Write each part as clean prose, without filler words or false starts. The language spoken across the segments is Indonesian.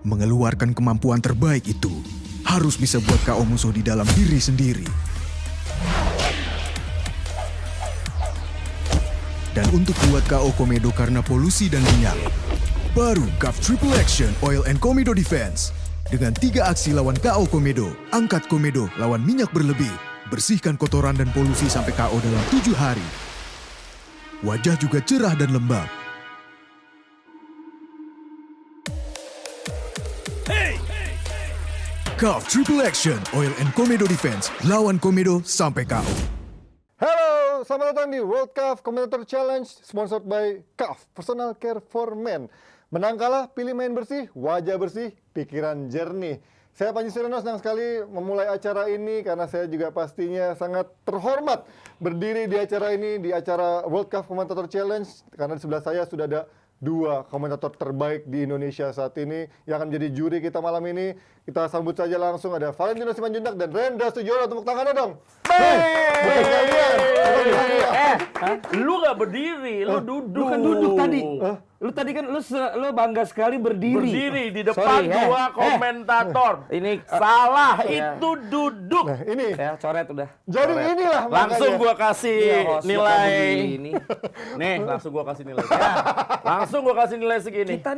Mengeluarkan kemampuan terbaik itu harus bisa buat KO musuh di dalam diri sendiri. Dan untuk buat KO komedo karena polusi dan minyak, baru KAF Triple Action Oil and Komedo Defense. Dengan 3 aksi lawan KO komedo, angkat komedo lawan minyak berlebih, bersihkan kotoran dan polusi sampai KO dalam 7 hari. Wajah juga cerah dan lembab. KAF Triple Action Oil and Komedo Defense, lawan komedo sampai KO. Halo, selamat datang di World Cup Commentator Challenge sponsored by KAF Personal Care for Men. Menang kalah, pilih main bersih, wajah bersih, pikiran jernih. Saya Panji Suryono senang sekali memulai acara ini karena saya juga pastinya sangat terhormat berdiri di acara ini, di acara World Cup Commentator Challenge, karena di sebelah saya sudah ada 2 komentator terbaik di Indonesia saat ini yang akan menjadi juri kita malam ini. Kita sambut saja langsung, ada Valentino Simanjuntak dan Rendra Sudiono. Tepuk tangannya dong. Bukan kalian. Lu gak berdiri, lu duduk. Lu kan duduk tadi. Lu tadi kan lu bangga sekali berdiri. Berdiri di depan dua komentator. Ini salah, ya. itu duduk. Nah, ini. Ya, coret udah. Jadi inilah Langsung makanya. gua kasih Iya, host nilai. begini. Nih, langsung gua kasih nilai. Ya, langsung gua kasih nilai segini. Kita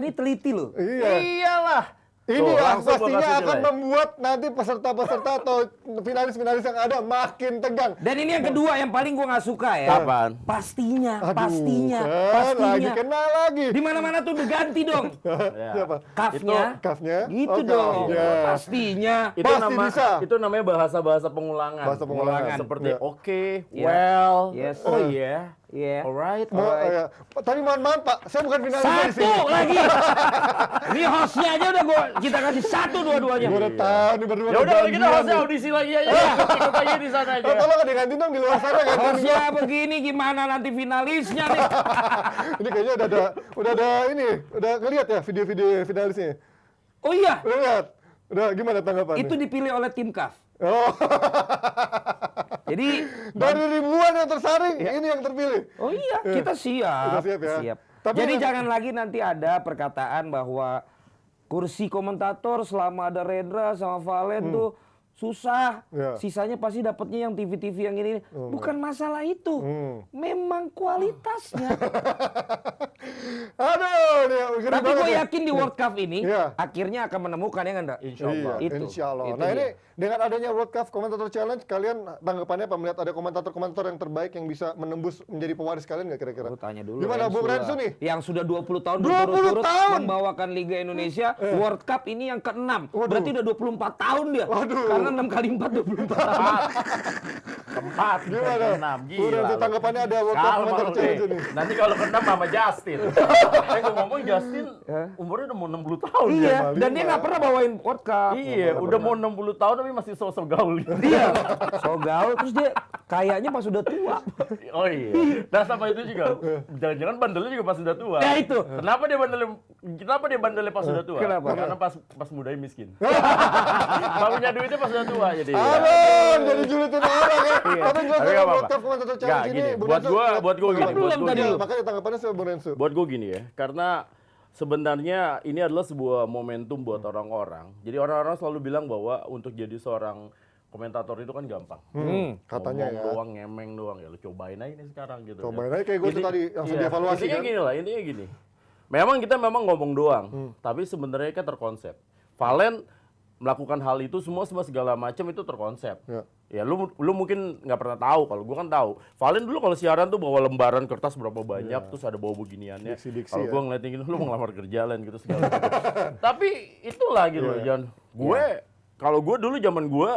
nih teliti loh. Iya. Iyalah. Ini Tuh, yang langsung gua pastinya kasih akan nilai. membuat nanti peserta-peserta atau finalis-finalis yang ada makin tegang. Dan ini yang kedua yang paling gua nggak suka ya. Apaan? Pastinya, Aduh, pastinya, kan, pastinya. lagi kena lagi. Di mana-mana tuh diganti dong. Ya. Siapa? Kafnya. Kafnya? Gitu Oh, dong. kafnya. Pastinya. Pasti bisa. Itu namanya bahasa-bahasa pengulangan. Bahasa pengulangan. Seperti Ya. oke, Ya. well, Yes. oh yeah, Iya. alright. Ya. Tapi mohon maaf Pak, saya bukan finalisnya di sini. Satu lagi. Ini hostnya aja udah kita kasih satu dua-duanya. Gue udah tahu nih berdua. Ya udah kalau gitu kebagian harusnya nih. audisi lagi aja. Ikut aja di sana aja. Tolong ganti dong di luar sana ganti. Hostnya begini gimana nanti finalisnya nih? Ini kayaknya udah ada ini, udah ngeliat ya video-video finalisnya. Oh iya, Udah lihat. Udah gimana tanggapan? itu dipilih oleh tim KAF. Oh. Jadi Dari ribuan yang tersaring, ini yang terpilih. oh iya, kita siap. Kita siap ya. Tapi Jadi yang- jangan lagi nanti ada perkataan bahwa kursi komentator selama ada Rendra sama Valen tuh susah. Ya. Sisanya pasti dapatnya yang TV-TV yang ini. Bukan masalah itu. Memang kualitasnya. Aduh, nih ngeri Tapi banget gue ya. yakin di World Cup ini Iya. akhirnya akan menemukan ya kan, Nda? Insya Allah. Iya, Itu. insya Allah. Itu Nah dia. ini dengan adanya World Cup Commentator Challenge, kalian tanggapannya apa melihat ada komentator-komentator yang terbaik yang bisa menembus menjadi pewaris kalian nggak kira-kira? Aku tanya dulu. Gimana Bung Rensu nih? Yang sudah 20 tahun 20 berturut-turut tahun? membawakan Liga Indonesia, World Cup ini yang ke-6. Waduh. Berarti udah 24 tahun dia. Waduh. Karena 6 kali 4 24 tahun. Keempat, Gimana? keenam, Bung Rensu gila. tanggapannya ada World Cup Kalma Commentator lu, Challenge eh. ini. Nanti kalau keenam sama Justin. Ngomong Justin umurnya udah mau 60 tahun Iya, ya. dan dia nggak pernah bawain World Cup. Iya, udah mau 60 tahun tapi masih sosok gaul. Iya. So gaul terus dia kayaknya pas udah tua. Oh iya. Nah sama itu juga. Jangan-jangan bandelnya juga pas sudah tua. Ya, itu. Kenapa dia bandelnya pas sudah tua? Kenapa? Karena pas mudanya miskin. Barunya duitnya pas sudah tua jadi. Aduh, jadi julitin orang ya. Tapi Tapi jelas nggak World apa-apa. Cup Commentator Nggak, Challenge ini, gini, Bung buat Rensu, gua lihat- gini. Belum buat gua tadi. gini. Iya, makanya tanggapannya saya Bung Rensu. Buat gue gini ya, karena sebenarnya ini adalah sebuah momentum buat orang-orang. Jadi orang-orang selalu bilang bahwa untuk jadi seorang komentator itu kan gampang. Katanya Ngomong ya. doang, ngemeng doang ya. Lu cobain aja nih sekarang gitu. Cobain aja kayak gua tuh tadi langsung dievaluasi Intinya kan. gini lah, intinya gini. Memang kita ngomong doang, tapi sebenarnya kan terkonsep. Valen melakukan hal itu semua segala macam itu terkonsep. Ya lu mungkin nggak pernah tahu, kalau gua kan tahu. Valen dulu kalau siaran tuh bawa lembaran kertas berapa banyak, terus ada bawa beginiannya. Diksi-diksi Kalau ya. gua ngeliatin gitu, lu mau ngelamar kerja Len gitu segala macam. Tapi itulah gitu loh, Jan. Kalau gue dulu zaman gue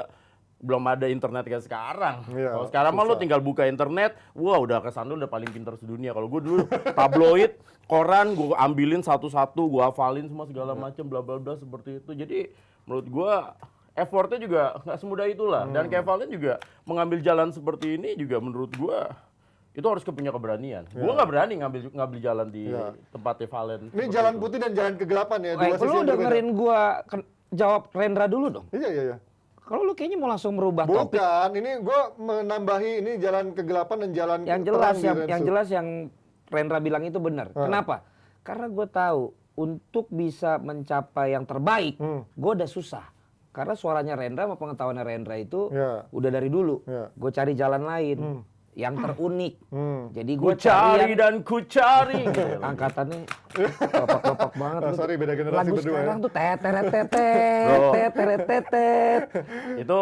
belum ada internet kayak sekarang. Iya, Kalau sekarang mah lu susah. tinggal buka internet, wah udah kesandung udah paling pintar sedunia. Kalau gue dulu tabloid, koran gue ambilin satu-satu, gue hafalin semua segala macam bla bla bla seperti itu. Jadi menurut gue effortnya juga nggak semudah itulah. Dan kayak Valen juga mengambil jalan seperti ini juga menurut gue itu harus punya keberanian. Gue nggak berani ngambil jalan di tempatnya Valen. Ini seperti jalan itu. putih dan jalan kegelapan ya. Lu yang berbeda. dengerin gua jawab Rendra dulu dong. Iya. Kalau lu kayaknya mau langsung merubah topik. Bukan, ini gue menambahi ini jalan kegelapan dan jalan Yang terang jelas di yang Rensu. jelas yang Rendra bilang itu benar. Kenapa? Karena gue tahu untuk bisa mencapai yang terbaik, gue udah susah. Karena suaranya Rendra sama pengetahuannya Rendra itu udah dari dulu. Gue cari jalan lain yang terunik. Jadi gue cari dan ku cari. Gitu. angkatannya kelopak-kelopak banget. Sorry, beda generasi Lagu berdua sekarang ya. tuh teteret. Itu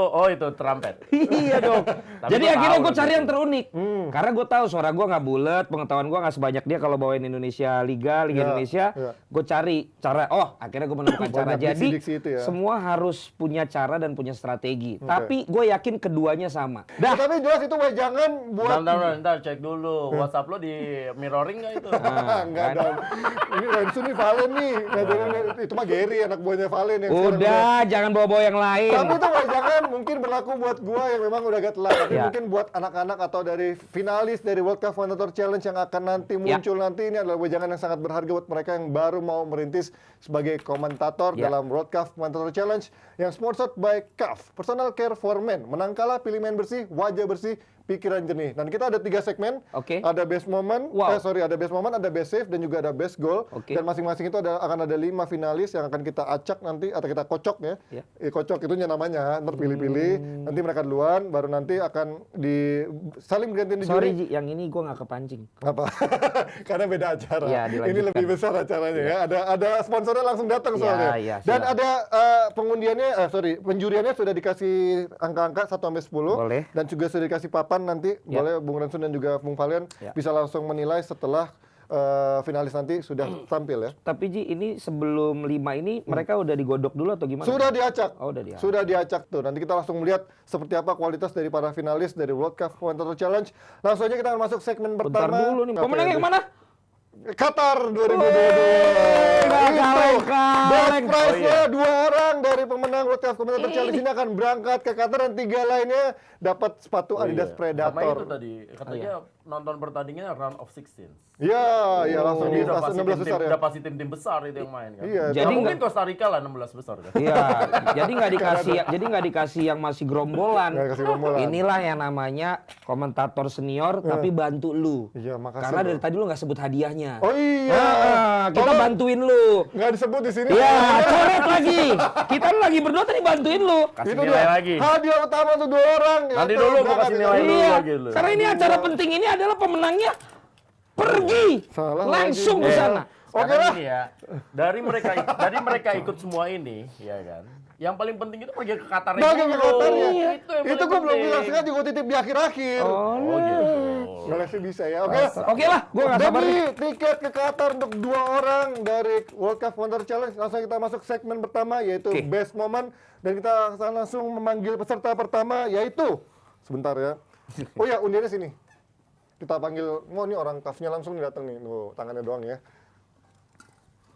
trumpet. Iya dong. Tapi Jadi gua akhirnya tahu gue cari gitu. yang terunik. Karena gue tahu suara gue nggak bulat, pengetahuan gue nggak sebanyak dia kalau bawain Liga Indonesia. Gue cari cara. Akhirnya gue menemukan cara. Banyak Jadi diksi-diksi itu ya. semua harus punya cara dan punya strategi. Tapi gue yakin keduanya sama. Ya, tapi jelas itu wejangan buat Bentar, cek dulu. WhatsApp lo di mirroring nggak itu? enggak dong. Ini Rensu nih Valen nih. Itu mah Gary anak buahnya Valen yang sekarang Udah, jangan bawa-bawa yang lain. Tapi itu wejangan mungkin berlaku buat gua yang memang udah agak telat. Tapi Ya. mungkin buat anak-anak atau dari finalis dari World Cup Komentator Challenge yang akan nanti muncul nanti, ini adalah wejangan yang sangat berharga buat mereka yang baru mau merintis sebagai komentator Ya. dalam World Cup Komentator Challenge yang sponsored by CAF, Personal Care for Men. Menang kalah, pilih main bersih, wajah bersih, pikiran jernih. Dan kita ada 3 segmen. Oke. Ada best moment, Wow. ada best moment, ada best save, dan juga ada best goal. Oke. Dan masing-masing itu akan ada 5 finalis yang akan kita acak nanti, atau kita kocok ya. Ya. Kocok itu namanya, ntar pilih-pilih. Nanti mereka duluan, baru nanti akan saling bergantian di Sorry juri. Ji, yang ini gue nggak kepancing. Apa? Karena beda acara. Iya, Ini dilanjutkan. lebih besar acaranya ya. Ada sponsornya langsung datang soalnya. Iya, Dan siap. ada pengundiannya sudah dikasih angka-angka 1 sampai 10. Boleh. Dan juga sudah dikasih papan nanti. Ya. Boleh Bung Rensun dan juga Bung Valian Ya. bisa langsung menilai setelah finalis nanti sudah tampil ya. Tapi Ji, ini sebelum 5 ini mereka udah digodok dulu atau gimana? Sudah diacak. Oh, udah diacak. Sudah diacak tuh. Nanti kita langsung melihat seperti apa kualitas dari para finalis dari World Cup Komentator Challenge. Langsung aja kita akan masuk segmen Bentar pertama. dulu nih. Apa Pemenangnya ya? kemana? Qatar 2022. Nggak kaleng-kaleng. Best prize-nya 2 orang dari pemenang World Cup Komentator Challenge ini akan berangkat ke Qatar dan 3 lainnya dapat sepatu Adidas Sama itu Predator. tadi, katanya nonton pertandingannya round of 16. Iya, iya langsung Jadi di udah fase pasti 16 besar ya. udah pasti tim-tim besar itu yang main kan. Iya, Jadi Jadi mungkin Costa Rica lah 16 besar kan. Iya, jadi nggak dikasih yang masih gerombolan. Nggak dikasih gerombolan. Inilah yang namanya komentator senior tapi bantu lu. Iya, makasih. Karena dari Bro. tadi lu nggak sebut hadiahnya. Oh iya. Kita Oh, bantuin lu. nggak disebut di sini. Iya, coret lagi. Kita lagi berdua tadi bantuin lu. Kasih Itu nilai dia. lagi. Hadiah utama untuk 2 orang. Nanti Yaitu dulu gua berangkat kasih ke nilai Qatar. dulu Iya, lagi lu. karena ini acara penting ini adalah pemenangnya pergi Salah langsung lagi. ke sana. Oke Sekarang lah. ini ya, dari mereka ikut semua ini, ya kan. Yang paling penting itu pergi ke Qatar Bagi ke Qatar ya. Itu yang Itu paling gue belum penting. bilang sengaja, gue titip di akhir-akhir. Oh, Oh gitu. Boleh sih bisa ya. Oke. Oke lah, gua nggak sabar. Demi tiket ke Qatar untuk 2 orang dari World Cup Komentator Challenge, langsung kita masuk segmen pertama yaitu Oke. Best Moment, dan kita akan langsung memanggil peserta pertama yaitu sebentar ya. Oh ya, undiannya sini. Kita panggil, ini orang CAF-nya langsung nih datang nih. Tuh, tangannya doang ya.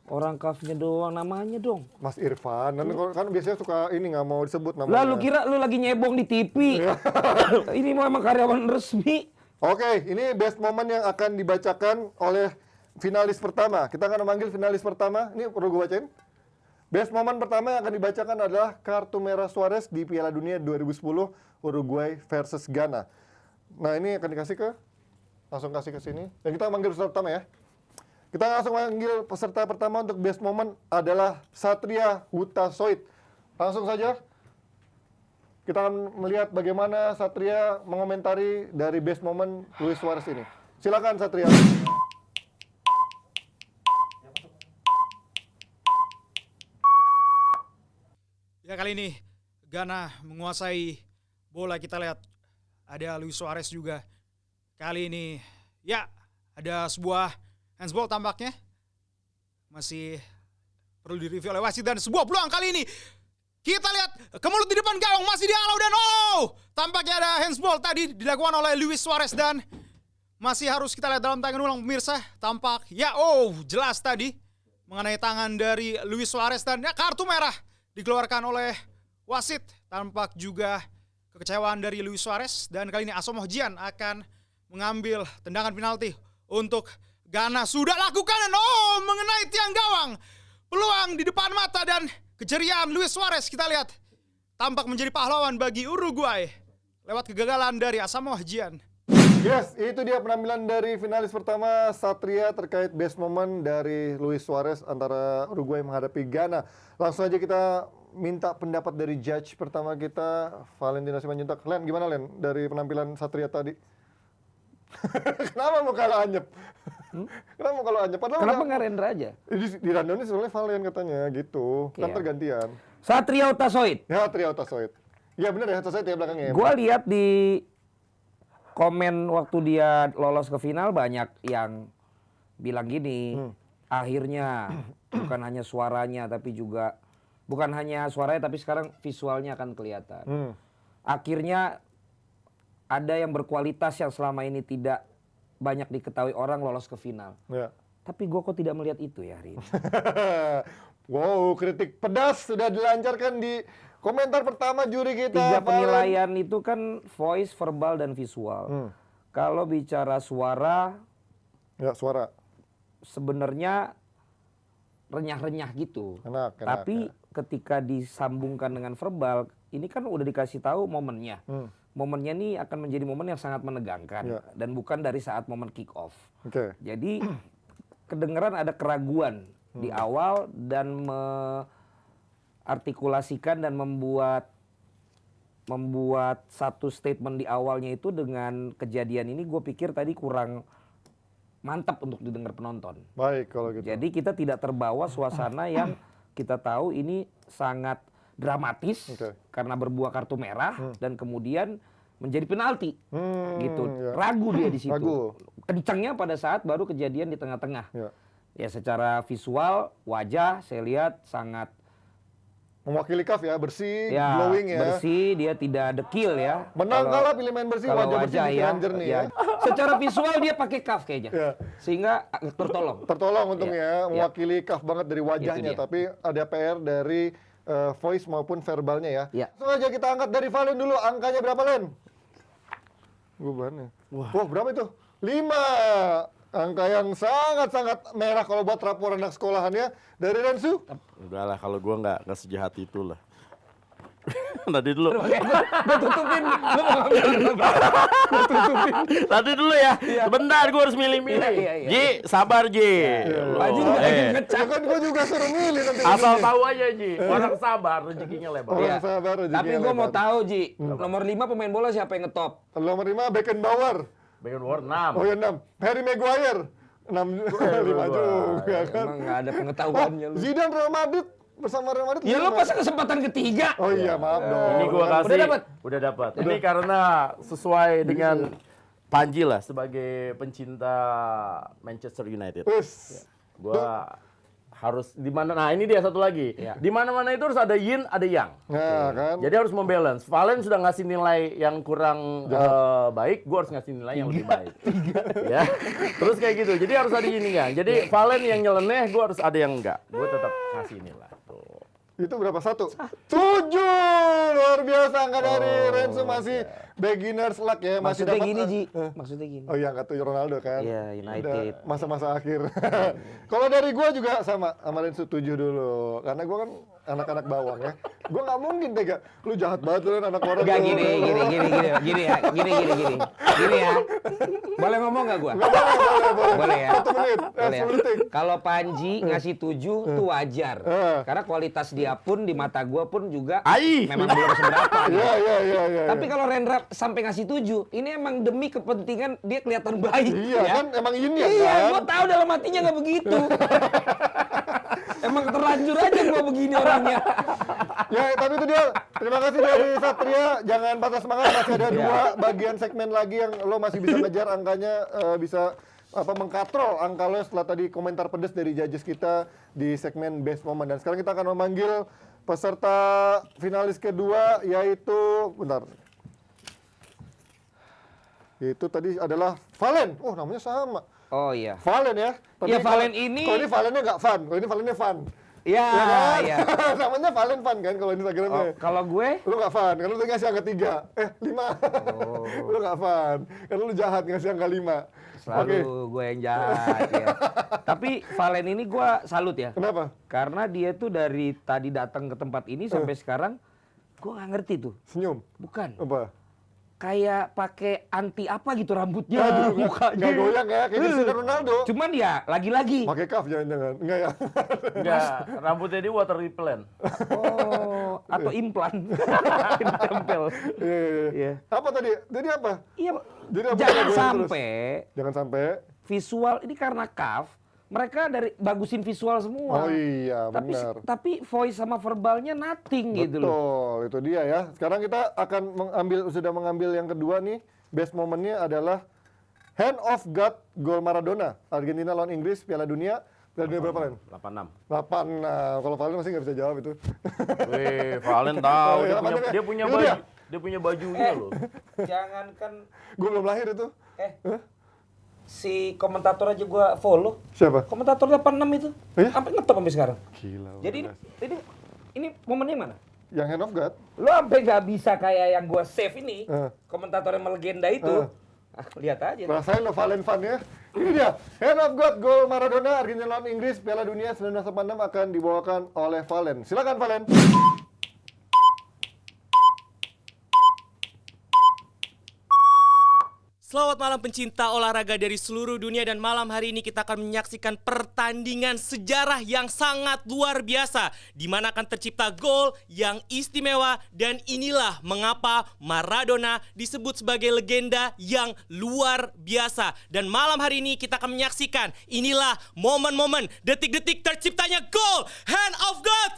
Orang kafnya doang namanya dong. Mas Irfan, kan biasanya suka ini nggak mau disebut namanya. Lah lu kira lu lagi nyebong di TV. Ini mau emang karyawan resmi. Oke, ini best moment yang akan dibacakan oleh finalis pertama. Kita akan memanggil finalis pertama. Ini perlu gue bacain. Best moment pertama yang akan dibacakan adalah kartu merah Suarez di Piala Dunia 2010 Uruguay versus Ghana. Nah, ini akan langsung kasih ke sini. Dan kita manggil peserta pertama ya. Kita langsung manggil peserta pertama untuk best moment adalah Satria Hutasoit. Langsung saja. Kita akan melihat bagaimana Satria mengomentari dari best moment Luis Suarez ini. Silakan Satria. Ya, kali ini Ghana menguasai bola. Kita lihat ada Luis Suarez juga. Kali ini ya ada sebuah handsball tampaknya. Masih perlu direview oleh wasit dan sebuah peluang kali ini. Kita lihat ke mulut di depan gawang masih dihalau dan tampaknya ada handsball tadi dilakukan oleh Luis Suarez dan masih harus kita lihat dalam tayangan ulang pemirsa. Tampak ya jelas tadi mengenai tangan dari Luis Suarez dan ya, kartu merah dikeluarkan oleh wasit. Tampak juga kekecewaan dari Luis Suarez dan kali ini Asamoah Gyan akan mengambil tendangan penalti untuk Ghana. Sudah lakukan dan mengenai tiang gawang. Peluang di depan mata dan keceriaan Luis Suarez kita lihat tampak menjadi pahlawan bagi Uruguay lewat kegagalan dari Asamoah Gyan. Yes, itu dia penampilan dari finalis pertama Satria terkait best moment dari Luis Suarez antara Uruguay menghadapi Ghana. Langsung aja kita minta pendapat dari judge pertama kita, Valentino Simanjuntak. Len, gimana Len dari penampilan Satria tadi? Kenapa mau kalah anyep? Kenapa mau kalah anyep? Padahal Kenapa nggak Rendra aja? di rundown ini soalnya Valen katanya gitu. Kan Iya. tergantian. Satria Utasoid. Ya, Satria Otasoid. Ya benar ya, Otasoid ya belakangnya. Gua lihat di komen waktu dia lolos ke final banyak yang bilang gini, akhirnya bukan hanya suaranya tapi juga bukan hanya suaranya tapi sekarang visualnya akan kelihatan. Akhirnya ada yang berkualitas yang selama ini tidak banyak diketahui orang lolos ke final. Ya. Tapi gue kok tidak melihat itu ya hari ini. Wow, kritik pedas sudah dilancarkan di komentar pertama juri kita. Tiga Valen. penilaian itu kan voice, verbal, dan visual. Kalau bicara suara, Ya, suara. sebenarnya renyah-renyah gitu. Enak, Tapi ya. ketika disambungkan dengan verbal, ini kan udah dikasih tahu momennya. Momennya ini akan menjadi momen yang sangat menegangkan Ya. dan bukan dari saat momen kick off. Oke. Jadi kedengeran ada keraguan di awal dan artikulasikan dan membuat satu statement di awalnya itu dengan kejadian ini gue pikir tadi kurang mantap untuk didengar penonton. Baik kalau gitu. Jadi kita tidak terbawa suasana yang kita tahu ini sangat dramatis Oke. karena berbuah kartu merah dan kemudian menjadi penalti gitu. ya. Ragu dia di situ. Ragu. Kencangnya pada saat baru kejadian di tengah-tengah. Ya. Ya secara visual wajah saya lihat sangat Mewakili CAF ya, bersih, ya glowing ya. bersih, dia tidak dekil ya. Menang Kalau- kalah pilih main bersih, kalau wajah bersih, pikiran jernih ya. Secara visual dia pakai cuff kayaknya. Ya. Sehingga tertolong. Tertolong untungnya Ya. ya, mewakili CAF banget dari wajahnya, dia. tapi ada PR dari voice maupun verbalnya ya. Ya. Langsung aja kita angkat dari Valen dulu, angkanya berapa Len? Gue bahannya. Wah, berapa itu? 5. Angka yang sangat-sangat merah kalau buat laporan anak sekolahannya. Dari Rensu? Udahlah kalau gua nggak sejahat itu lah. Tadi dulu. Gue tutupin. Lu mau ngambil apa? Tadi dulu ya. Sebentar gua harus milih-milih. Iya. Ji, sabar Ji. Lu, Haji juga lagi eh, ngecek. Ya kan gue juga suruh milih nanti. Asal tahu aja Ji. Orang sabar rezekinya lebar. Orang Iya. sabar, rezekinya Tapi gue mau lebar. tahu Ji, nomor 5 pemain bola siapa yang ngetop? Nomor 5 Beckenbauer. Beckenbauer 6. Oh ya 6. Harry Maguire. 5 juga kan. Emang nggak ada pengetahuannya lu. Zidane Real Madrid bersama Real Madrid. Ya lo lima. pas kesempatan ketiga. Oh iya, maaf dong. Ini gua kasih. Udah dapat? Udah dapat. Ini karena sesuai dengan Panji lah sebagai pencinta Manchester United. Wes. Gua harus di mana? Nah, ini dia satu lagi. Iya. Di mana-mana itu harus ada yin, ada yang. Nah, kan. Jadi harus membalance. Valen sudah ngasih nilai yang kurang baik, gue harus ngasih nilai yang lebih baik. Ya. Terus kayak gitu. Jadi harus ada yin yang. Jadi Valen yang nyeleneh, gue harus ada yang enggak. Gue tetap kasih nilai. Tuh. Itu berapa? 1. 7. Luar biasa angka dari Renzo masih beginners luck ya, masih Maksudnya dapat gini Ji, maksudnya gini. Oh iya, kata Ronaldo kan. Iya, United. Udah masa-masa akhir. Kalau dari gua juga sama Renzo 7 dulu. Karena gua kan anak-anak bawang ya. Gua nggak mungkin tega. Lu jahat banget lu anak orang. Enggak lu. gini ya, gini ya. Boleh ngomong nggak gua? Boleh ya. 1 menit. Boleh ya. 10 detik. Kalau Panji ngasih 7 itu wajar. Karena kualitas dia pun di mata gua pun juga Ai. memang belum seberapa. gitu. Iya. Tapi kalau Rendra sampai ngasih 7, ini emang demi kepentingan dia kelihatan baik. Iya ya. kan emang ini ya Iya, kan. gua tahu dalam hatinya nggak begitu. Emang terlanjur aja gua begini orangnya. Ya, tapi itu dia. Terima kasih dari Satria. Jangan patah semangat, masih ada 2 bagian segmen lagi yang lo masih bisa ngejar angkanya, bisa mengkatrol angka lo setelah tadi komentar pedes dari judges kita di segmen Best Moment. Dan sekarang kita akan memanggil peserta finalis kedua, yaitu bentar. Itu tadi adalah Valen. Oh, namanya sama. Oh iya. Valen ya. Tapi Ya, Valen ini- Kalau ini Valennya nggak fun. Kalau ini Valennya fun. Iya, Ya kan? iya. Namanya Valen fun kan kalau Instagramnya. Oh, kalau gue Lu nggak fun, karena lu ngasih angka 3. 5. Lu nggak fun, karena lu jahat ngasih angka 5. selalu gue yang jahat ya. Tapi Valen ini gue salut ya. Kenapa? Karena dia tuh dari tadi datang ke tempat ini sampai sekarang gue nggak ngerti tuh. Senyum. Bukan. Apa? kayak pakai anti apa gitu rambutnya, mukanya. Nggak goyang ya, kayak Cristiano Ronaldo. Cuman ya lagi-lagi. Pakai cuff jangan-jangan. Enggak ya? Enggak, rambutnya dia water repellent. Oh, atau implan. Ditempel. Iya. Apa tadi? Jadi apa? Iya, Jadi apa jangan goyang sampai terus? Jangan sampai. visual ini karena CAF, mereka dari bagusin visual semua. Oh iya, Tapi benar. tapi voice sama verbalnya nothing gitu loh. Betul, itu dia ya. Sekarang kita akan sudah mengambil yang kedua nih. Best momennya adalah Hand of God gol Maradona. Argentina lawan Inggris Piala Dunia. Piala Dunia berapa Len? 86. 8. Nah, kalau Valen masih nggak bisa jawab itu. Wih, Valen tahu Oh, iya, dia punya itu baju. dia. Dia punya bajunya loh. Jangankan Gue belum lahir itu. si komentator aja gua follow. Siapa? Komentator 86 itu. Iya? Sampai ngetop sampai sekarang. Gila. Jadi ini momennya mana? Yang Hand of God. Lo sampai nggak bisa kayak yang gua save ini, Eh. komentator yang melegenda itu. Lihat aja. Rasain lo Valen fan ya. Ini dia. Hand of God gol Maradona Argentina lawan Inggris Piala Dunia 1986 akan dibawakan oleh Valen. Silakan Valen. Selamat malam pencinta olahraga dari seluruh dunia dan malam hari ini kita akan menyaksikan pertandingan sejarah yang sangat luar biasa di mana akan tercipta gol yang istimewa dan inilah mengapa Maradona disebut sebagai legenda yang luar biasa. Dan malam hari ini kita akan menyaksikan inilah momen-momen detik-detik terciptanya gol Hand of God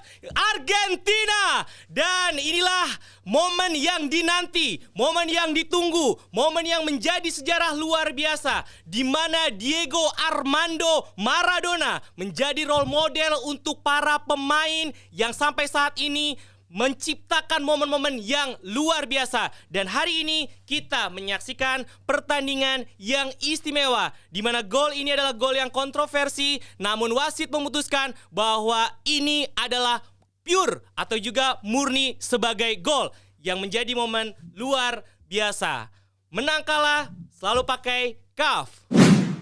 Argentina. Dan inilah momen yang dinanti, momen yang ditunggu, momen yang menjadi sejarah luar biasa di mana Diego Armando Maradona menjadi role model untuk para pemain yang sampai saat ini menciptakan momen-momen yang luar biasa. Dan hari ini kita menyaksikan pertandingan yang istimewa di mana gol ini adalah gol yang kontroversi, namun wasit memutuskan bahwa ini adalah pure atau juga murni sebagai gol yang menjadi momen luar biasa. Menang kalah selalu pakai CAF.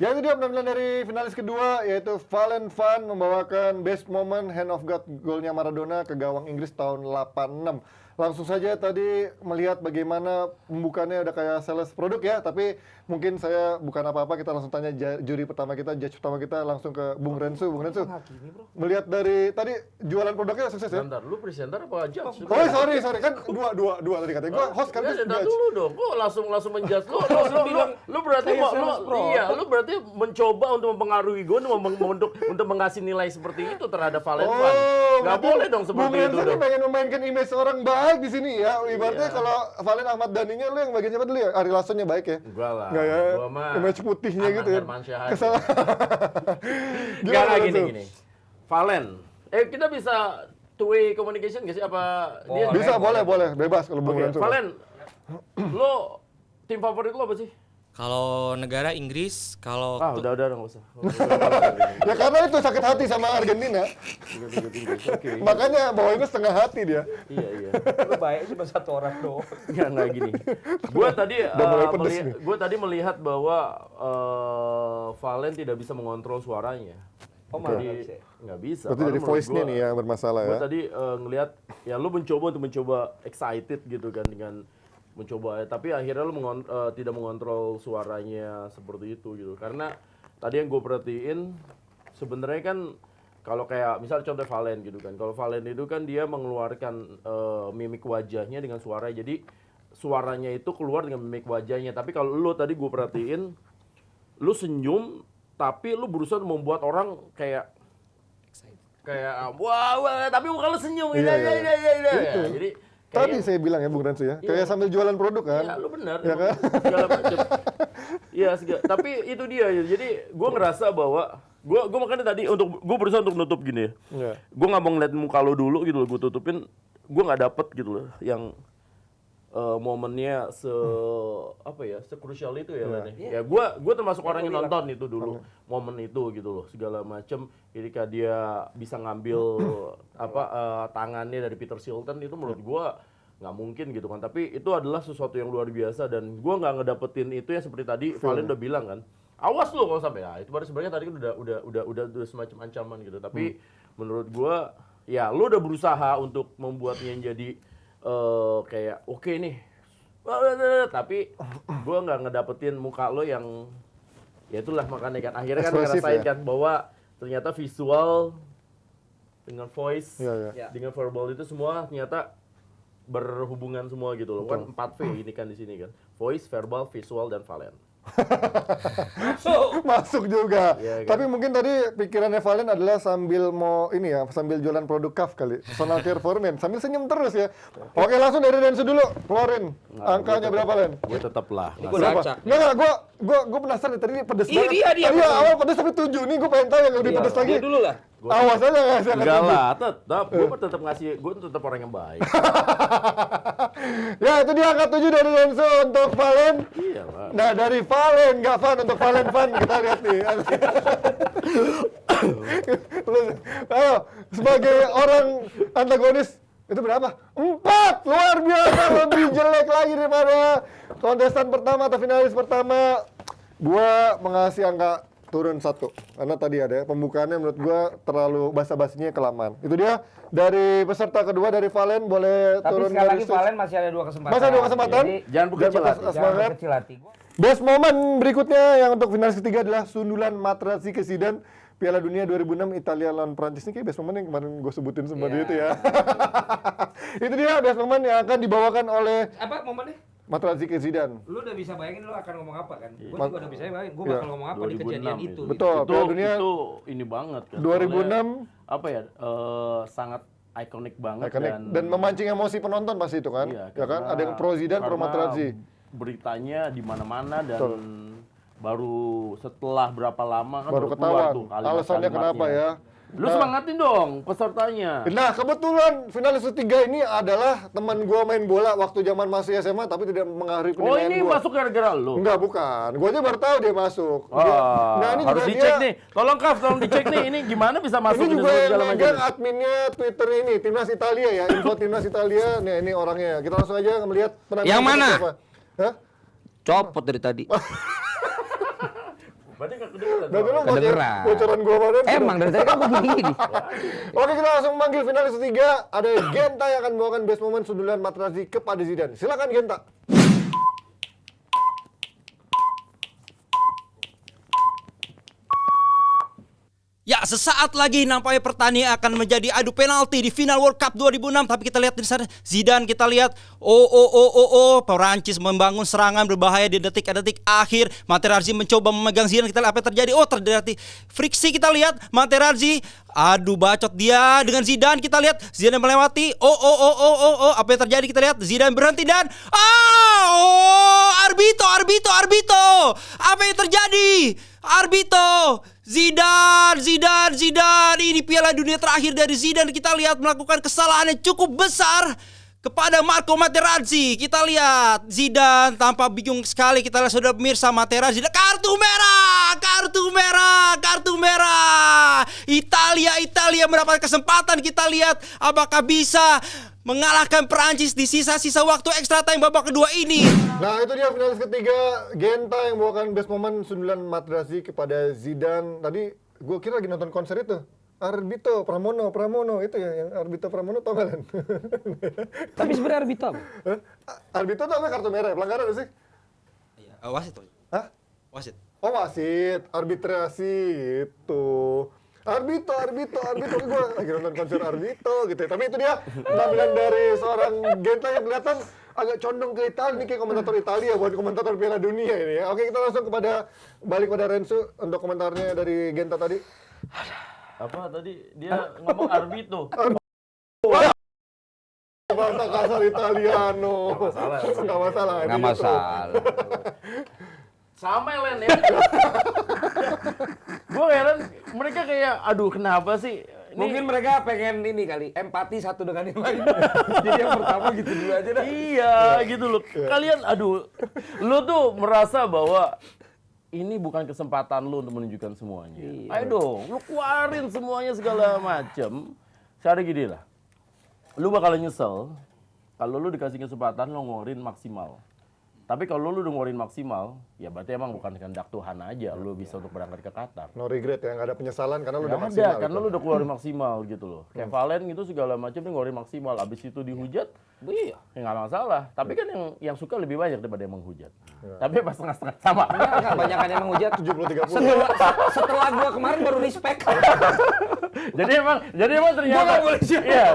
Ya itu dia penampilan dari finalis kedua yaitu Valen Van membawakan best moment Hand of God golnya Maradona ke gawang Inggris tahun 86. Langsung saja tadi melihat bagaimana pembukaannya udah kayak sales produk ya, tapi mungkin saya bukan apa-apa, kita langsung tanya juri pertama kita, judge pertama kita langsung ke Bung Rensu. Bung Rensu, melihat dari tadi jualan produknya sukses ya? Bentar, lu presenter apa judge? Oh sorry, kan dua tadi katanya. Gua host kan Ya, judge. dulu dong. Kok langsung menjudge lu berarti lu berarti mencoba untuk mempengaruhi gue untuk mengasih nilai seperti itu terhadap Valen Van. Nggak boleh dong seperti Bung itu Rensu dong. pengen memainkan image orang baik di sini ya. Ibaratnya kalau Valen Ahmad Dhaninya lu yang bagian siapa dulu ya? Ari Lassonya baik ya? Enggak lah. Enggak ya? Gua mah Image putihnya gitu ya. Hermansyah aja. Kesalahan. Enggak lah Rensu? gini. Valen. Kita bisa two way communication nggak sih apa dia Bisa, boleh. Bebas kalau Bung Oke, Rensu. Valen. Lo tim favorit lo apa sih? Kalau negara Inggris, kalau Udah nggak usah. Ya karena itu sakit hati sama Argentina. Oke. Makanya bawainnya setengah hati dia. Iya. Lu baik cuma satu orang doang. Nggak gini. Gue tadi mulai pedes nih. melihat bahwa Valen tidak bisa mengontrol suaranya. Oh, malah Jadi nggak bisa. nggak bisa. Berarti Karena dari menurut voice-nya gua- nih yang bermasalah Gue ya. tadi ngelihat ya lu mencoba excited gitu kan dengan mencoba, tapi akhirnya lu tidak mengontrol suaranya seperti itu gitu. Karena tadi yang gue perhatiin sebenarnya kan kalau kayak misal contoh Valen gitu kan. Kalau Valen itu kan dia mengeluarkan mimik wajahnya dengan suara. Jadi suaranya itu keluar dengan mimik wajahnya. Tapi kalau lu tadi gue perhatiin lu senyum tapi lu berusaha membuat orang kayak wah, tapi muka lu senyum. Iya. Iya. Jadi Tadi saya bilang ya Bung Rensu ya, kayak sambil jualan produk kan. ya lu benar. Ya kan? Segala macam. Iya, tapi itu dia ya. Jadi gue ngerasa bahwa gue makanya tadi gue berusaha untuk nutup gini ya. Iya. Gue nggak mau ngeliat muka lo dulu gitu loh, gue tutupin. Gue nggak dapet gitu loh yang momennya sekrusial itu ya Len. Ya gue termasuk orang yang nonton itu dulu momen itu gitu loh, segala macam ketika dia bisa ngambil tangannya dari Peter Shilton itu menurut gue nggak mungkin gitu kan, tapi itu adalah sesuatu yang luar biasa dan gue nggak ngedapetin itu ya seperti tadi Valen udah bilang kan, awas lo kalau sampai itu baru sebenarnya tadi kan udah semacam ancaman gitu, tapi menurut gue ya lo udah berusaha untuk membuatnya jadi kayak oke nih Tapi gue nggak ngedapetin muka lo yang ya itulah makanya kan akhirnya kan Ekspresif ngerasain ya? kan bahwa ternyata visual dengan voice Iya. dengan verbal itu semua ternyata berhubungan semua gitu loh. Kan 4V ini kan di sini kan. Voice, verbal, visual dan Valen. Masuk juga. Iya, kan? Tapi mungkin tadi pikirannya Valen adalah sambil mau ini ya, sambil jualan produk CAF kali. Personal care for men. Sambil senyum terus ya. Oke, langsung dari Rensu dulu. Keluarin. Angkanya berapa, Len? Gue tetap lah. Ini gua Berapa? lacak. Enggak, gue penasaran nih. Tadi ini pedes Ih, banget. dia, Iya, pedes. awal pedes sampai 7. Nih gue pengen tahu yang lebih pedes lagi. Dia dulu lah. Awas aja nggak saya Enggak lah, tetap. Gue tetap ngasih, gue tetap orang yang baik. Ya, itu dia angka 7 dari Rensu untuk Valen. Iya lah. Nah, dari Valen, nggak Van, untuk Valen Van, kita lihat nih. Ayo, sebagai orang antagonis, itu berapa? 4! Luar biasa, lebih jelek lagi daripada kontestan pertama atau finalis pertama. Gua mengasih angka turun 1. Karena tadi ada pembukaannya menurut gua terlalu basa-basinya kelamaan. Itu dia dari peserta kedua dari Valen, boleh Tapi turun sekali dari lagi stage. Valen masih ada 2 kesempatan. Masih ada 2 kesempatan. Jadi, Jangan berkecil hati. putus jangan semangat. berkecil hati. Best moment berikutnya yang untuk finalis ketiga adalah sundulan Materazzi ke Zidane Piala Dunia 2006 Italia lawan Prancis. Ini kayak best moment yang kemarin gue sebutin semua Iya. itu ya. Itu dia best moment yang akan dibawakan oleh Apa momennya? Materazzi ke Zidane. Lu udah bisa bayangin lu akan ngomong apa kan? Gue Ma- juga udah bisa bayangin. Gue Iya. bakal ngomong apa di kejadian itu. Betul. Itu, Piala Dunia itu ini banget kan. 2006. Soalnya, apa ya? Sangat ikonik banget Ikonik. Dan memancing emosi penonton pasti itu kan. Iya, Ya kan? karena- Ada yang pro Zidane, pro karena Materazzi. Beritanya di mana-mana dan Betul. baru setelah berapa lama kan Baru keluar ketahuan. tuh Alasannya kenapa ya? Lu semangatin dong pesertanya. Nah, kebetulan finalis ketiga ini adalah teman gua main bola waktu zaman masih SMA tapi tidak mengaruhi Oh, penilaian ini gua. masuk gara-gara lu. Enggak, bukan. Gua aja baru tahu dia masuk. Wah, Nah, ini harus juga dicek dia- nih. Tolong Kaf, tolong dicek nih. Ini gimana bisa masuk Ini juga yang segala megang macam. adminnya Twitter ini, Timnas Italia ya, info Timnas Italia. Nih, ini orangnya. Kita langsung aja melihat penampilan Yang mana? siapa. Hah? Copot dari tadi. Berarti nggak kedengeran. Nah, dulu Kedengeran. bocoran gua kemarin. Emang dari tadi kan gue begini. Oke, kita langsung manggil finalis ketiga. Ada Genta yang akan membawakan best moment sundulan Materazzi kepada Zidane. Silakan Genta. Ya, sesaat lagi nampaknya pertandingan akan menjadi adu penalti di final World Cup 2006. Tapi kita lihat di sana Zidane, kita lihat Perancis membangun serangan berbahaya di detik-detik akhir. Materazzi mencoba memegang Zidane. Kita lihat apa yang terjadi. Oh, terjadi friksi. Kita lihat Materazzi, aduh bacot dia dengan Zidane. Kita lihat Zidane melewati. Apa yang terjadi? Kita lihat Zidane berhenti dan Arbito. Apa yang terjadi? Arbito, Zidane. Ini Piala Dunia terakhir dari Zidane. Kita lihat melakukan kesalahan yang cukup besar kepada Marco Materazzi. Kita lihat Zidane tampak bingung sekali. Kita lihat saudara pemirsa, Materazzi kartu merah. Italia mendapat kesempatan. Kita lihat apakah bisa mengalahkan Perancis di sisa-sisa waktu extra time babak kedua ini. Nah, itu dia finalis ketiga, Genta yang membawakan best moment sundulan Materazzi kepada Zidane. Tadi gue kira lagi nonton konser itu. Arbito Pramono itu ya, yang Arbito Pramono tau gak, Len? Tapi sebenarnya Arbito apa? Hah? Arbito tuh apa kartu merah? Pelanggaran sih? Wasit. Hah? Wasit. Oh, wasit, arbitrasi itu. Arbito, gue lagi nonton konser Arbito gitu ya. Tapi itu dia penampilan dari seorang Genta yang kelihatan agak condong ke Italia, ini kayak komentator Italia, bukan komentator Piala Dunia ini ya. Oke, kita langsung balik pada Rensu untuk komentarnya dari Genta tadi. Apa tadi? Dia ngomong Arbito. Bahasa kasar Italiano. Nggak masalah. Nggak Gitu. masalah. Sama Len ya. Gue heran mereka kayak aduh kenapa sih? Ini- Mungkin mereka pengen ini kali, empati satu dengan yang lain. Jadi yang pertama gitu dulu aja dah. Iya gitu loh. Kalian aduh lu tuh merasa bahwa ini bukan kesempatan lu untuk menunjukkan semuanya. Ayo dong, lu keluarin semuanya segala macem. Sekarang gini lah. Lu bakalan nyesel kalau lu dikasih kesempatan lu ngeluarin maksimal. Tapi kalau lu udah ngeluarin maksimal, ya berarti emang bukan kehendak Tuhan aja lu bisa untuk berangkat ke Qatar. No regret ya, nggak ada penyesalan karena lu udah Nggak maksimal. ada, karena gitu. lu udah keluarin maksimal gitu loh. Kayak Valen gitu segala macam dia ngeluarin maksimal. Abis itu dihujat, Iya. ya nggak masalah. Tapi kan yang suka lebih banyak daripada yang menghujat. Tapi pas setengah-setengah sama. Enggak, banyak kan yang menghujat. 70-30. Setelah gua kemarin baru respect. jadi emang ternyata iya,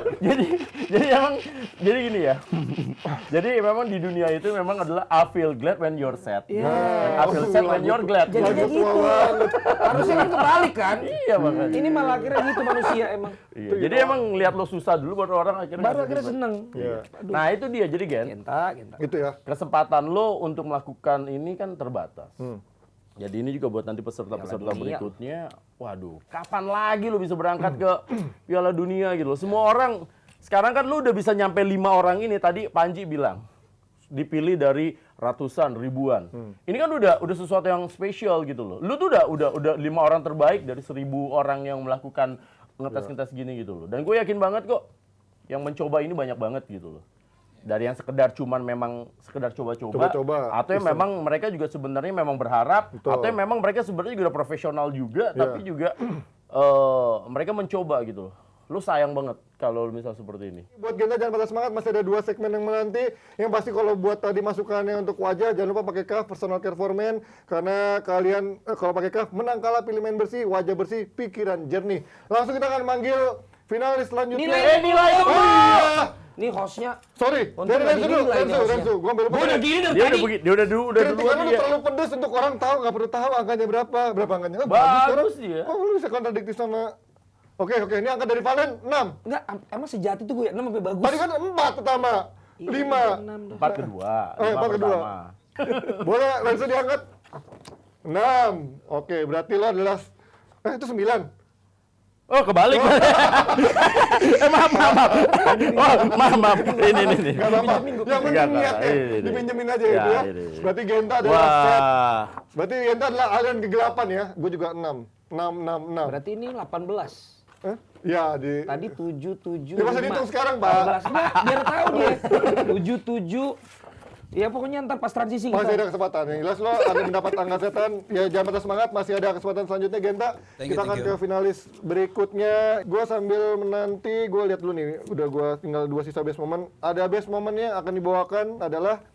jadi gini ya. Jadi memang di dunia itu memang adalah I feel glad when you're sad. And I feel sad when you're glad. Jadinya Lagu gitu. tua banget. Harusnya kan kebalik kan? Iya makanya. Ini malah akhirnya gitu manusia emang. Iya. Jadi emang lihat lo susah dulu baru orang akhirnya Baru akhirnya seneng. Iya. Nah, itu dia jadi Gen. Genta. Itu ya. Kesempatan lo untuk melakukan ini kan terbatas. Jadi ini juga buat nanti peserta-peserta Piala Dunia. berikutnya. Waduh, kapan lagi lo bisa berangkat ke Piala Dunia gitu loh. Semua orang sekarang kan lo udah bisa nyampe 5 orang ini. Tadi Panji bilang dipilih dari ratusan, ribuan. Ini kan udah sesuatu yang spesial gitu loh. Lu tuh udah 5 orang terbaik dari 1.000 orang yang melakukan ngetes gini gitu loh. Dan gue yakin banget kok yang mencoba ini banyak banget gitu loh. Dari yang sekedar coba-coba, atau yang memang mereka juga sebenarnya memang berharap, atau yang memang mereka sebenarnya juga profesional juga, tapi juga mereka mencoba gitu loh. Lu sayang banget kalau misal seperti ini. Buat Genta jangan patah semangat, masih ada 2 segmen yang menanti. Yang pasti kalau buat tadi masukannya untuk wajah, jangan lupa pakai KAF Personal Care for Men. Karena kalian kalau pakai KAF, menang kalah pilih main bersih, wajah bersih, pikiran jernih. Langsung kita akan manggil finalis selanjutnya. Nilai. Oh iya. Ini hostnya. Sorry, Untuk dari lagi nilai nih hostnya. Rensu. Gua ambil Gua udah gini dari Dia tadi. udah Kritikan duluan lu dia. terlalu pedes untuk orang tahu, nggak perlu tahu angkanya berapa angkanya. Oh, Bagus sekarang. dia. Oh, lu bisa kontradiktif sama. Oke, ini angka dari Valen 6. Enggak, emang sejati tuh gue ya 6 sampai bagus. Tadi kan 4 pertama. 5. 4 kedua, 5 4 kedua. pertama. Boleh langsung diangkat. 6. Oke, berarti lo adalah itu 9. Oh, kebalik. Maaf. Ini. Enggak apa-apa. Yang penting Enggak, niat ya. ini. Dipinjemin aja Ya, gitu ya. ini. Berarti Genta adalah set. Wah. Berarti Genta adalah aliran kegelapan ya. Gue juga 6. 6. Berarti ini 18. Ya, di Tadi 7. Dia masa dihitung sekarang, Pak. 14. Nah, biar tahu dia. 7. Ya pokoknya ntar pas transisi Masih kita. ada kesempatan. Yang jelas lo ada mendapat angka setan. Ya jangan patah semangat, masih ada kesempatan selanjutnya Genta. Kita akan ke finalis berikutnya. Gue sambil menanti, gue lihat dulu nih. Udah gue tinggal 2 sisa best moment. Ada best momennya akan dibawakan adalah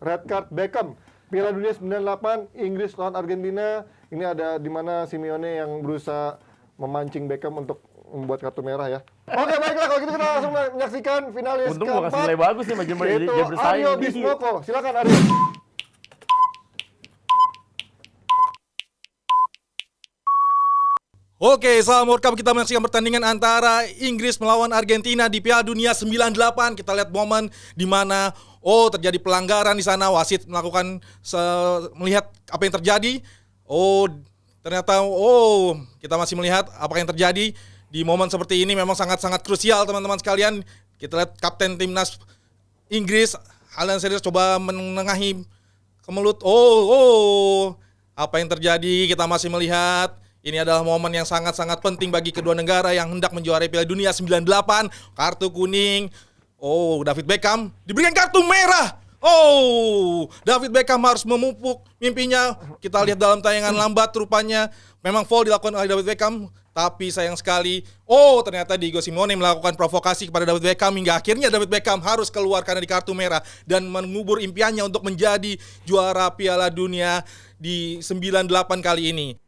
red card Beckham. Piala Dunia 98, Inggris lawan Argentina. Ini ada di mana Simeone yang berusaha memancing Beckham untuk membuat kartu merah ya. Oke, baiklah kalau gitu kita langsung menyaksikan finalis Untung gua kasih keempat. nilai bagus nih macam Yaitu dia bersaing. Aryo Bismoko. Silakan Aryo. Oke, salam World Cup, kita menyaksikan pertandingan antara Inggris melawan Argentina di Piala Dunia 98. Kita lihat momen di mana terjadi pelanggaran di sana, wasit melakukan melihat apa yang terjadi. Ternyata kita masih melihat apa yang terjadi di momen seperti ini. Memang sangat-sangat krusial teman-teman sekalian. Kita lihat kapten timnas Inggris Alan Shearer coba menengahi kemelut. Apa yang terjadi? Kita masih melihat. Ini adalah momen yang sangat-sangat penting bagi kedua negara yang hendak menjuarai Piala Dunia 98. Kartu kuning. David Beckham diberikan kartu merah. David Beckham harus memupuk mimpinya. Kita lihat dalam tayangan lambat rupanya memang foul dilakukan oleh David Beckham. Tapi sayang sekali, ternyata Diego Simeone melakukan provokasi kepada David Beckham hingga akhirnya David Beckham harus keluar karena di kartu merah dan mengubur impiannya untuk menjadi juara Piala Dunia di 98 kali ini.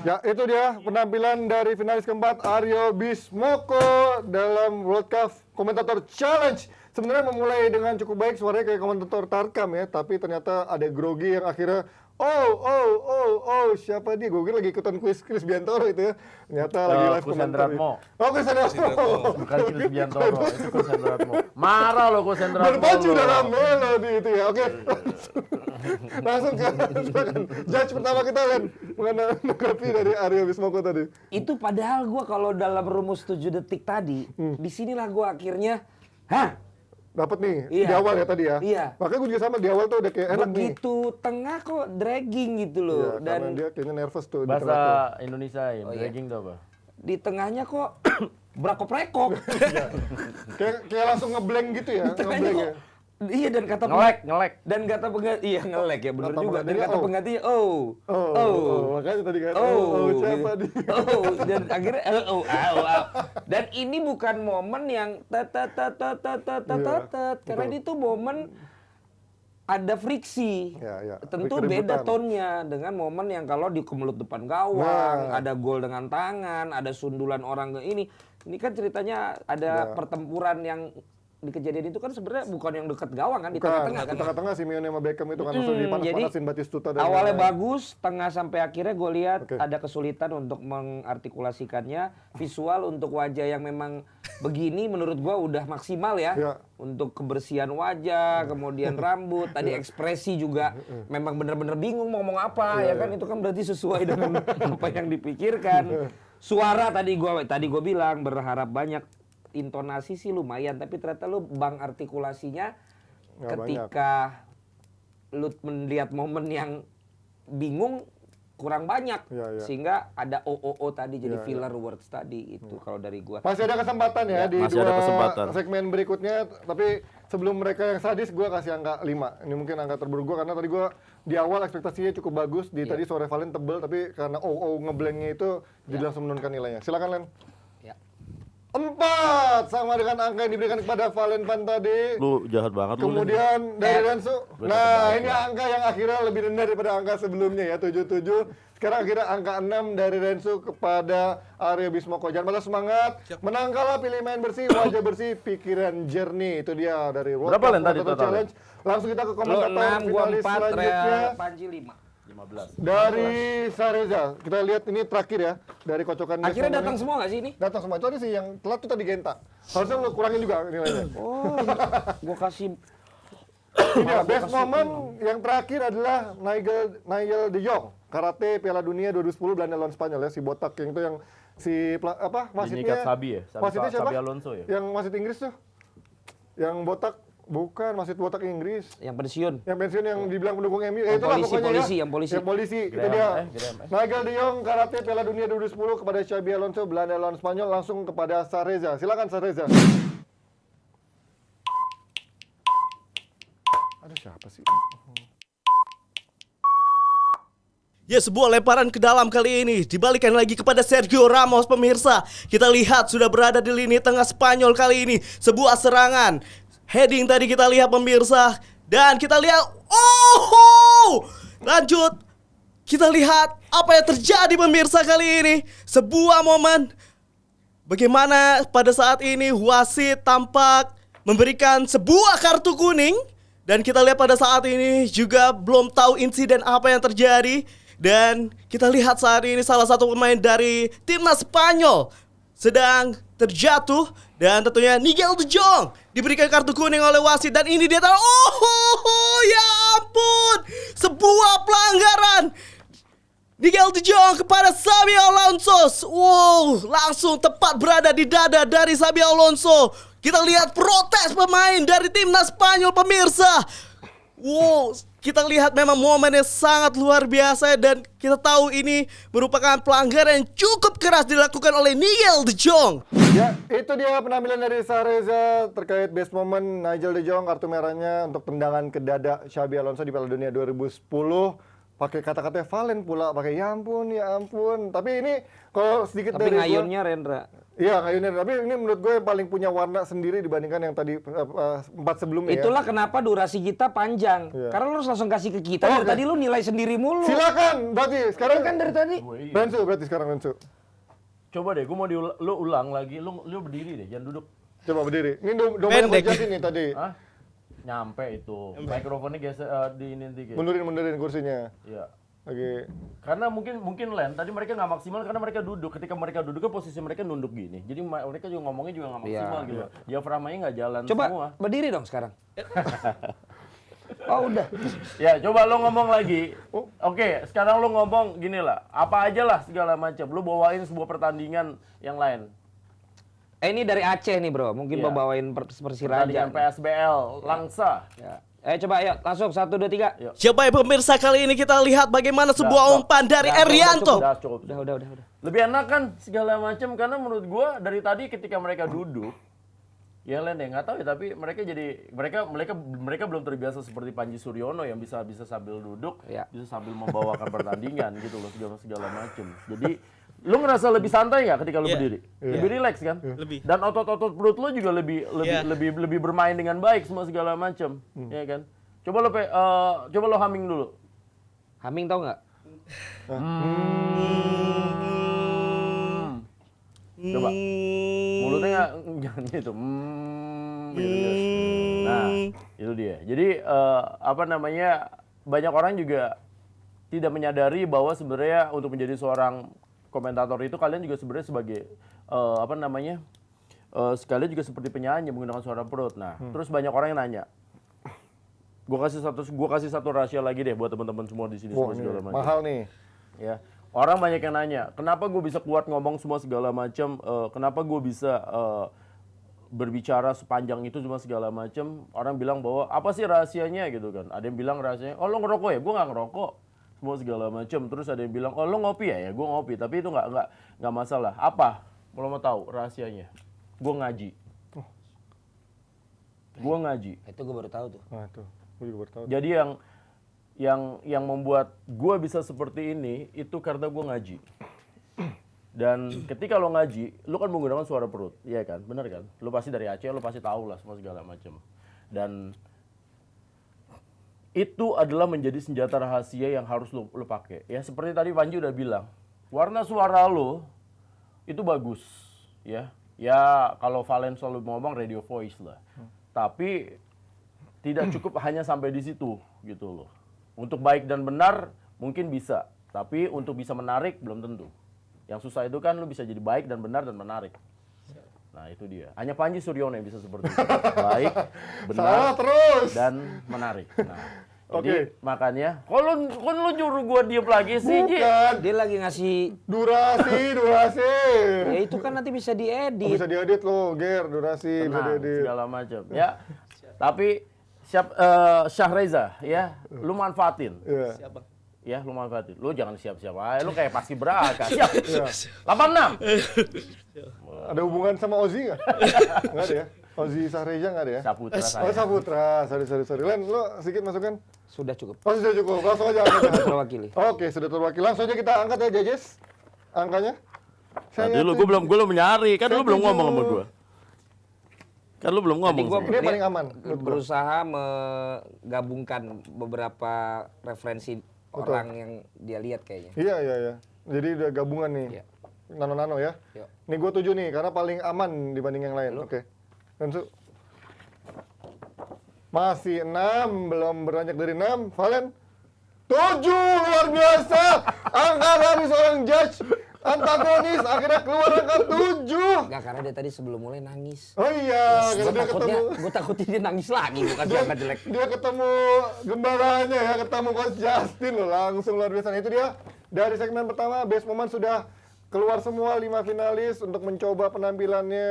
Ya, itu dia penampilan dari finalis keempat Aryo Bismoko dalam World Cup Komentator Challenge. Sebenarnya memulai dengan cukup baik, suaranya kayak komentator Tarkam ya, tapi ternyata ada grogi yang akhirnya siapa dia? Gue kira lagi ikutan kuis Chris Biantoro itu ya. Ternyata lagi live komentar. Chris Andratmo. Bukan Chris Biantoro, itu Chris Andratmo. Marah loh Chris Andratmo. Berpacu dalam melodi itu ya. Oke. Langsung ke judge pertama kita Len menanggapi dari Aryo Bismoko tadi. Itu padahal gue kalau dalam rumus 7 detik tadi, disinilah gue akhirnya, Dapat nih Iya. di awal ya tadi ya. Iya. Makanya gue juga sama di awal tuh udah kayak enak nih. begitu tengah kok dragging gitu loh. Iya, karena Dan dia kayaknya nervous tuh di tengah tuh. Bahasa Indonesiain, iya. dragging tuh apa? di tengahnya kok brakop-rekop. Kayak langsung ngeblank gitu ya, Tengahnya ngeblank kok ya. Iya dan kata Ngelek. Dan kata pengganti iya ngelek ya benar Kata juga. Dan penggantinya kata penggantinya makanya tadi kan siapa gitu. dia? Dan akhirnya dan ini bukan momen yang karena ini tuh momen ada friksi. Ya. Tentu Keributan. beda tone-nya dengan momen yang kalau di kemelut depan gawang, ada gol dengan tangan, ada sundulan orang ke ini. Ini kan ceritanya ada pertempuran yang di kejadian itu kan sebenarnya bukan yang dekat gawang kan, di tengah-tengah kan. Di tengah-tengah Simeone sama Beckham itu kan langsung dipanas-panasin Batistuta dan Awalnya lain-lain. bagus, tengah sampai akhirnya gue lihat Oke. ada kesulitan untuk mengartikulasikannya. Visual untuk wajah yang memang begini menurut gue udah maksimal ya. Ya. Untuk kebersihan wajah, kemudian rambut, tadi ekspresi juga memang bener-bener bingung mau ngomong apa ya kan. Itu kan berarti sesuai dengan apa yang dipikirkan. Suara tadi gue bilang berharap banyak. Intonasi sih lumayan, tapi ternyata lu bang artikulasinya Nggak ketika lu melihat momen yang bingung kurang banyak, Ya. sehingga ada OOO tadi jadi Ya. filler words tadi itu kalau dari gua. Masih ada kesempatan ya, di masih dua ada kesempatan. segmen berikutnya, tapi sebelum mereka yang sadis, gue kasih angka 5. Ini mungkin angka terburuk gue, karena tadi gue di awal ekspektasinya cukup bagus, tadi sore Valen tebel, tapi karena ngeblanknya itu, jadi langsung menurunkan nilainya. Silakan Len. Ya. 4 sama dengan angka yang diberikan kepada Valen Van tadi. Lu jahat banget lu. Len. Kemudian dari Rensu, Gue nah tetep ini angka yang akhirnya lebih rendah daripada angka sebelumnya ya, 77. Sekarang akhirnya angka 6 dari Rensu kepada Aryo Bismoko. Jangan malah semangat, menang kalah, pilih main bersih, wajah bersih, pikiran jernih. Itu dia dari World Berapa, Cup Len, tadi Komentator totalnya? Challenge. Langsung kita ke Lu komentator 6, gua finalis 4, selanjutnya. Panji 5. 15. Dari Sareza, kita lihat ini terakhir ya, dari kocokan Akhirnya Best datang Moment. semua gak sih ini? Datang semua, itu ada sih yang telat tuh tadi Genta. Harusnya lu kurangin juga nilainya. Oh, gua kasih Ini ya, best moment yang terakhir adalah Nigel de Jong, karate Piala Dunia 2010 Belanda lawan Spanyol ya, si botak yang itu yang wasitnya. Inikat Sabi ya? Wasitnya siapa? Sabi Alonso ya? Yang wasit Inggris tuh. Yang botak, bukan wasit botak Inggris. yang pensiun. Yang pensiun yang dibilang pendukung MU, Yang itulah polisi, pokoknya polisi, ya. yang polisi. Yang polisi, itu Graham, dia. Graham. Nigel de Jong, karate Piala Dunia 2010 kepada Xabi Alonso, Belanda lawan Spanyol, langsung kepada Sareza. Silakan Sareza. Ada siapa sih? Ya, sebuah lemparan ke dalam kali ini dibalikan lagi kepada Sergio Ramos, pemirsa. Kita lihat sudah berada di lini tengah Spanyol kali ini. Sebuah serangan. Heading tadi kita lihat, pemirsa. Dan kita lihat, lanjut. Kita lihat apa yang terjadi, pemirsa, kali ini. Sebuah momen bagaimana pada saat ini wasit tampak memberikan sebuah kartu kuning. Dan kita lihat pada saat ini juga belum tahu insiden apa yang terjadi. Dan kita lihat saat ini salah satu pemain dari timnas Spanyol sedang terjatuh. Dan tentunya Nigel de Jong diberikan kartu kuning oleh wasit. Dan ini dia tahu, ya ampun, sebuah pelanggaran Nigel de Jong kepada Xabi Alonso. Wow, langsung tepat berada di dada dari Xabi Alonso. Kita lihat protes pemain dari timnas Spanyol, pemirsa. Wow, kita lihat memang momennya sangat luar biasa. Dan kita tahu ini merupakan pelanggaran yang cukup keras dilakukan oleh Nigel de Jong. Ya, itu dia penampilan dari Sareza terkait best moment Nigel de Jong, kartu merahnya untuk tendangan ke dada Xabi Alonso di Piala Dunia 2010. Pakai kata-katanya Valen pula, pakai ya ampun. Tapi ini kalau sedikit Tapi dari ngayunnya Rendra. Iya, ngayunnya. Tapi ini menurut gue yang paling punya warna sendiri dibandingkan yang tadi 4 sebelumnya Itulah ya. kenapa durasi kita panjang. Iya. Karena lu harus langsung kasih ke kita. Dari Oke. tadi lu nilai sendiri mulu. Silakan, berarti sekarang Kan dari tadi. Rensu berarti sekarang Rensu. Coba deh, gue mau lu ulang lagi. Lu berdiri deh, jangan duduk. Coba berdiri. Ini domba Pendek. yang nih tadi. Hah? Nyampe itu. Mikrofonnya geser di ini dikit. Mundurin kursinya. Iya. Lagi. Karena mungkin Len tadi mereka nggak maksimal karena mereka duduk. Ketika mereka duduk kan posisi mereka nunduk gini. Jadi mereka juga ngomongnya juga nggak maksimal Iya. gitu. Diafragmanya nggak jalan Coba semua. berdiri dong sekarang. Oh udah. Ya, coba lo ngomong lagi. Oke, sekarang lo ngomong gini lah. Apa aja lah segala macam. Lo bawain sebuah pertandingan yang lain. Ini dari Aceh nih bro. Mungkin Iya. mau bawain Persiraja. Pertandingan PSBL, Langsa. Ya. Coba ayo langsung 1, 2, 3. Yuk. Coba ya pemirsa, kali ini kita lihat bagaimana sebuah umpan dari Erianto. Cukup. Udah. Lebih enak kan segala macam karena menurut gua dari tadi ketika mereka duduk Ya Len ya nggak tahu ya, tapi mereka belum terbiasa seperti Panji Suryono yang bisa sambil duduk, bisa sambil membawakan pertandingan gitu loh, segala macem. Jadi lu ngerasa lebih santai nggak ketika lu berdiri? Lebih rileks kan? Lebih. Dan otot-otot perut lu juga lebih bermain dengan baik semua segala macem, ya kan? Coba lo humming dulu. Humming tau nggak? Coba. Mulutnya jangan gitu. Gitu. Nah, itu dia. Jadi banyak orang juga tidak menyadari bahwa sebenarnya untuk menjadi seorang komentator itu kalian juga sebenarnya sebagai sekalian juga seperti penyanyi menggunakan suara perut. Nah, terus banyak orang yang nanya. Gua kasih satu rahasia lagi deh buat teman-teman semua di sini segala macam. Mahal nih. Ya. Orang banyak yang nanya, kenapa gue bisa kuat ngomong semua segala macam, kenapa gue bisa berbicara sepanjang itu semua segala macam. Orang bilang bahwa apa sih rahasianya gitu kan. Ada yang bilang rahasianya, oh lo ngerokok ya? Gue nggak ngerokok. Semua segala macam. Terus ada yang bilang, oh lo ngopi ya? Ya gue ngopi. Tapi itu nggak masalah. Apa? Kalau mau tahu rahasianya? Gue ngaji. Gue ngaji. Itu gue baru tahu tuh. Nah, tuh. Gue juga baru tahu. Jadi yang membuat gue bisa seperti ini itu karena gue ngaji. Dan ketika lo ngaji, lo kan menggunakan suara perut, iya kan, benar kan? Lo pasti dari Aceh, lo pasti tahu lah semua segala macam. Dan itu adalah menjadi senjata rahasia yang harus lo pakai. Ya seperti tadi Panji udah bilang, warna suara lo itu bagus, ya. Ya kalau Valen selalu ngomong radio voice lah. Tapi tidak cukup hanya sampai di situ gitu loh. Untuk baik dan benar mungkin bisa, tapi untuk bisa menarik belum tentu. Yang susah itu kan lu bisa jadi baik dan benar dan menarik. Nah itu dia. Hanya Panji Suryono yang bisa seperti itu. Baik, benar, dan menarik. Nah, jadi makanya, kalau lu nyuruh gua diem lagi sih, Ji. Dia lagi ngasih Durasi. Ya itu kan nanti bisa diedit. Bisa diedit lo, Ger, durasi, bisa Tenang, diedit. segala macam. Ya, tapi Syahreza, ya, lu manfaatin. Iya. Ya, lu manfaatin. Lu jangan siap-siap aja. Lu kayak pasti beraka. Siap. 86. Ada hubungan sama Ozzy nggak? Nggak ada ya? Ozzy Sahreja nggak ada ya? Saputra Oh, saya. Saputra. Sorry. Len, lu sedikit masukkan? Sudah cukup. Oh, sudah cukup. Langsung aja angkat. Terwakili. Oke, sudah terwakili. Langsung aja kita angkat ya, Jajes. Angkanya. Tadi gue belum nyari. Kan lu belum ngomong sama gua. Kan lu belum ngomong. Ini paling aman. Berusaha menggabungkan beberapa referensi orang yang dia lihat kayaknya. Iya. Jadi udah gabungan nih. Iya. Nano-nano ya. Yuk. Nih gue 7 nih, karena paling aman dibanding yang lain. Oke. Lensu. Masih 6, belum beranjak dari 6. Valen. 7, luar biasa. Angka dari seorang judge. Antagonis, akhirnya keluar angka 7. Enggak, karena dia tadi sebelum mulai nangis. Oh iya, karena dia ketemu. Gue takutnya dia nangis lagi, bukan dia angkat jelek. Dia ketemu gembalanya ya, ketemu Coach Justin loh, langsung luar biasa. Nah, itu dia dari segmen pertama, Best Moment sudah keluar semua 5 finalis untuk mencoba penampilannya,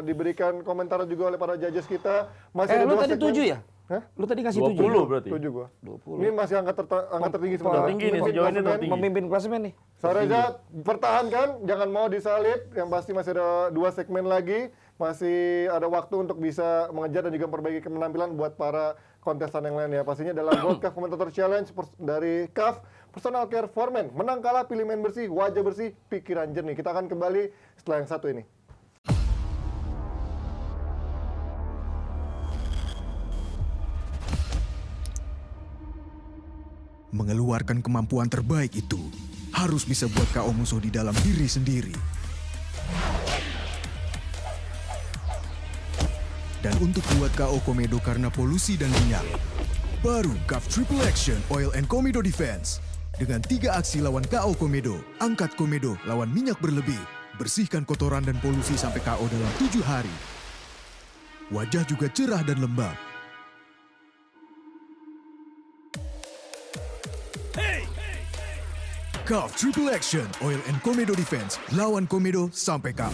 diberikan komentar juga oleh para judges kita. Masih ada Lu 2 tadi segmen. 7 ya? Hah? Lu tadi kasih 20 berarti. 7 gua. 20. Ini masih angka tertinggi sementara. Tertinggi nih, sejauh ini tertinggi. Memimpin klasemen nih. Sareja, pertahankan, jangan mau disalip. Yang pasti masih ada 2 segmen lagi. Masih ada waktu untuk bisa mengejar dan juga memperbaiki penampilan buat para kontestan yang lain ya. Pastinya dalam World Cup Commentator Challenge dari CAF, Personal Care for Men. Menang kalah, pilih main bersih, wajah bersih, pikiran jernih. Kita akan kembali setelah yang satu ini. Mengeluarkan kemampuan terbaik itu harus bisa buat KO musuh di dalam diri sendiri. Dan untuk buat KO komedo karena polusi dan minyak, baru CAF Triple Action Oil and Komedo Defense. Dengan 3 aksi lawan KO komedo, angkat komedo lawan minyak berlebih, bersihkan kotoran dan polusi sampai KO dalam 7 hari. Wajah juga cerah dan lembab. CAF Triple Action Oil and Komedo Defense, lawan komedo sampai KO.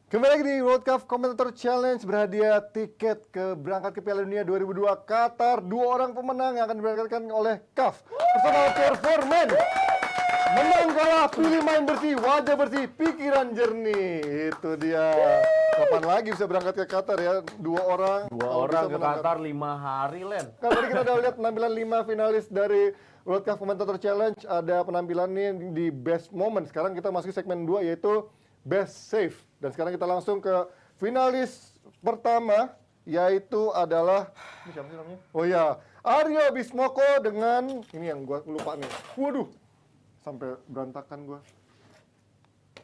Kembali lagi di World Cup Commentator Challenge, berhadiah tiket berangkat ke Piala Dunia 2002 Qatar. 2 orang pemenang yang akan diberangkatkan oleh CAF Personal Care for Men. Menang kalah, pilih main bersih, wajah bersih, pikiran jernih. Itu dia. Kapan lagi bisa berangkat ke Qatar ya? Dua orang Dua orang bisa ke menangkan. Qatar 5 hari, Len. Kan tadi kita udah lihat penampilan 5 finalis dari World Cup Commentator Challenge. Ada penampilan nih di Best Moment. Sekarang kita masuk segmen 2 yaitu Best Save. Dan sekarang kita langsung ke finalis pertama, yaitu adalah ini siapa sih namanya? Oh ya, Aryo Bismoko dengan ini yang gua lupa nih. Waduh, sampai berantakan gua.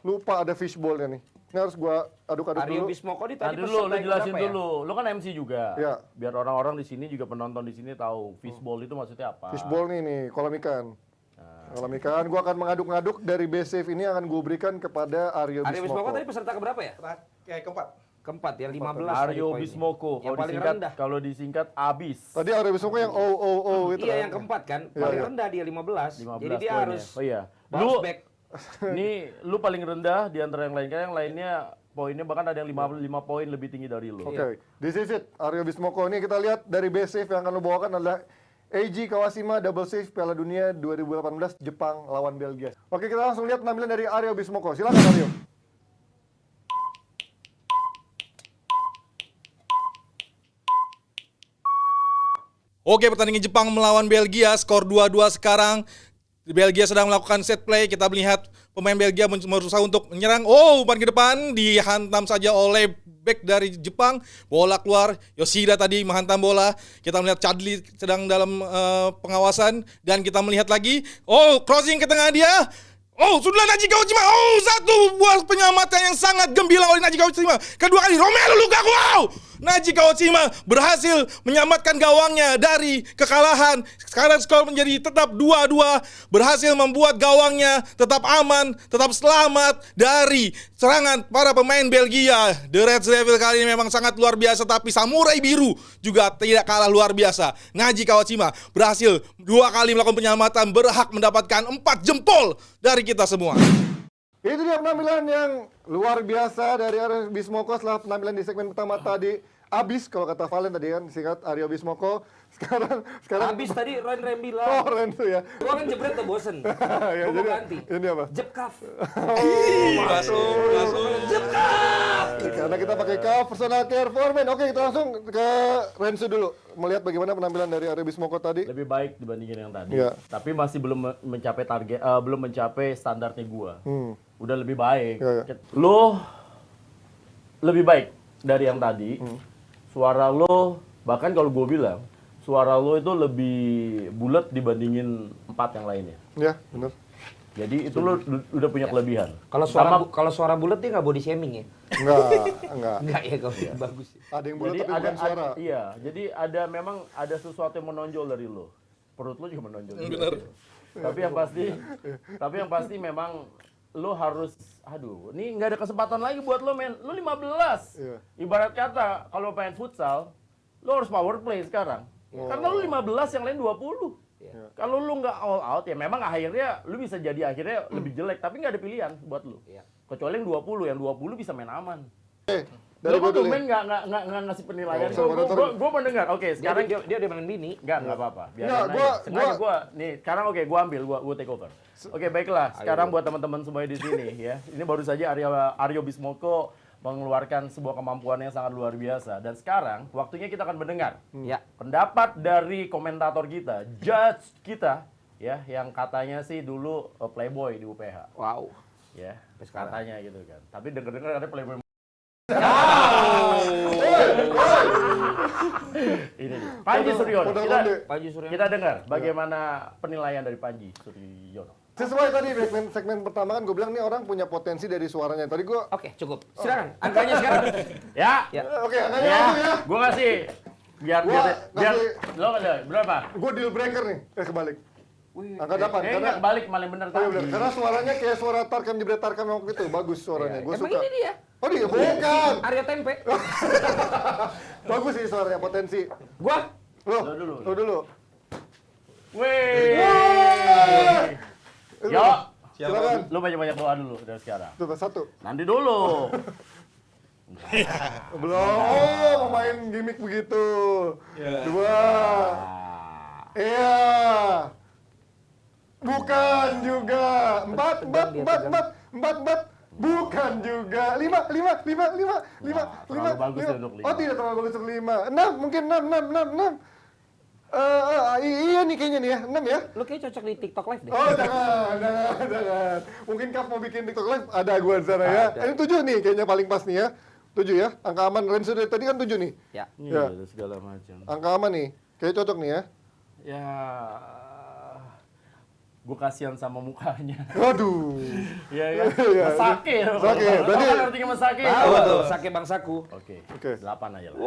Lupa ada fishball-nya nih. Ini harus gua aduk-aduk Aryo dulu. Bismoko di Tadi tadi dulu, lu peserta yang jelasin berapa ya? dulu. Lu kan MC juga. Ya. Biar orang-orang di sini juga penonton di sini tahu fishball itu maksudnya apa. Fishball nih, kolam ikan. Kolam ikan, gua akan mengaduk-ngaduk dari base save ini akan gue berikan kepada Aryo Aryo Bismoko Bismoko. tadi peserta keberapa ya? Keempat ya, 15 tadi Aryo poinnya. Bismoko. Yang paling rendah. Kalau disingkat abis. Tadi Aryo Bismoko yang gitu Iya, kan. yang keempat kan. Iya, Paling iya. rendah dia 15. 15 Jadi dia poinnya. harus Oh iya. bounce Lu back. nih lu paling rendah di antara yang lain. Kan yang lainnya poinnya bahkan ada yang 5 poin lebih tinggi dari lu. Oke, this is it. Aryo Bismoko ini kita lihat dari base save yang akan lo bawakan adalah Eiji Kawashima double save Piala Dunia 2018 Jepang lawan Belgia. Oke, kita langsung lihat penampilan dari Aryo Bismoko. Silakan Aryo. Oke, pertandingan Jepang melawan Belgia, skor 2-2 sekarang. Belgia sedang melakukan set play. Kita melihat pemain Belgia berusaha untuk menyerang. Oh, umpan ke depan dihantam saja oleh back dari Jepang. Bola keluar. Yoshida tadi menghantam bola. Kita melihat Chadli sedang dalam pengawasan. Dan kita melihat lagi. Oh, crossing ke tengah dia. Oh, sudah Naji Kawashima. Oh, satu buah penyelamatan yang sangat gembira oleh Naji Kawashima. Kedua kali Romelu Lukaku. Wow! Naji Kawashima berhasil menyelamatkan gawangnya dari kekalahan. Sekarang skor menjadi tetap 2-2. Berhasil membuat gawangnya tetap aman, tetap selamat dari serangan para pemain Belgia. The Red Devil kali ini memang sangat luar biasa, tapi Samurai Biru juga tidak kalah luar biasa. Naji Kawashima berhasil 2 kali melakukan penyelamatan, berhak mendapatkan 4 jempol dari kita semua. Itu dia penampilan yang luar biasa dari Aryo Bismoko setelah penampilan di segmen pertama tadi. Abis kalau kata Valen tadi kan, singkat Aryo Bismoko. Sekarang Habis tadi Ren bilang. Oh, Ren tuh ya. Gua kan jebret tuh bosen. Ya, Gua mau jadi ganti. ini apa? Jepkaf. Masuk. Karena kita pakai cup personal care for men. Oke, kita langsung ke Rensu dulu. Melihat bagaimana penampilan dari Aryo Bismoko tadi. Lebih baik dibandingin yang tadi. Iya. Tapi masih belum mencapai target, belum mencapai standarnya gua. Udah lebih baik. Iya, iya. Lo lebih baik dari yang tadi. Suara lo, bahkan kalau gue bilang, suara lo itu lebih bulat dibandingin 4 yang lainnya. Ya, benar. Jadi itu lo udah punya kelebihan. Kalau suara bulat dia nggak body shaming ya? Enggak. Enggak ya, kalau bagus. Ada yang bulat Jadi tapi bukan suara. iya, jadi memang ada sesuatu yang menonjol dari lo. Perut lo juga menonjol. Benar. Tapi yang pasti memang lo harus, ini nggak ada kesempatan lagi buat lo, men. Lo 15. Iya. Ibarat kata kalau main futsal, lo harus power play sekarang. Karena lo 15, yang lain 20. Iya. Kalau lo nggak all out, ya memang akhirnya lo bisa jadi lebih jelek, tapi nggak ada pilihan buat lo. Iya. Kecuali yang 20 bisa main aman. Dari Lo gue kok dulu. main nggak ngasih penilaian? Oh, Gue mendengar. Oke, sekarang Dia main bini. nggak apa-apa. Nggak, Sengaja gue nih. Sekarang gue ambil, gue take over. Oke, baiklah. Sekarang buat teman-teman semuanya di sini ya. Ini baru saja Aryo Bismoko mengeluarkan sebuah kemampuan yang sangat luar biasa. Dan sekarang waktunya kita akan mendengar Ya. pendapat dari komentator kita, judge kita, ya, yang katanya sih dulu playboy di UPH, Wow. ya, sekarang. katanya gitu kan. Tapi denger-dengar ada playboy. Ini nih, Panji Suryono. Panji Suryono. Kita dengar bagaimana penilaian dari Panji Suryono. Sesuai tadi segmen pertama kan gue bilang nih orang punya potensi dari suaranya. Tadi gue Oke, cukup. Silakan. Angkanya sekarang. Ya, Ya. oke, angkanya ya, langsung ya. gue ngasih biar kasih- lo ada berapa? Gue deal breaker nih. Kebalik. Angka 8 karena Nggak balik malah bener Oh, iya tadi. bener. Karena suaranya kayak suara Tarkam jebret Tarkam waktu itu. Bagus suaranya. Gue Emang suka. ini dia. Oh dia bukan. Arya Tempe. Bagus sih suaranya potensi. Gua Lo dulu. Wih. Yo, Silakan. lo banyak-banyak doa dulu dari sekarang. Tuh, satu. Nanti dulu. Belum. Oh, mau main gimmick begitu. Dua. Iya. Bukan juga. Empat. Bukan juga. 5. terlalu bagus ya untuk 5. Oh, tidak terlalu bagus untuk 5. 6, mungkin 6. Iya nih kayaknya nih ya, 6 ya. Lu kayak cocok di TikTok live deh. Oh, jangan. Mungkin Kaf mau bikin TikTok live, ada gua di sana ya. Ini 7 nih kayaknya paling pas nih ya. 7 ya. Angka aman Renzo dari tadi kan 7 nih. Ya. Iya, ada segala macam. Angka aman nih. Kayak cocok nih ya. Ya, gue kasihan sama mukanya. Waduh. Iya kan? Iya, Mesake. Mesake, Tahu berarti- kan artinya mesake? Tahu tuh, Sake Bang Saku. Oke. Oke. 8 aja lah.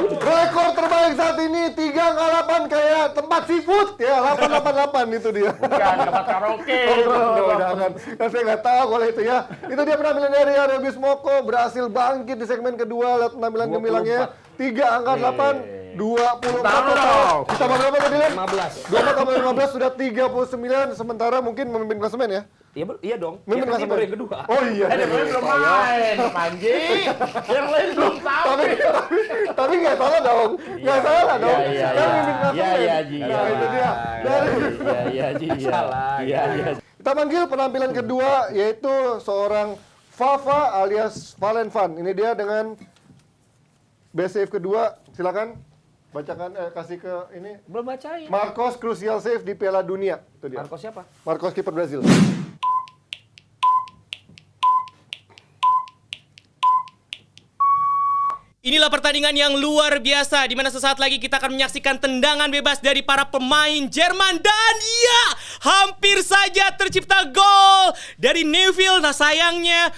Rekor terbaik saat ini 3 angka 8 kayak tempat seafood ya, 888 itu dia. Bukan tempat karaoke. Oh, jangan. Kan saya nggak tahu kalau itu ya. Itu dia penampilan dari Aryo Bismoko berhasil bangkit di segmen kedua lihat penampilan gemilangnya. 3 angka 8, 24 total. Kita berapa tadi, Len? 15. 24 tambah 15 sudah 39, sementara mungkin memimpin klasemen ya. Iya dong. Memimpin Dia kan klasemen. baru yang kedua. Oh iya. Yang lain belum main, anjing. Yang lain belum tahu. Tapi nggak salah dong. Nggak salah dong. Iya, Kan memimpin klasemen. iya, Ji. Nah, itu dia. Dari Iya, Ji. Iya. Kita panggil penampilan kedua yaitu seorang Fafa alias Valen Van. Ini dia dengan best save kedua. Silakan bacakan kasih ke ini Belum bacain. Marcos crucial save di Piala Dunia. Itu dia. Marco siapa? Marcos kiper Brazil. Inilah pertandingan yang luar biasa di mana sesaat lagi kita akan menyaksikan tendangan bebas dari para pemain Jerman dan iya, hampir saja tercipta gol dari Neville. Nah, sayangnya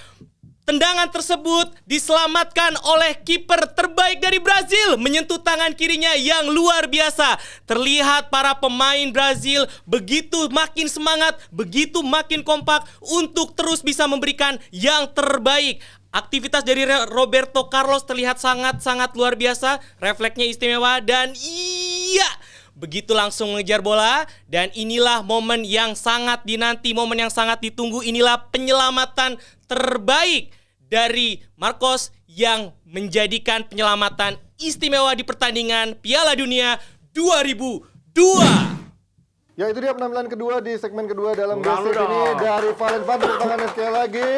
tendangan tersebut diselamatkan oleh kiper terbaik dari Brazil menyentuh tangan kirinya yang luar biasa. Terlihat para pemain Brazil begitu makin semangat, begitu makin kompak untuk terus bisa memberikan yang terbaik. Aktivitas dari Roberto Carlos terlihat sangat-sangat luar biasa, refleksnya istimewa dan iya, begitu langsung mengejar bola. Dan inilah momen yang sangat dinanti, momen yang sangat ditunggu. Inilah penyelamatan terbaik dari Marcos yang menjadikan penyelamatan istimewa di pertandingan Piala Dunia 2002. Ya, itu dia penampilan kedua di segmen kedua dalam best Lalu save ini dong. dari Valen Van. Tepuk tangannya sekali lagi.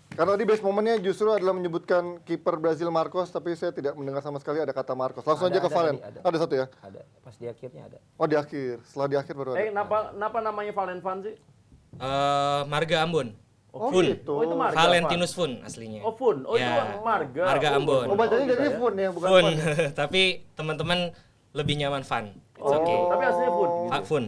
Karena tadi best momennya justru adalah menyebutkan kiper Brazil Marcos, tapi saya tidak mendengar sama sekali ada kata Marcos. Langsung aja ke Valen. ada. Ada satu ya? Ada. Pas di akhirnya ada. Oh, di akhir. Setelah di akhir baru ada. Kenapa namanya Valen Van sih? Marga Ambon. Oh, Fun. gitu. Oh, itu Marga. Valentinus Fun aslinya. Oh, Fun. Oh, Ya. itu Marga. Marga Ambon. Oh, bacanya jadi gitu ya. Fun ya, bukan Fun. Van. Tapi teman-teman lebih nyaman Fun. It's okay. Tapi aslinya Fun. Fun.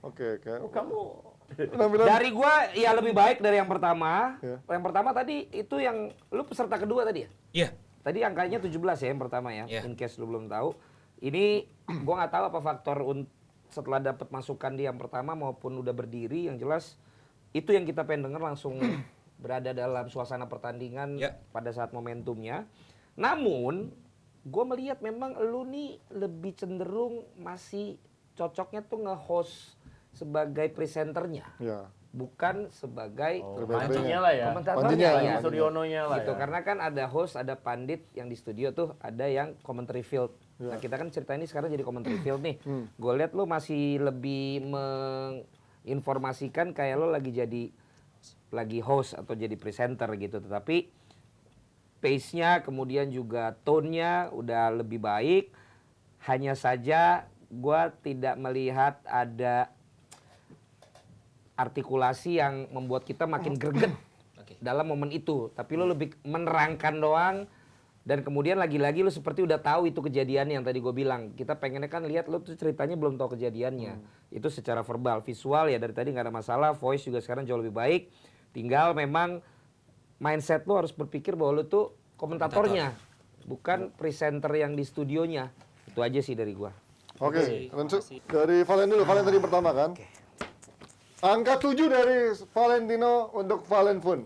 Oke. Kamu Penampilan Dari gua ya lebih baik dari yang pertama. Ya. Yang pertama tadi itu yang lu peserta kedua tadi ya? Iya. Tadi angkanya 17 ya yang pertama ya. Ya. In case lu belum tahu. Ini gua nggak tahu apa faktor setelah dapat masukan di yang pertama maupun udah berdiri, yang jelas itu yang kita pengen denger langsung berada dalam suasana pertandingan Ya. pada saat momentumnya. Namun gua melihat memang lu nih lebih cenderung masih cocoknya tuh nge-host sebagai presenternya, ya. bukan sebagai mancingnya lah ya. komentatornya Mancingnya lah, ya. ya. Suryononya lah Gitu, ya. karena kan ada host, ada pandit yang di studio tuh, ada yang commentary field. Nah, kita kan cerita ini sekarang jadi commentary field nih. Gue lihat lu masih lebih menginformasikan kayak lo lagi host atau jadi presenter gitu. Tetapi pace-nya kemudian juga tone-nya udah lebih baik. Hanya saja gue tidak melihat ada artikulasi yang membuat kita makin greget dalam momen itu. Tapi lo lebih menerangkan doang. Dan kemudian lagi-lagi lo seperti udah tahu itu kejadiannya yang tadi gue bilang. Kita pengennya kan lihat lo tuh ceritanya belum tahu kejadiannya. Itu secara verbal. Visual ya dari tadi nggak ada masalah. Voice juga sekarang jauh lebih baik. Tinggal memang mindset lo harus berpikir bahwa lo tuh komentatornya. Bukan presenter yang di studionya. Itu aja sih dari gue. Oke, Rensu. Dari Valen dulu. Valen tadi pertama kan? Angka 7 dari Valentino untuk Valen Fun.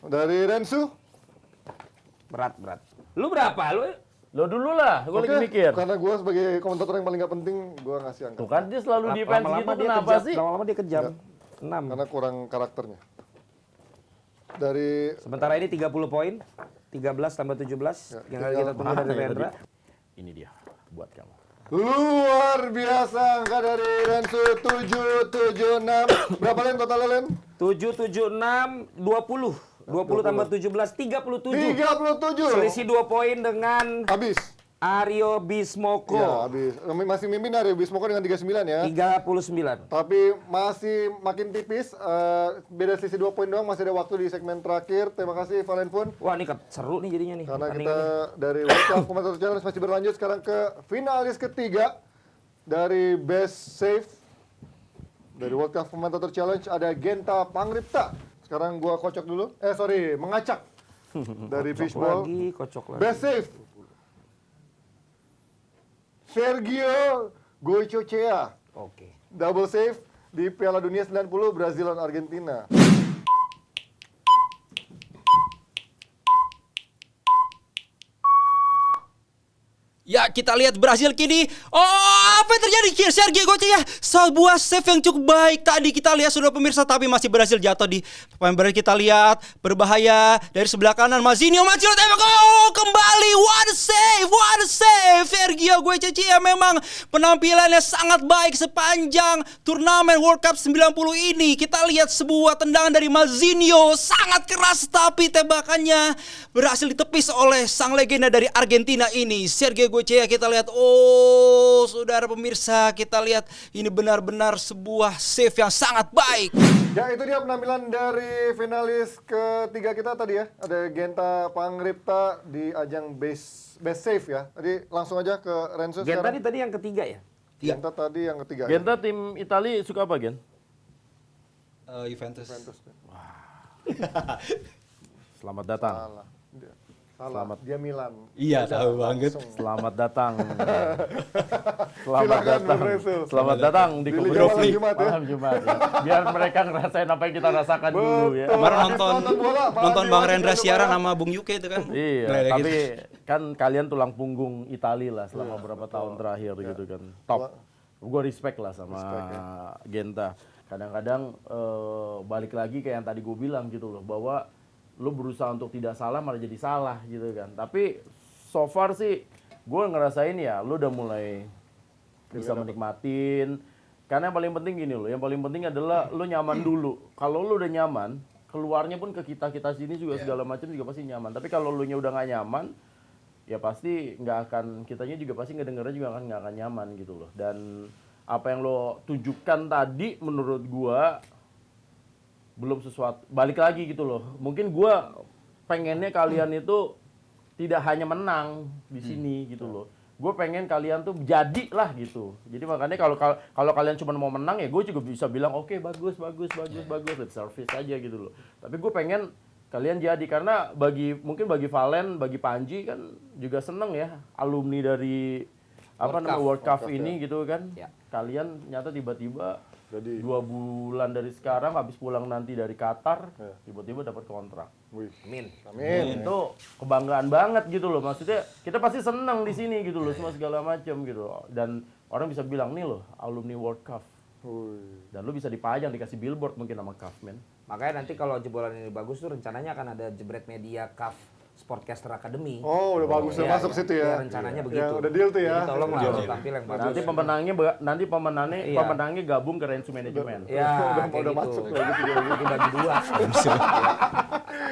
Dari Rensu? Berat. Lu berapa? Lo dulu lah, gue lagi Oke, mikir. Karena gue sebagai komentator yang paling gak penting, gue ngasih angka. Tuh kan dia selalu defense gitu, kenapa sih? Lama-lama dia kejam. 6. Karena kurang karakternya. Dari Sementara ini 30 poin. 13 tambah 17. Yang kali kita tunggu dari Rendra. Ini dia, buat kamu. Luar biasa angka dari Rensu 776. Berapa Len totalnya Len? 776 20. 20 tambah 17 37. 37. Selisih 2 poin dengan Habis. Aryo Bismoko. Ya, habis. Masih mimpin Aryo Bismoko dengan 39 ya. 39. Tapi masih makin tipis, beda selisih 2 poin doang, masih ada waktu di segmen terakhir. Terima kasih Valen Pun. Wah, ini seru nih jadinya nih. Karena kita pertandingannya. dari World Cup Commentator Challenge masih berlanjut sekarang ke finalis ketiga dari Best Save. Dari World Cup Commentator Challenge ada Genta Pangripta. Sekarang gua kocok dulu. Mengacak. Dari Fishball. Kocok lagi. Best Save. Sergio Goycochea. Oke. Double save di Piala Dunia 90 Brazil lawan Argentina. Ya, kita lihat Brasil kini. Oh, apa yang terjadi? Sergio Goycochea sebuah save yang cukup baik tadi kita lihat sudah pemirsa, tapi masih berhasil jatuh di pemain. Kita lihat berbahaya dari sebelah kanan. Mazinho tembak. Oh, kembali. What a save. What a save. Sergio Goycochea memang penampilannya sangat baik sepanjang turnamen World Cup 90 ini. Kita lihat sebuah tendangan dari Mazinho sangat keras, tapi tembakannya berhasil ditepis oleh sang legenda dari Argentina ini, Sergio Goycochea. Kita lihat, oh saudara pemirsa, kita lihat ini benar-benar sebuah save yang sangat baik. Ya, itu dia penampilan dari finalis ketiga kita tadi ya. Ada Genta Pangripta di ajang best save ya. Tadi langsung aja ke Renzo Genta sekarang. tadi yang ketiga ya? Genta tadi yang ketiga. Genta tim Itali suka apa, Gen? Juventus. Selamat datang. Salah. Dia Milan. Iya, tahu banget. Selamat datang. Selamat Silakan, datang. Bung Renzo. Selamat datang di Di Kubu Liga Dopli. Malam Jumat ya. Malam Jumat ya. Biar mereka ngerasain apa yang kita rasakan dulu ya. Kemarin Habis nonton bola, nonton malam Bang ini Rendra wajib siaran nonton sama Bung Yuke itu kan. Iya, Nah, kayak tapi gitu. kan kalian tulang punggung Itali lah selama beberapa tahun terakhir gitu kan. Top. Gue respect lah sama Genta. Kadang-kadang balik lagi kayak yang tadi gue bilang gitu loh, bahwa lu berusaha untuk tidak salah malah jadi salah gitu kan. Tapi so far sih gue ngerasain ya lu udah mulai bisa menikmatin. Karena yang paling penting gini loh, yang paling penting adalah lu nyaman dulu. Kalau lu udah nyaman, keluarnya pun ke kita sini juga segala macam juga pasti nyaman. Tapi kalau lu nya udah nggak nyaman, ya pasti nggak akan, kitanya juga pasti ngedengernya juga nggak akan nyaman gitu loh. Dan apa yang lo tunjukkan tadi menurut gua belum sesuatu, balik lagi gitu loh. Mungkin gua pengennya kalian itu tidak hanya menang di sini gitu loh. Gue pengen kalian tuh jadi lah gitu. Jadi makanya kalau kalian cuma mau menang ya gue juga bisa bilang oke, bagus, lip service aja gitu loh. Tapi gue pengen kalian jadi, karena mungkin bagi Valen, bagi Panji kan juga seneng ya alumni dari World Cup ini gitu kan. Ya. Kalian nyata tiba-tiba Jadi 2 bulan dari sekarang habis pulang nanti dari Qatar tiba-tiba dapat kontrak. Amin. amin. Itu kebanggaan banget gitu loh. Maksudnya kita pasti seneng di sini gitu loh, semua segala macam gitu loh. Dan orang bisa bilang nih loh alumni World Cup. Dan lu bisa dipajang, dikasih billboard mungkin sama CAF, men. Makanya nanti kalau jebolan ini bagus tuh rencananya akan ada jebret media CAF Sportcaster Academy. Oh, udah bagus, udah Iya, masuk iya, situ iya, ya. rencananya Ya, begitu. udah deal tuh ya. Jadi tolong lah harus tampil yang bagus. Nanti pemenangnya Iya. pemenangnya gabung ke Rensu Manajemen. Ya, Udah kayak masuk gitu. lagi Jadi bagi dua.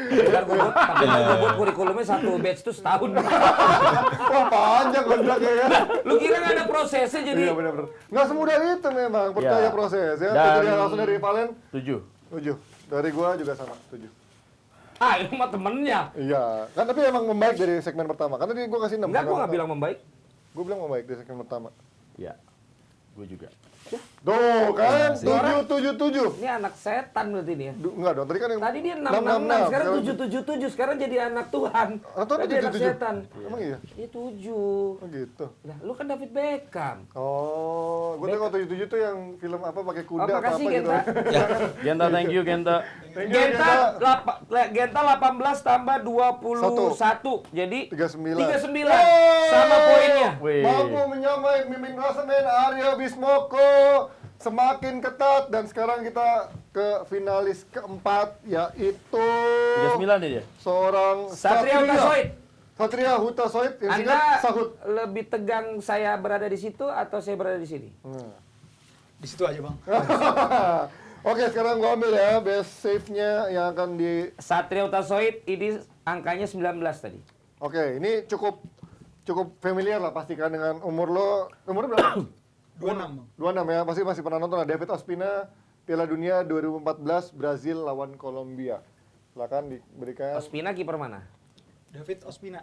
Biar gue kurikulumnya satu batch tuh setahun. Wah, panjang kontraknya ya. Lu kira nggak ada prosesnya jadi? Iya benar-benar. Nggak semudah itu memang, percaya Ya. proses ya. Dan- Jadi langsung dari Valen, 7. 7. Dari gua juga sama, 7. Ah, itu mah temennya. Iya, kan tapi emang membaik dari segmen pertama. Kan tadi gua kasih 6. Enggak, gue nggak bilang membaik. Gua bilang membaik dari segmen pertama. Ya. Gue juga. Tuh kan, 7. Ini anak setan berarti nih ya. Enggak dong, tadi kan yang Tadi dia 666, sekarang 777, sekarang jadi anak Tuhan. Atau Tadi anak 777? setan. Emang iya? Ini 7. Oh gitu. Lah, lu kan David Beckham. Oh, gua tengok 77 tuh yang film apa pakai kuda Oh, apa makasih gitu. Genta. Genta, thank you Genta. Thank you, Genta. Genta 18 tambah 21. Jadi 39. 39 Yeay! sama poinnya. Wih. Mampu menyamai mimpin klasemen Aryo Bismoko. Semakin ketat dan sekarang kita ke finalis keempat yaitu 39 dia. seorang Satria Utasoid. Satria Huta Soit yang singkat Anda Sahut. lebih tegang saya berada di situ atau saya berada di sini? Di situ aja, Bang. Oke, sekarang gua ambil ya best save-nya yang akan di... Satria Utasoid ini angkanya 19 tadi. Oke, ini cukup familiar lah pastikan dengan umur lo berapa? 26, Bang. 26 ya, pasti masih pernah nonton lah. David Ospina, Piala Dunia 2014, Brazil lawan Kolombia. Silakan diberikan. Ospina kiper mana? David Ospina.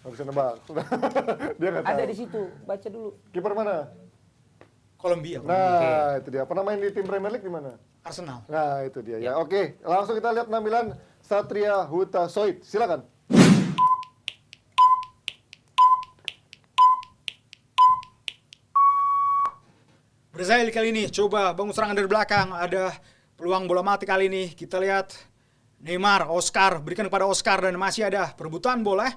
Nggak bisa nebak. Dia nggak tahu. Ada di situ, baca dulu. Kiper mana? Kolombia. Nah, itu dia. Pernah main di tim Premier League di mana? Arsenal. Nah, itu dia ya. Oke, langsung kita lihat penampilan Satria Huta Soit. Silakan. Brazil kali ini coba bangun serangan dari belakang. Ada peluang bola mati kali ini. Kita lihat Neymar, Oscar, berikan kepada Oscar dan masih ada perebutan bola.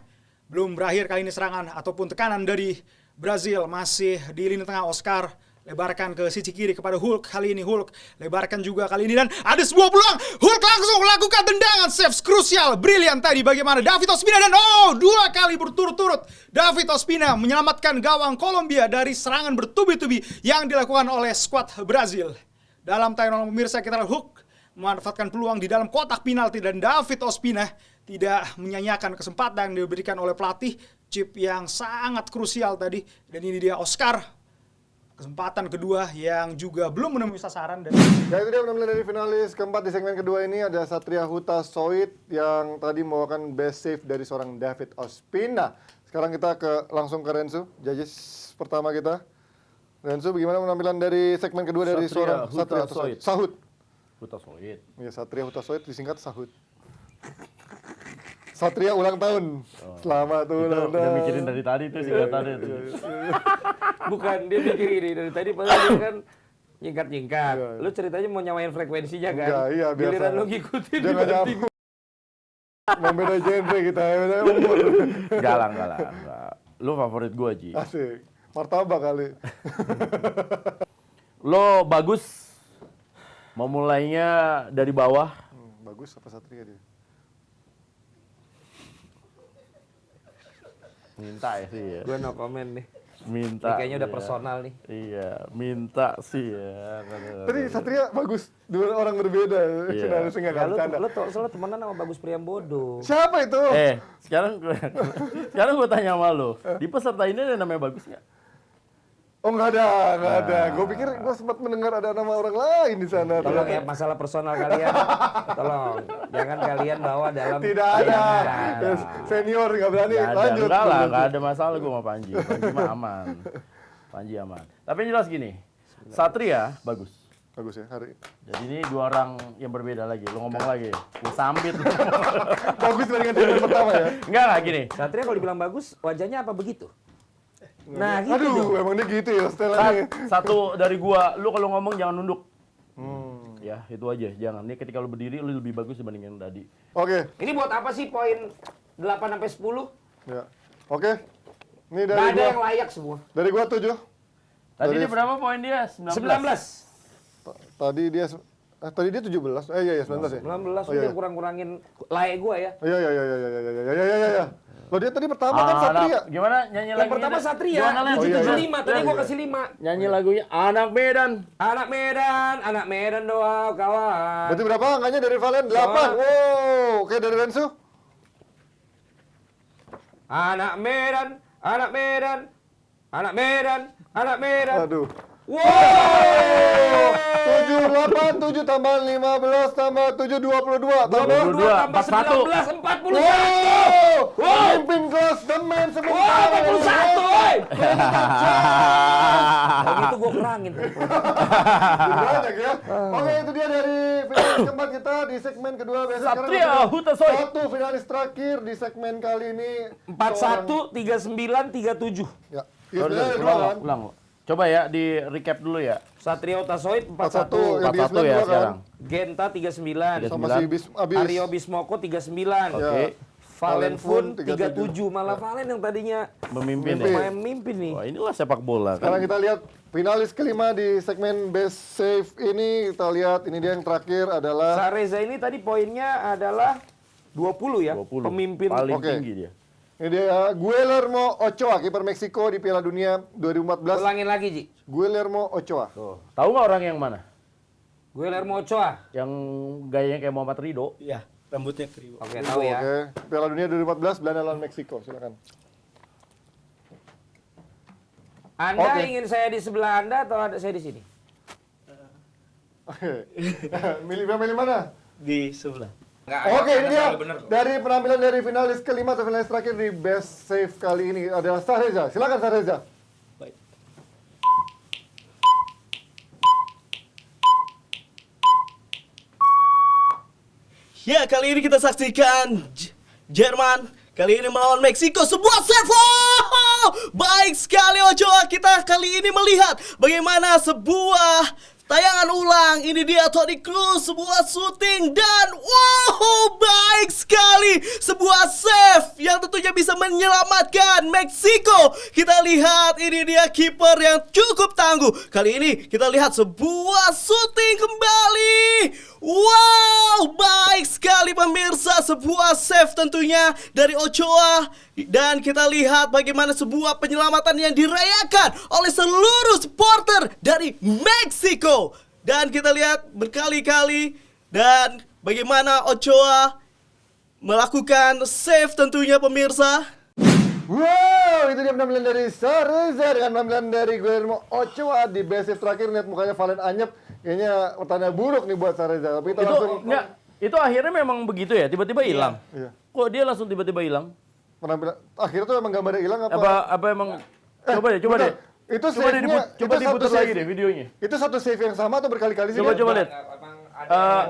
Belum berakhir kali ini serangan ataupun tekanan dari Brazil. Masih di lini tengah Oscar. Lebarkan ke sisi kiri kepada Hulk. Kali ini Hulk lebarkan juga kali ini. Dan ada sebuah peluang. Hulk langsung melakukan tendangan. Saves krusial. Brilian tadi bagaimana David Ospina. Dan dua kali berturut-turut David Ospina menyelamatkan gawang Kolombia dari serangan bertubi-tubi yang dilakukan oleh skuad Brazil. Dalam tayangan pemirsa kita lihat Hulk memanfaatkan peluang di dalam kotak penalti. Dan David Ospina tidak menyanyiakan kesempatan yang diberikan oleh pelatih. Chip yang sangat krusial tadi. Dan ini dia Oscar. Kesempatan kedua yang juga belum menemui sasaran. Dan Ya, itu dia penampilan dari finalis keempat di segmen kedua ini. Ada Satria Huta Soit yang tadi membawakan best save dari seorang David Ospina. Sekarang kita langsung ke Renzo, judges pertama kita. Renzo, bagaimana penampilan dari segmen kedua dari Satria seorang Huta Satria Huta Soit. Sahut? Huta Soit. Ya, Satria Huta Soit disingkat Sahut. Satria ulang tahun. Selamat ulang tahun. Udah mikirin dari tadi tuh singkatannya tuh. Bukan, dia mikir ini dari tadi padahal dia kan nyingkat-nyingkat. Lu ceritanya mau nyamain frekuensinya kan? Enggak, iya biasa. Giliran lu ngikutin Jangan dibanting. membeda genre kita ya, beda umur. Enggak lah. Lu favorit gua, Ji. Asik. Martabak kali. Lo bagus. Memulainya dari bawah. Bagus apa Satria dia? Minta ya sih ya. Gue no comment nih. Minta. Ini kayaknya udah ya. personal nih. Iya, minta sih ya. Tadi Satria bagus, dua orang berbeda. Iya. Finalis enggak Ya, bercanda. lu soalnya temenan sama Bagus Priambodo. Siapa itu? sekarang gue tanya sama lo. Di peserta ini ada namanya Bagus nggak? Oh enggak ada. Gue pikir gue sempat mendengar ada nama orang lain di sana. Tolong ya masalah personal kalian. Tolong. Jangan kalian bawa dalam Tidak ada. tayangan. Yes, senior nggak berani. Nggak ada, Lanjut. enggak lah, nggak ada masalah gue sama Panji. Panji mah aman. Panji aman. Tapi yang jelas gini, Satria bagus. Bagus ya hari. Jadi ini dua orang yang berbeda lagi. Lo ngomong lagi, gue sambit. Bagus dibandingkan segmen pertama ya. Enggak lah gini. Satria kalau dibilang bagus, wajahnya apa begitu? Nah, gitu Aduh, dong. emang dia gitu ya setelannya. Satu dari gua, lu kalau ngomong jangan nunduk. Ya, itu aja. Jangan. Ini ketika lu berdiri, lu lebih bagus dibandingin tadi. Oke. Ini buat apa sih poin 8 sampai 10? Ya. Oke. Ini Gak dari ada gua. yang layak semua. Dari gua 7. Tadi Dari- dia berapa poin dia? 19. 19. Tadi dia 17. Iya 19 ya. 19 Oh, iya, udah iya. kurang-kurangin layak gua ya. Iya. Lo dia tadi pertama kan Satria. Gimana nyanyi Yang lagunya? pertama Satria, Gimana, Len? 775, tadi gua Iya. kasih 5. Nyanyi lagunya Anak Medan. Anak Medan doa kawan. Berarti berapa angkanya dari Valen? 8. Wow. Oke, dari Rensu? Anak Medan. Aduh. Wow! 7, 8, 7 tambah 15 tambah 7, 22. Tambah 22, tambah 41. 19, 41. Wow! Pemimpin klasemen sementara. Wow, 41, woy! Kalau gitu gua kurangin. Banyak ya. Oke, itu dia dari finalis keempat kita di segmen kedua. Biasa sekarang Satria kita Huta Soit. satu finalis terakhir di segmen kali ini. 41, 39, 37. Ya. Ya, sebenarnya dua kan. Ulang. Coba ya di recap dulu ya. Satria Utasoid 41. 41. Yang di 41 ya 92 kan. sekarang. Genta 39. Sama si Abis. Aryo Bismoko 39. Oke. Valen Fun 37. 37. Malah Valen yang tadinya Memimpin ya. lumayan memimpin nih. Wah, inilah sepak bola Sekarang kan. kita lihat finalis kelima di segmen best save ini. Kita lihat ini dia yang terakhir adalah Sareza ini tadi poinnya adalah 20 ya, 20. pemimpin. Paling Oke. tinggi dia. Ini dia Guillermo Ochoa, kiper Meksiko di Piala Dunia 2014. Ulangin lagi, Ji. Guillermo Ochoa. Tuh. Tahu nggak orang yang mana? Guillermo Ochoa. Yang gayanya kayak Muhammad Ridho. Iya, rambutnya keribu. Oke, tahu ya. Oke, Piala Dunia 2014 Belanda lawan Meksiko, silakan. Anda Oke. ingin saya di sebelah Anda atau ada saya di sini? Oke. milih mana? Di sebelah. Oke, ini dia dari penampilan dari finalis kelima atau finalis terakhir di Best Save kali ini adalah Sahreza. Silakan Sahreza. Baik. Ya, kali ini kita saksikan Jerman kali ini melawan Meksiko, sebuah save. Oh! Baik sekali Ochoa, kita kali ini melihat bagaimana sebuah tayangan ulang. Ini dia Toni Kroos, sebuah syuting dan wow, baik sekali. Sebuah save yang tentunya bisa menyelamatkan Meksiko. Kita lihat ini dia kiper yang cukup tangguh. Kali ini kita lihat sebuah syuting kembali. Wow, baik sekali pemirsa, sebuah save tentunya dari Ochoa. Dan kita lihat bagaimana sebuah penyelamatan yang dirayakan oleh seluruh supporter dari Meksiko. Dan kita lihat berkali-kali dan bagaimana Ochoa melakukan save tentunya pemirsa. Wow, itu dia penampilan dari Sahreza dengan penampilan dari Guillermo Ochoa di Best Save terakhir. Lihat mukanya Valen anyep, kayaknya pertanda buruk nih buat Sahreza. Tapi kita langsung Itu akhirnya memang begitu ya, tiba-tiba hilang. Iya. Kok dia langsung tiba-tiba hilang? penampilan akhirnya tuh emang gambarnya hilang apa? Apa emang coba deh. bentar. Itu Coba deh save-nya, coba itu diputar satu lagi save. deh videonya. Itu satu save yang sama atau berkali-kali sih? kan? Coba lihat.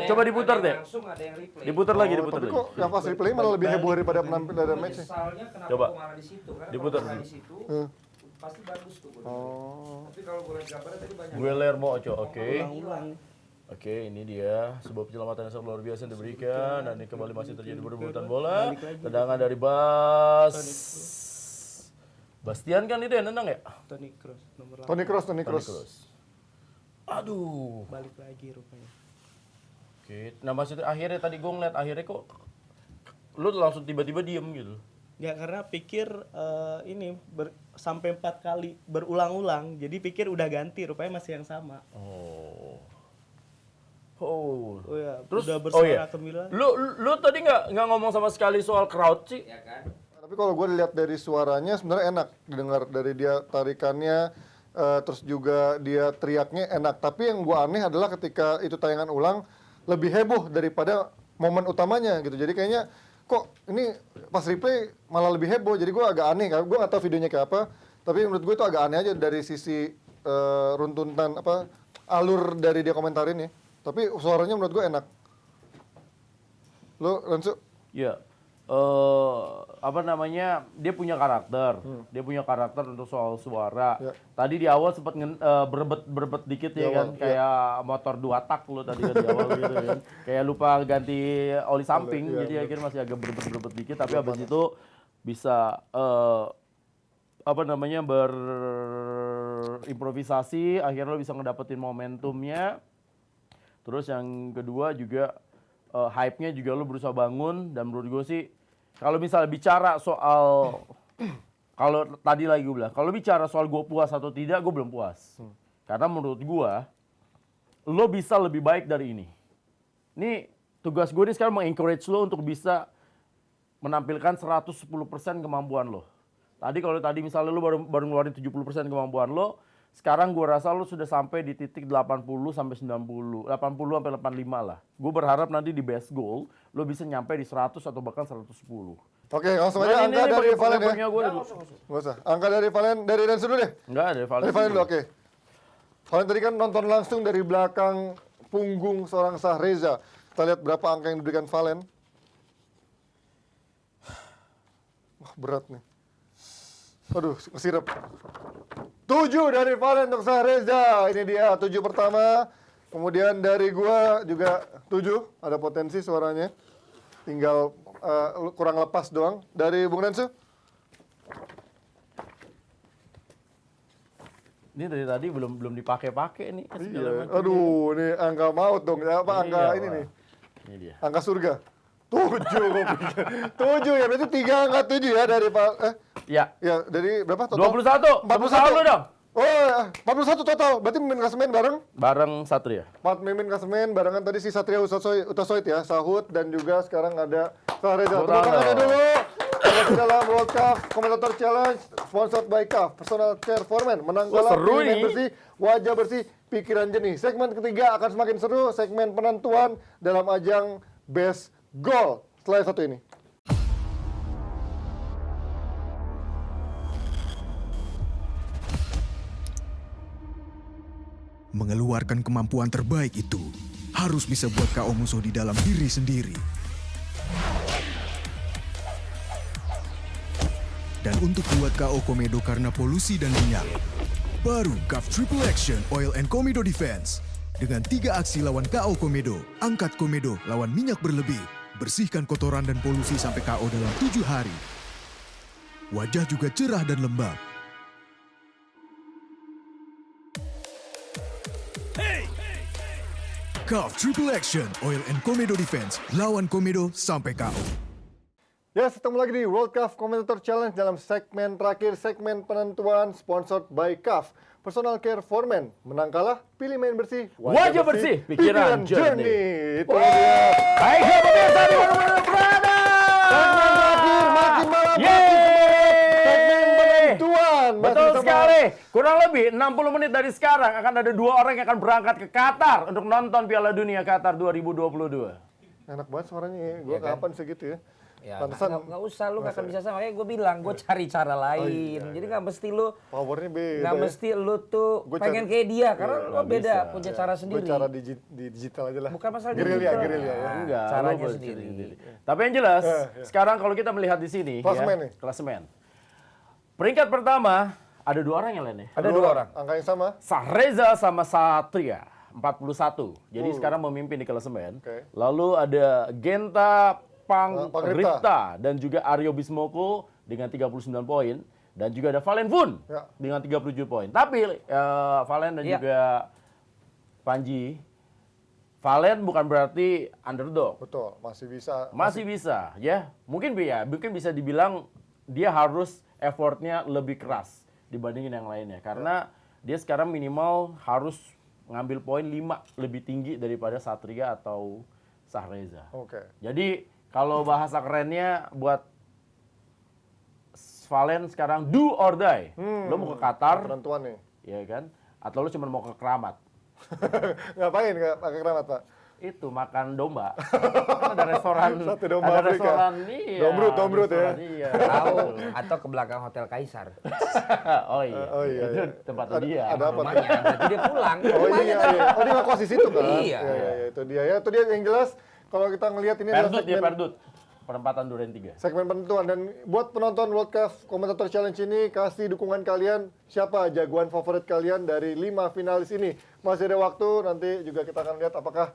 Coba diputar deh. Langsung ada yang replay. Diputar lagi, diputar Tapi lagi. kok yang pas replay malah lebih heboh daripada penampilan dari match-nya. Misalnya kenapa Coba. gua marah di situ kan? Diputar. Kalau di situ pasti bagus tuh. Tapi kalau gue lihat gambarnya tadi banyak. Guillermo Ochoa, oke. Oke, ini dia sebuah penyelamatan yang sangat luar biasa yang diberikan dan ini kembali masih terjadi berebutan bola. Tendangan dari Bastian kan itu yang nendang ya? Toni Kroos nomor 8. Toni Kroos. Kroos. Aduh. Balik lagi rupanya. Oke, nah maksudnya akhirnya tadi gue ngeliat akhirnya kok lu langsung tiba-tiba diem gitu. Ya karena pikir sampai 4 kali berulang-ulang, jadi pikir udah ganti, rupanya masih yang sama. Oh ya, terus udah bersuara ke Milan. Lu tadi nggak ngomong sama sekali soal crowd sih? Ya kan? Tapi kalau gue lihat dari suaranya sebenarnya enak didengar dari dia tarikannya, terus juga dia teriaknya enak. Tapi yang gue aneh adalah ketika itu tayangan ulang lebih heboh daripada momen utamanya gitu. Jadi kayaknya kok ini pas replay malah lebih heboh. Jadi gue agak aneh kan. Gue nggak tahu videonya kayak apa. Tapi menurut gue itu agak aneh aja dari sisi runtutan alur dari dia komentarin ya. Tapi suaranya menurut gue enak. Lo Rensu? Ya, dia punya karakter. Dia punya karakter untuk soal suara. Ya. Tadi di awal sempat berebet dikit ya kan, kayak motor 2 tak lo tadi kan di awal gitu kan. Kayak lupa ganti oli samping, Iya, jadi akhirnya masih agak berebet dikit. Tapi habis itu bisa berimprovisasi, akhirnya lo bisa ngedapetin momentumnya. Terus yang kedua juga hype-nya juga lo berusaha bangun, dan menurut gue sih kalau misalnya bicara soal kalau tadi lagi gue bilang, kalau bicara soal gue puas atau tidak, gue belum puas. Karena menurut gue lo bisa lebih baik dari ini. Ini tugas gue ini sekarang mengencourage lo untuk bisa menampilkan 110% kemampuan lo. Tadi misalnya lo baru ngeluarin 70% kemampuan lo, sekarang gue rasa lo sudah sampai di titik 80 sampai 90, 80 sampai 85 lah. Gue berharap nanti di best goal lo bisa nyampe di 100 atau bahkan 110. Oke, langsung aja angka dari Valen ya. Nggak usah. Angka dari Valen, dari Rensu dulu deh. Enggak ada Valen. Dari Valen dulu, oke. Valen tadi kan nonton langsung dari belakang punggung seorang Sahreza. Kita lihat berapa angka yang diberikan Valen. Wah, berat nih. Aduh, kesirep. 7 dari Valen untuk Sahreza. Ini dia 7 pertama. Kemudian dari gua juga 7. Ada potensi suaranya. Tinggal kurang lepas doang. Dari Bung Rensu? Ini dari tadi belum dipakai-pakai nih. Iya. Aduh, ini angka maut dong. Apa angka Iya, ini Pak. nih? Ini dia. Angka surga. 7 gue pikir. 7 ya, berarti 3 angka 7 ya dari Pak Ya. ya dari berapa total? 21. 41 lu dong. Oh, 41 total. Berarti mimin klasemen bareng? Bareng Satria. 4 mimin klasemen barengan tadi si Satria Utasoid ya, Sahut dan juga sekarang ada Sahreza. Tepuk tangannya dulu. Masih dalam World Cup Komentator Challenge sponsored by CAF Personal Care for Men. Menang kalah, seru pilihan ini. bersih, wajah bersih, pikiran jernih. Segmen ketiga akan semakin seru, segmen penentuan dalam ajang Best Goal setelah yang satu ini. Mengeluarkan kemampuan terbaik itu harus bisa buat KO musuh di dalam diri sendiri. Dan untuk buat KO komedo karena polusi dan minyak, baru CAF Triple Action Oil and Komedo Defense. Dengan 3 aksi lawan KO komedo, angkat komedo lawan minyak berlebih, bersihkan kotoran dan polusi sampai KO dalam 7 hari. Wajah juga cerah dan lembab. CAF Triple Action Oil and Komedo Defense, lawan komedo sampai KO. Ya, ketemu lagi di World Cup Commentator Challenge dalam segmen terakhir, segmen penentuan sponsored by CAF Personal Care for Men. Menang kalah, pilih main bersih, Wajah bersih, pikiran jernih. Itu dia. Baik, pemirsa di mana berada. Segmen terakhir, makin malam, makin Yeay. segmen penentuan. Masih Betul bersama- sekali. Kurang lebih 60 menit dari sekarang akan ada 2 orang yang akan berangkat ke Qatar untuk nonton Piala Dunia Qatar 2022. Enak banget suaranya ya. Gue Iya kan? kapan segitu ya? Ya, Pantesan nggak usah lu nggak akan bisa sama. Makanya gue bilang gue cari cara lain. Jadi nggak mesti lu powernya beda. nggak ya. mesti lu tuh Gua pengen cari- kayak dia karena lu nggak beda bisa. punya cara Gue sendiri. cara di digital aja lah. Bukan masalah gerilya, digital. gerilya ya. Enggak, caranya lu boleh sendiri. sendiri. Tapi yang jelas, sekarang kalau kita melihat di sini, Klasemen nih. klasemen. Peringkat pertama ada 2 orang yang lain ya. Ada 2 orang. Angka yang sama. Sahreza sama Satria 41. Jadi sekarang memimpin di klasemen. Oke. Lalu ada Genta Pangripta. Pangripta dan juga Aryo Bismoko dengan 39 poin dan juga ada Valen Vun Ya. dengan 37 poin. Tapi Valen dan Iya. juga Panji, Valen bukan berarti underdog. Betul, masih bisa. Masih bisa, ya. Mungkin bisa dibilang dia harus effortnya lebih keras dibandingin yang lainnya. Karena dia sekarang minimal harus ngambil poin 5 lebih tinggi daripada Satria atau Sahreza. Oke. Jadi kalau bahasa kerennya buat Valen sekarang do or die. Lo mau ke Qatar, Penentuan nih. ya kan? Atau lo cuma mau ke Keramat. Ngapain nggak pakai keramat, Pak? Itu makan domba. Kan ada restoran, Sate domba ada Afrika. restoran iya. Dombrut ya. restoran, Iya. Tahu atau ke belakang Hotel Kaisar. Oh iya. Oh iya, Itu iya. tempatnya dia. Ada apa? Rumahnya berarti dia pulang. Oh iya, iya. Oh dia ngekos di situ kan? Iya. Iya, itu dia ya. Itu dia yang jelas kalau kita ngelihat ini adalah Perdut dia segmen Perdut. Perempatan Duren 3. segmen penentuan dan buat penonton World Cup Commentator Challenge ini kasih dukungan kalian siapa jagoan favorit kalian dari 5 finalis ini. Masih ada waktu nanti juga kita akan lihat apakah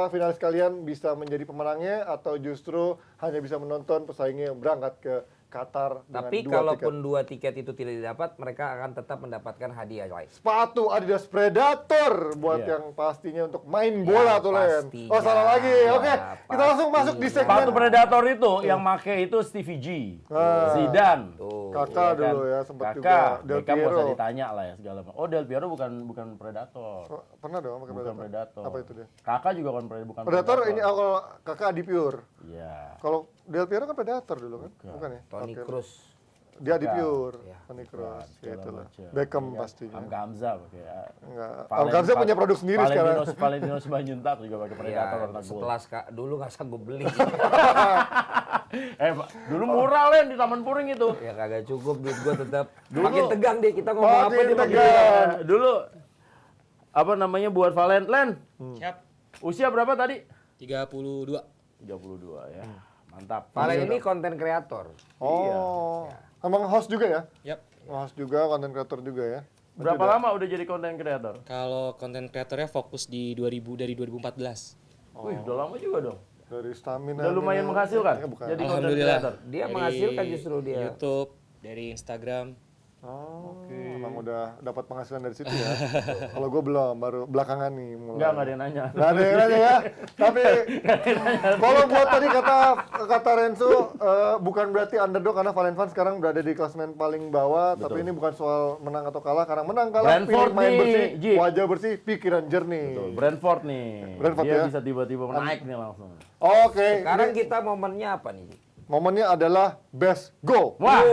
finalis kalian bisa menjadi pemenangnya atau justru hanya bisa menonton pesaingnya yang berangkat ke Qatar Tapi dengan 2 kalaupun tiket. 2 tiket itu tidak didapat, mereka akan tetap mendapatkan hadiah lain. Sepatu Adidas Predator buat Iya. yang pastinya untuk main bola tuh Len. pastinya. Oh salah lagi. Oke, Ya, kita langsung masuk di segmen Sepatu Predator itu yang make itu Stevie G, Zidane, Kakak Iya kan? dulu ya sempat juga Kakak, Del Beckham nggak usah Piero. ditanya lah ya segala macam. Oh Del Piero bukan Predator, Oh, pernah dong pakai bukan Predator. Predator. Apa itu dia? Kakak juga bukan Predator ini kalau kakak Adi Pure. Iya. Kalau Del Piero kan Predator dulu kan? Bukan ya? Toni Oke. Kroos. Dia Adi Bukan. Pure, Ya. Toni Kroos, Segala gitu lah. macam. Beckham Iya. pastinya. Hamka Hamzah pakai. Enggak. Algamza punya produk sendiri sekarang. Valentino Simanjuntak juga pakai Predator Ya, warna gold. setelah dulu nggak sanggup beli. Pak, dulu murah Len di Taman Puring itu. Ya kagak cukup duit gua tetap. Makin tegang deh kita ngomong apa Makin dia makin tegang. tegang. Dulu apa namanya buat Valen Len? Siap. Usia berapa tadi? 32. 32 ya. Mantap. Valen ini konten kreator. Oh. Emang host juga ya? Yap. Host juga, konten kreator juga ya? Berapa lama udah jadi konten kreator? Kalau konten kreatornya fokus di dari 2014. Wih, udah lama juga dong. Dari stamina. Udah lumayan menghasilkan Ya, bukan. jadi konten Alhamdulillah. kreator. Dia menghasilkan justru dia. YouTube, dari Instagram, Emang udah dapat penghasilan dari situ ya. Kalau gue belum, baru belakangan nih mulai. Enggak ada yang nanya. Nggak ada yang nanya ya. Tapi kalau buat tadi kata Renzo, bukan berarti underdog karena Valencia sekarang berada di klasemen paling bawah. Betul. Tapi ini bukan soal menang atau kalah. Karena menang kalah, Brentford main nih, bersih, Ji. wajah bersih, pikiran jernih. Betul. Brentford nih. Brentford Dia ya. bisa tiba-tiba naik nih langsung. Oke, Sekarang ini kita momennya apa nih? momennya adalah best goal. Wah,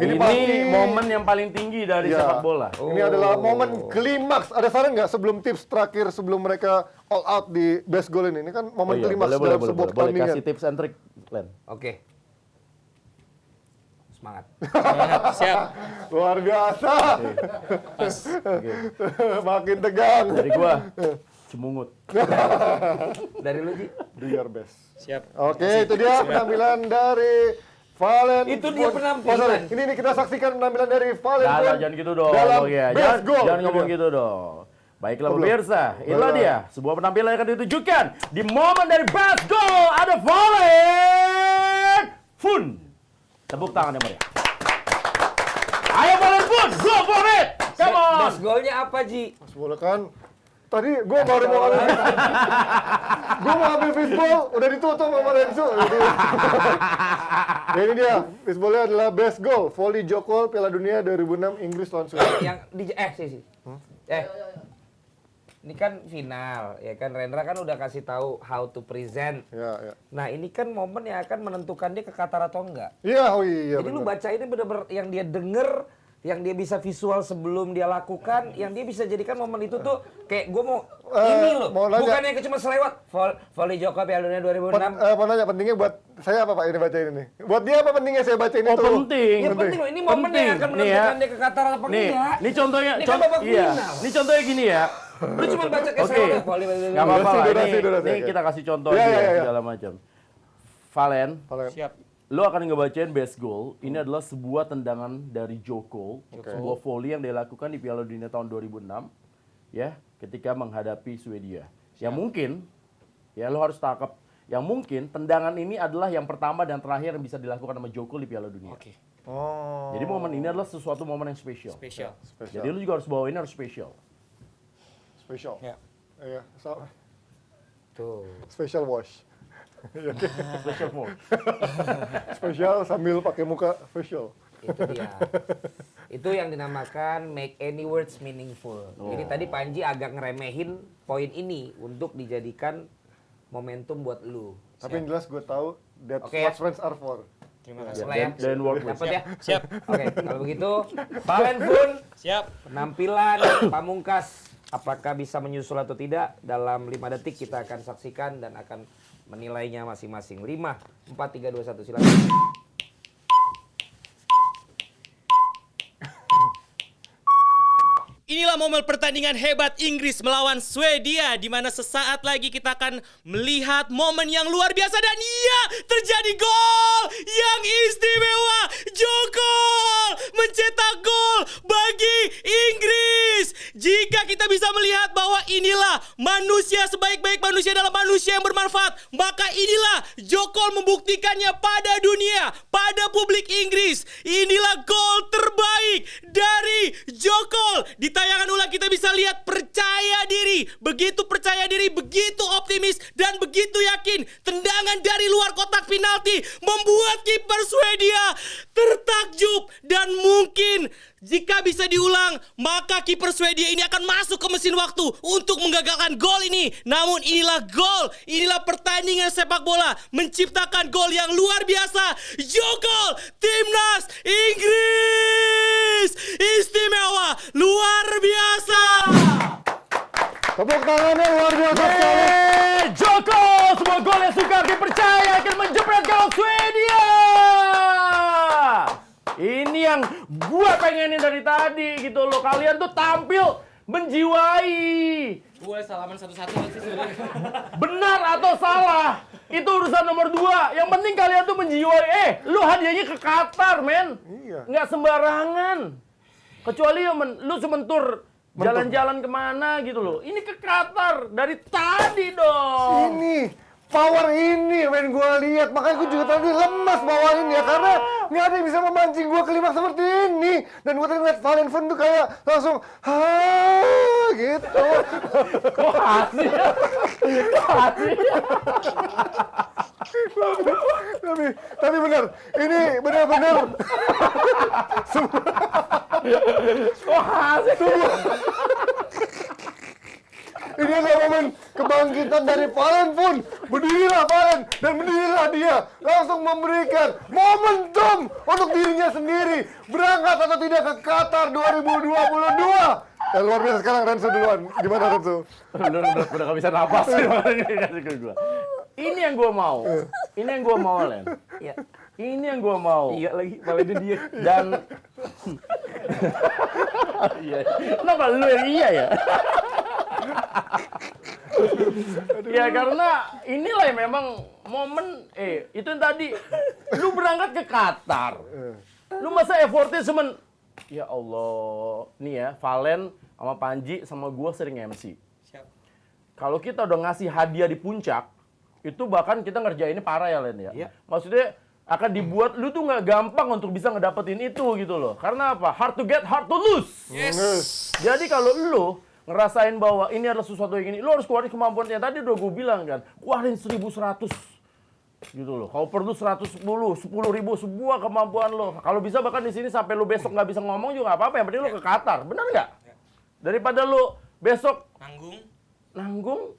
Ini ini pasti- momen yang paling tinggi dari Ya. sepak bola. Ini adalah momen klimaks. Ada saran nggak sebelum tips terakhir sebelum mereka all out di best goal ini? Ini kan momen klimaks dalam sebuah boleh pertandingan. kasih tips and trick, Len. Oke. Semangat. Siap. Luar biasa. Makin tegang. Dari gua, Cemungut. Dari lu, Ji? Do your best. Siap. Oke, itu dia penampilan dari Valen. Itu dia penampilan. Oh, sorry. Ini kita saksikan penampilan dari Valen. Nah, jangan gitu dong. Dalam Oh, iya. best goal. Jangan ngomong Ini dia. gitu dong. Baiklah Oh, belum. pemirsa, inilah Belum. dia sebuah penampilan yang akan ditujukan di momen dari best goal ada Valen Fun. Tepuk tangan yang meriah. Ayo Valen Fun, go for it. Come on. Best goalnya apa, Ji? Mas bola kan. Tadi gue baru mau ambil gue mau ambil fishball, udah ditutup sama Renzo. Jadi, ya ini dia, fishballnya adalah best goal, volley Joko Piala Dunia 2006 Inggris lawan Swedia. Yang di sih. Ini kan final, ya kan Rendra kan udah kasih tahu how to present. Ya, ya. Nah, ini kan momen yang akan menentukan dia ke Qatar atau enggak. Iya, oh iya. Jadi lu bener. baca ini bener-bener yang dia denger, yang dia bisa visual sebelum dia lakukan, yang dia bisa jadikan momen itu tuh kayak gue mau ini loh, mau nanya. bukan yang cuma selewat. Volley Joko Piala Dunia 2006. Mau nanya pentingnya buat saya apa Pak ini baca ini nih? Buat dia apa pentingnya saya baca ini Oh, tuh? penting. Ya penting loh, ini momen yang akan Nih ya. menentukan dia ke Qatar atau Nih, enggak. ini contohnya, Ini kan babak iya. final. Ini contohnya gini ya. Lu cuma baca kayak Oke, selewat volley. nggak apa-apa lah. Durasi, Ini oke. kita kasih contoh Ya, aja ya, ya. segala macam. Valen, Valen. Siap. lo akan ngebacain best goal. Ini adalah sebuah tendangan dari Joko, sebuah volley yang dia lakukan di Piala Dunia tahun 2006, ya, ketika menghadapi Swedia. Yang mungkin, ya lo harus tangkap. Yang mungkin tendangan ini adalah yang pertama dan terakhir yang bisa dilakukan sama Joko di Piala Dunia. Oke. Oh. Jadi momen ini adalah sesuatu momen yang spesial. Spesial. Jadi lo juga harus bawa ini harus spesial. Special. Ya. Iya, so, Tuh. special wash. Special mode. Spesial sambil pakai muka facial. Itu dia. Itu yang dinamakan make any words meaningful. Jadi tadi Panji agak ngeremehin poin ini untuk dijadikan momentum buat lu. Tapi yang jelas gue tahu that's Oke, what ya. friends are for. Terima kasih. Setelah ya. Dan work with. Dapat ya? Siap. Oke, kalau begitu Valen Fun, Siap. penampilan pamungkas apakah bisa menyusul atau tidak dalam 5 detik kita akan saksikan dan akan menilainya masing-masing. 5, 4, 3, 2, 1 silakan. Inilah momen pertandingan hebat Inggris melawan Swedia, di mana sesaat lagi kita akan melihat momen yang luar biasa, dan iya, terjadi gol yang istimewa. Joko mencetak gol bagi Inggris. Jika kita bisa melihat bahwa inilah manusia sebaik-baik manusia dalam manusia yang bermanfaat, maka inilah Joko membuktikannya pada dunia, pada publik Inggris. Inilah gol terbaik dari Joko. Di tayangan ulang kita bisa lihat percaya diri, begitu percaya diri, begitu optimis, dan begitu yakin. Tendangan dari luar kotak penalti membuat kiper Swedia tertakjub, dan mungkin jika bisa diulang, maka kiper Swedia ini akan masuk ke mesin waktu untuk menggagalkan gol ini. Namun inilah gol, inilah pertandingan sepak bola menciptakan gol yang luar biasa. Joko, timnas Inggris, istimewa, luar biasa. Tepuk tangannya luar biasa sekali. Joko, sebuah gol yang sukar dipercaya akan menjepret gol Swedia. Ini yang gua pengenin dari tadi gitu loh. Kalian tuh tampil menjiwai. Gue salaman satu-satu sih sebenarnya. Benar atau salah, itu urusan nomor 2. Yang penting kalian tuh menjiwai. Lu hadiahnya ke Qatar, men. Iya. Nggak sembarangan. Kecuali lu sementur jalan-jalan kemana gitu loh. Ini ke Qatar dari tadi dong. Ini power ini yang gue lihat. Makanya gue juga tadi lemas bawain ya, karena nggak ada yang bisa memancing gue klimaks seperti ini. Dan gue tadi ngeliat Valen Fun tuh kayak langsung gitu. Kok asik ya? Tapi benar, ini benar-benar Kok asik? ini adalah momen kebangkitan dari Valen Fun. Berdirilah Valen dan berdirilah dia, langsung memberikan momentum untuk dirinya sendiri berangkat atau tidak ke Qatar 2022. Dan luar biasa. Sekarang Renzo duluan. Gimana Renzo? Udah gak bisa napas ini ke gua. Ini yang gua mau. Ini yang gua mau, Len. Iya. Ini yang gua mau. Iya lagi, Valennya dia. Dan iya. Kenapa lu yang iya ya? Ya karena inilah yang memang momen itu yang tadi lu berangkat ke Qatar. Lu masa effortnya cuman ya Allah, nih ya, Valen sama Panji sama gua sering MC. Kalau kita udah ngasih hadiah di puncak, itu bahkan kita ngerjainnya parah ya, Len ya. Iya. Maksudnya akan dibuat lu tuh nggak gampang untuk bisa ngedapetin itu gitu loh. Karena apa? Hard to get, hard to lose. Yes. Jadi kalau lu ngerasain bahwa ini adalah sesuatu yang ini, lu harus keluarin kemampuannya. Tadi udah gue bilang kan, keluarin 1.100 gitu loh. Kalau perlu 110, 10.000 sebuah kemampuan lo. Kalau bisa bahkan di sini sampai lu besok nggak bisa ngomong juga nggak apa-apa. Yang penting lu ke Qatar, benar nggak? Daripada lu besok nanggung,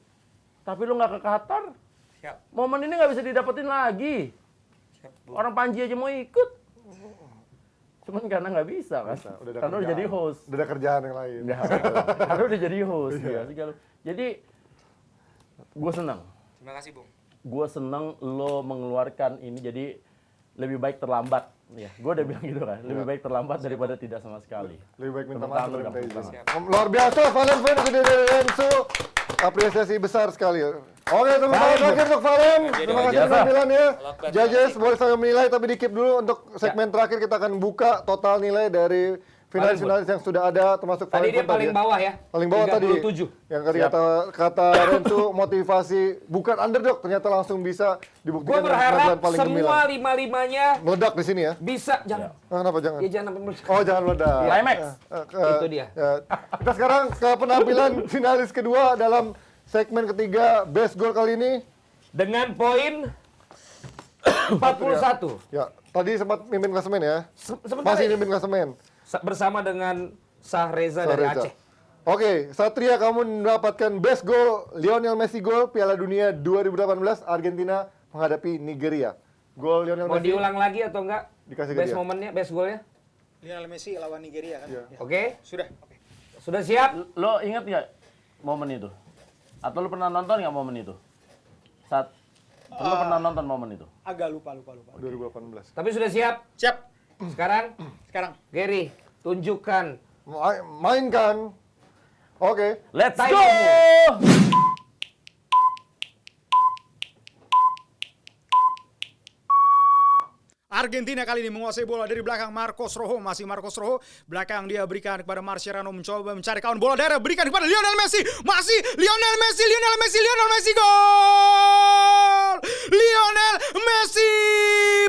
tapi lu nggak ke Qatar, momen ini nggak bisa didapetin lagi. Orang Panji aja mau ikut, cuman karena nggak bisa kan? Karena udah jadi host. Udah ada kerjaan yang lain. Karena udah jadi host. Ya. Jadi gue senang. Terima kasih, Bung. Gue senang lo mengeluarkan ini, jadi lebih baik terlambat. Ya, gue udah bilang gitu kan, lebih baik terlambat daripada tidak sama sekali. Lebih baik minta Tepuk maaf tangan daripada dong, minta tepuk izin. Luar biasa Valen Fun dari Renzo. Apresiasi besar sekali. Oke, tepuk tangan terakhir untuk Valen. Terima kasih biasa. penampilannya. Judges boleh saya menilai, tapi di keep dulu untuk segmen terakhir kita akan buka total nilai dari finalis-finalis yang sudah ada, termasuk Tadi Valen dia Fun paling ya. bawah ya. Paling bawah tadi. 37. Yang kata Renzo motivasi bukan underdog, ternyata langsung bisa Gue dibuktikan dengan berharap penampilan paling semua gemilang. lima-limanya Meledak di sini ya. bisa. Jangan. Kenapa jangan? Ya jangan sampai meledak. Oh, jangan meledak. Climax. Itu dia. Ya. Kita sekarang ke penampilan finalis kedua dalam segmen ketiga best goal kali ini. Dengan poin 41. Ya, tadi sempat mimpin klasemen ya. Sebentar Masih ya. mimpin klasemen. Bersama dengan Sahreza dari Sahreza. Aceh. Oke, Satria kamu mendapatkan best goal Lionel Messi gol Piala Dunia 2018 Argentina menghadapi Nigeria. Gol Lionel Mau Messi. diulang lagi atau enggak? Dikasih ke Best dia. momennya, best goalnya. Lionel Messi lawan Nigeria kan? Iya. Oke. Sudah. Oke. Sudah siap? Lo inget nggak momen itu? Atau lo pernah nonton nggak momen itu? Lo pernah nonton momen itu? Agak lupa. 2018. Tapi sudah siap? Siap. Sekarang, Sekarang. Gary, tunjukkan. Mainkan. Oke. Let's Time go! Argentina kali ini menguasai bola dari belakang Marcos Rojo. Masih Marcos Rojo. Belakang dia berikan kepada Mascherano, mencoba mencari kawan bola daerah. Berikan kepada Lionel Messi. Masih Lionel Messi. Gol! Lionel Messi,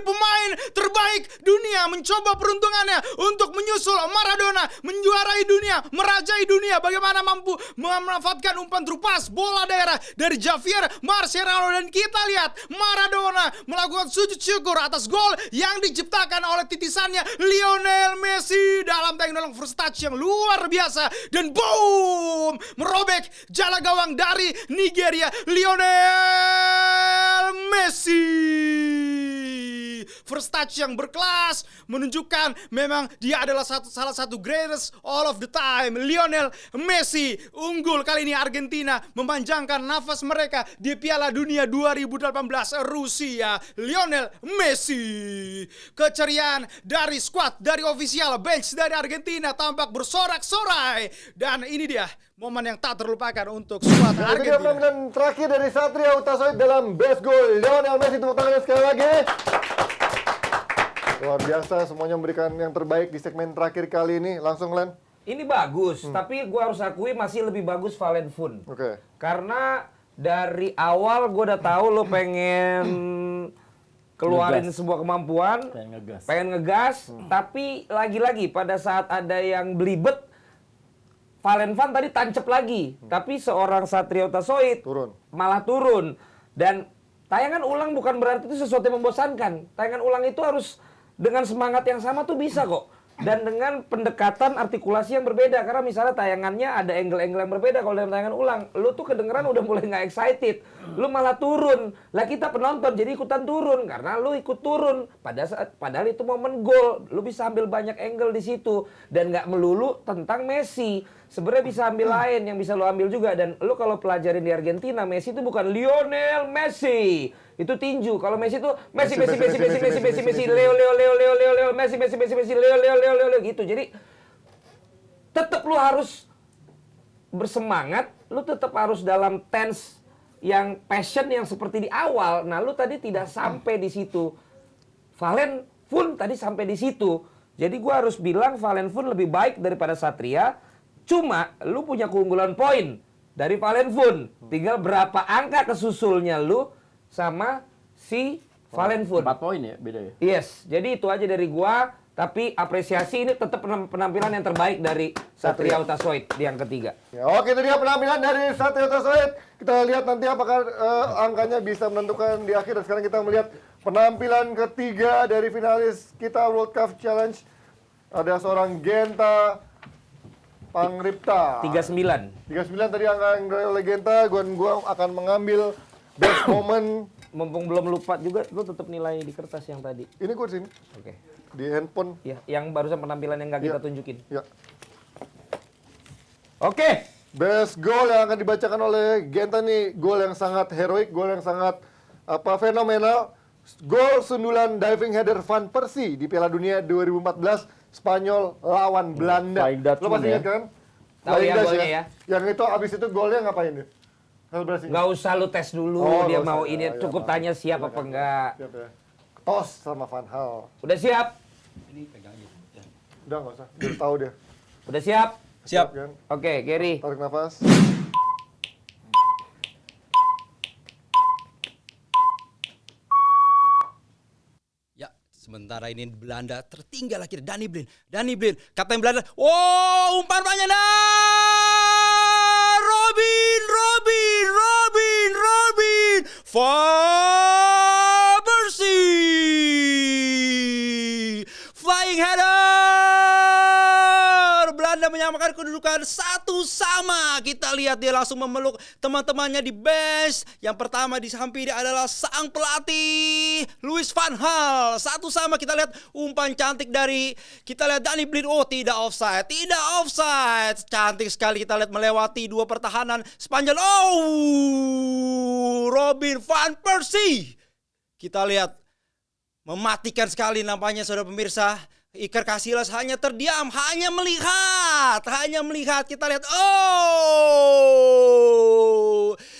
pemain terbaik dunia, mencoba peruntungannya untuk menyusul Maradona, menjuarai dunia, merajai dunia. Bagaimana mampu memanfaatkan umpan terupas bola daerah dari Javier Mascherano. Dan kita lihat Maradona melakukan sujud syukur atas gol yang diciptakan oleh titisannya Lionel Messi dalam tendangan first touch yang luar biasa. Dan boom, merobek jala gawang dari Nigeria. Lionel Messi, first touch yang berkelas, menunjukkan memang dia adalah salah satu greatest all of the time. Lionel Messi unggul kali ini. Argentina memanjangkan nafas mereka di Piala Dunia 2018 Rusia. Lionel Messi. Keceriaan dari squad, dari ofisial bench dari Argentina tampak bersorak-sorai. Dan ini dia momen yang tak terlupakan untuk squad Itu dia Argentina. penampilan terakhir dari Satria Utasoid dalam best goal Lionel Messi. Tepuk tangannya sekali lagi. Luar biasa, semuanya memberikan yang terbaik di segmen terakhir kali ini. Langsung Len. Ini bagus, tapi gua harus akui masih lebih bagus Valen Fun. Oke. Karena Dari awal gue udah tahu lo pengen keluarin sebuah kemampuan, pengen ngegas, tapi lagi-lagi pada saat ada yang belibet, Valen Van tadi tancep lagi, tapi seorang Satria Utasoid malah turun. Dan tayangan ulang bukan berarti itu sesuatu yang membosankan. Tayangan ulang itu harus dengan semangat yang sama tuh bisa kok. Dan dengan pendekatan artikulasi yang berbeda. Karena misalnya tayangannya ada angle-angle yang berbeda kalau dalam tayangan ulang. Lu tuh kedengeran udah mulai nggak excited. Lu malah turun. Lah kita penonton jadi ikutan turun. Karena lu ikut turun. Padahal itu momen gol. Lu bisa ambil banyak angle di situ. Dan nggak melulu tentang Messi. Sebenarnya bisa ambil lain yang bisa lu ambil juga. Dan lu kalau pelajarin di Argentina, Messi itu bukan Lionel Messi. Itu tinju. Kalau Messi itu Messi, Leo, Messi, Leo, gitu. Jadi tetap lu harus bersemangat, lu tetap harus dalam tense yang passion yang seperti di awal. Nah, lu tadi tidak sampai di situ. Valen Fun tadi sampai di situ. Jadi gua harus bilang Valen Fun lebih baik daripada Satria. Cuma lu punya keunggulan poin dari Valen Fun. Tinggal berapa angka kesusulnya lu sama si Valen Fun. 4 poin ya beda ya? Yes, jadi itu aja dari gua. Tapi apresiasi ini tetap penampilan yang terbaik dari Satria Utasoid di yang ketiga. Ya, oke, itu dia penampilan dari Satria Utasoid. Kita lihat nanti apakah angkanya bisa menentukan di akhir. Dan sekarang kita melihat penampilan ketiga dari finalis kita World Cup Challenge. Ada seorang Genta Pangripta. 39. 39 tadi angka yang diraih oleh Genta. Gua akan mengambil best moment. Mumpung belum lupa juga, lu tetap nilai di kertas yang tadi. Ini gue di sini. Oke. Di handphone. Ya, yang barusan penampilan yang nggak kita tunjukin. Ya. Oke. Best goal yang akan dibacakan oleh Genta nih, gol yang sangat heroik, gol yang sangat fenomenal. Gol sundulan diving header Van Persie di Piala Dunia 2014 Spanyol lawan Belanda. Lo pasti ingat kan? Tahu ya golnya ya. Yang itu abis itu golnya ngapain dia? Nggak usah lu tes dulu, dia mau ini. Cukup tanya siap apa enggak. Siap ya. Tos sama Van Hal. Udah siap? Udah nggak usah, udah tahu dia. Udah siap? Siap. Kan? Oke, Gary. Tarik nafas. Ya, sementara ini Belanda tertinggal akhirnya Danny Blind. Danny Blind, kapten Belanda. Oh, umpan banyak Robin. Van Persie. Flying header. Belanda menyamakan kedudukan 1-1. Kita lihat dia langsung memeluk teman-temannya di bench. Yang pertama disampiri adalah sang pelatih Louis van Gaal. 1-1. Kita lihat umpan cantik dari Danny Blind. Oh, tidak offside. Cantik sekali kita lihat melewati dua pertahanan Spanyol. Oh, Robin van Persie. Kita lihat mematikan sekali nampaknya saudara pemirsa. Iker Casillas hanya terdiam, hanya melihat. Kita lihat, oh,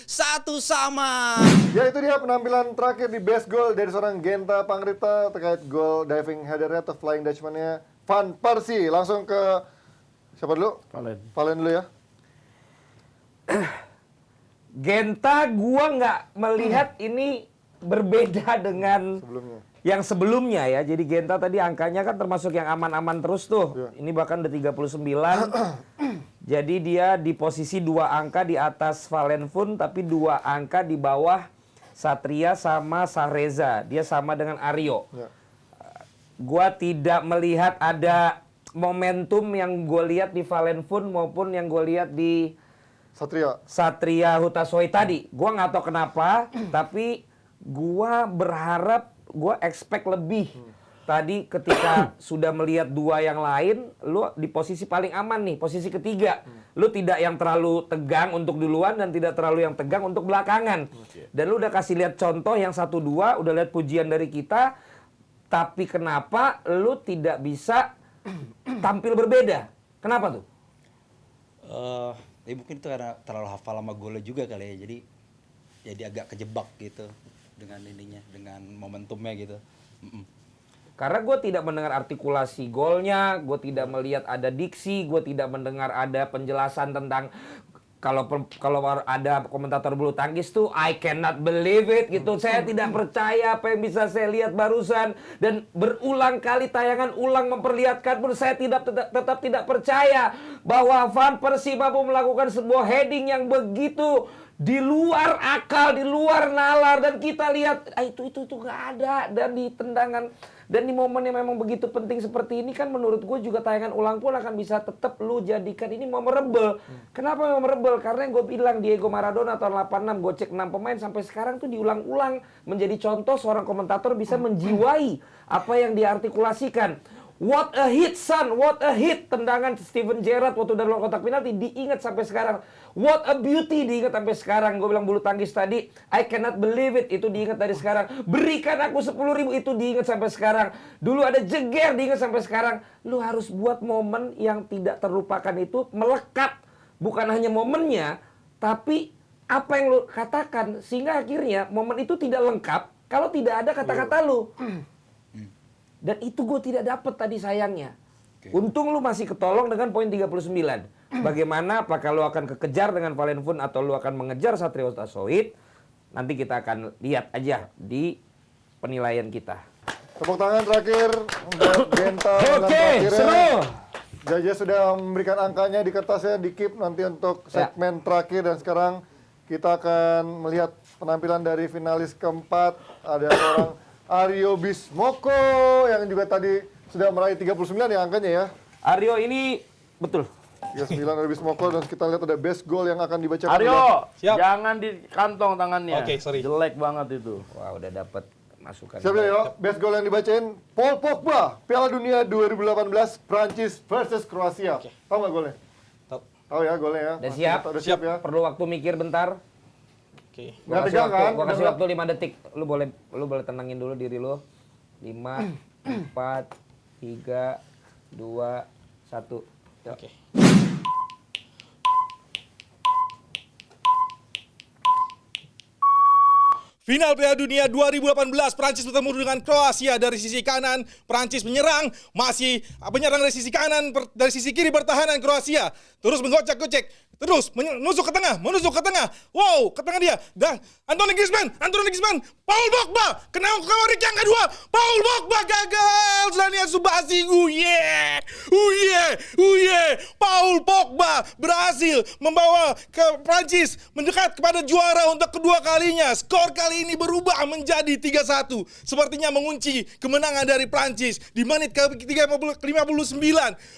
1-1. Ya, itu dia penampilan terakhir di best goal dari seorang Genta Pangripta terkait gol diving headernya atau flying Dutchman-nya Van Persie. Langsung ke siapa dulu? Valen dulu ya. Genta gua nggak melihat ini berbeda dengan yang sebelumnya ya. Jadi Genta tadi angkanya kan termasuk yang aman-aman terus tuh. Ya. Ini bahkan udah 39. Jadi dia di posisi 2 angka di atas Valen Fun, tapi 2 angka di bawah Satria sama Sahreza. Dia sama dengan Aryo. Ya. Gua tidak melihat ada momentum yang gue lihat di Valen Fun maupun yang gue lihat di Satria Utasoid tadi. Gua nggak tahu kenapa, tapi gua berharap, gua expect lebih. Tadi ketika sudah melihat 2 yang lain, lu di posisi paling aman nih, posisi ketiga. Lu tidak yang terlalu tegang untuk duluan dan tidak terlalu yang tegang untuk belakangan. Dan lu udah kasih lihat contoh yang 1-2, udah lihat pujian dari kita. Tapi kenapa lu tidak bisa tampil berbeda? Kenapa tuh? Ya mungkin itu karena terlalu hafal sama golnya juga kali ya. Jadi agak kejebak gitu dengan ininya, dengan momentumnya gitu. Karena gue tidak mendengar artikulasi golnya, gue tidak melihat ada diksi, gue tidak mendengar ada penjelasan tentang kalau ada komentator bulu tangkis tuh I cannot believe it gitu. Saya tidak percaya apa yang bisa saya lihat barusan, dan berulang kali tayangan ulang memperlihatkan pun saya tetap tidak percaya bahwa Van Persie mampu melakukan sebuah heading yang begitu di luar akal, di luar nalar, dan kita lihat itu nggak ada. Dan di tendangan dan di momen yang memang begitu penting seperti ini kan menurut gue juga tayangan ulang pun akan bisa tetap lu jadikan ini memorable. Kenapa memorable? Karena yang gue bilang Diego Maradona tahun 86 gocek 6 pemain sampai sekarang tuh diulang-ulang menjadi contoh seorang komentator bisa menjiwai apa yang diartikulasikan. What a hit, son! What a hit! Tendangan Steven Gerrard waktu dari luar kotak penalti diingat sampai sekarang. What a beauty diingat sampai sekarang. Gue bilang bulu tangkis tadi, I cannot believe it, itu diingat dari sekarang. Berikan aku 10.000, itu diingat sampai sekarang. Dulu ada jeger diingat sampai sekarang. Lu harus buat momen yang tidak terlupakan itu melekat. Bukan hanya momennya, tapi apa yang lu katakan. Sehingga akhirnya momen itu tidak lengkap kalau tidak ada kata-kata lu. Dan itu gue tidak dapat tadi sayangnya. Untung lu masih ketolong dengan poin 39. Bagaimana, apakah lu akan kekejar dengan Valenfun atau lu akan mengejar Satrio Tasoid? Nanti kita akan lihat aja di penilaian kita. Tepuk tangan terakhir untuk Genta. Oke, seru. Jaja sudah memberikan angkanya di kertasnya, di keep nanti untuk segmen terakhir. Dan sekarang kita akan melihat penampilan dari finalis keempat. Ada seorang Aryo Bismoko yang juga tadi sudah meraih 39 ya angkanya ya. Aryo ini betul. 39 Aryo Bismoko, dan kita lihat ada best goal yang akan dibacakan. Aryo, Siap. jangan di kantong tangannya. Oke, sorry. Jelek banget itu. Wah, udah dapat masukan. Siap ya, yuk. Best goal yang dibacain Paul Pogba, Piala Dunia 2018 Prancis versus Kroasia. Tahu nggak golnya? Tahu ya golnya ya. Udah siap? Udah siap ya. Perlu waktu mikir bentar. Oke. Nggak tegang kan? Gua kasih waktu 5 detik. Lu boleh tenangin dulu diri lu. 5, 4, 3, 2, 1. Oke. Final Piala Dunia 2018, Prancis bertemu dengan Kroasia. Dari sisi kanan, Prancis menyerang, masih menyerang dari sisi kanan, dari sisi kiri pertahanan Kroasia. Terus menggocek-gocek, terus menusuk ke tengah. Wow, ke tengah dia. Dan Antoine Griezmann, Paul Pogba, kena Modric yang kedua. Paul Pogba gagal. Zlatan Subasic, Paul Pogba berhasil membawa ke Prancis mendekat kepada juara untuk kedua kalinya. Skor kali ini berubah menjadi 3-1. Sepertinya mengunci kemenangan dari Prancis. Di menit ke-59,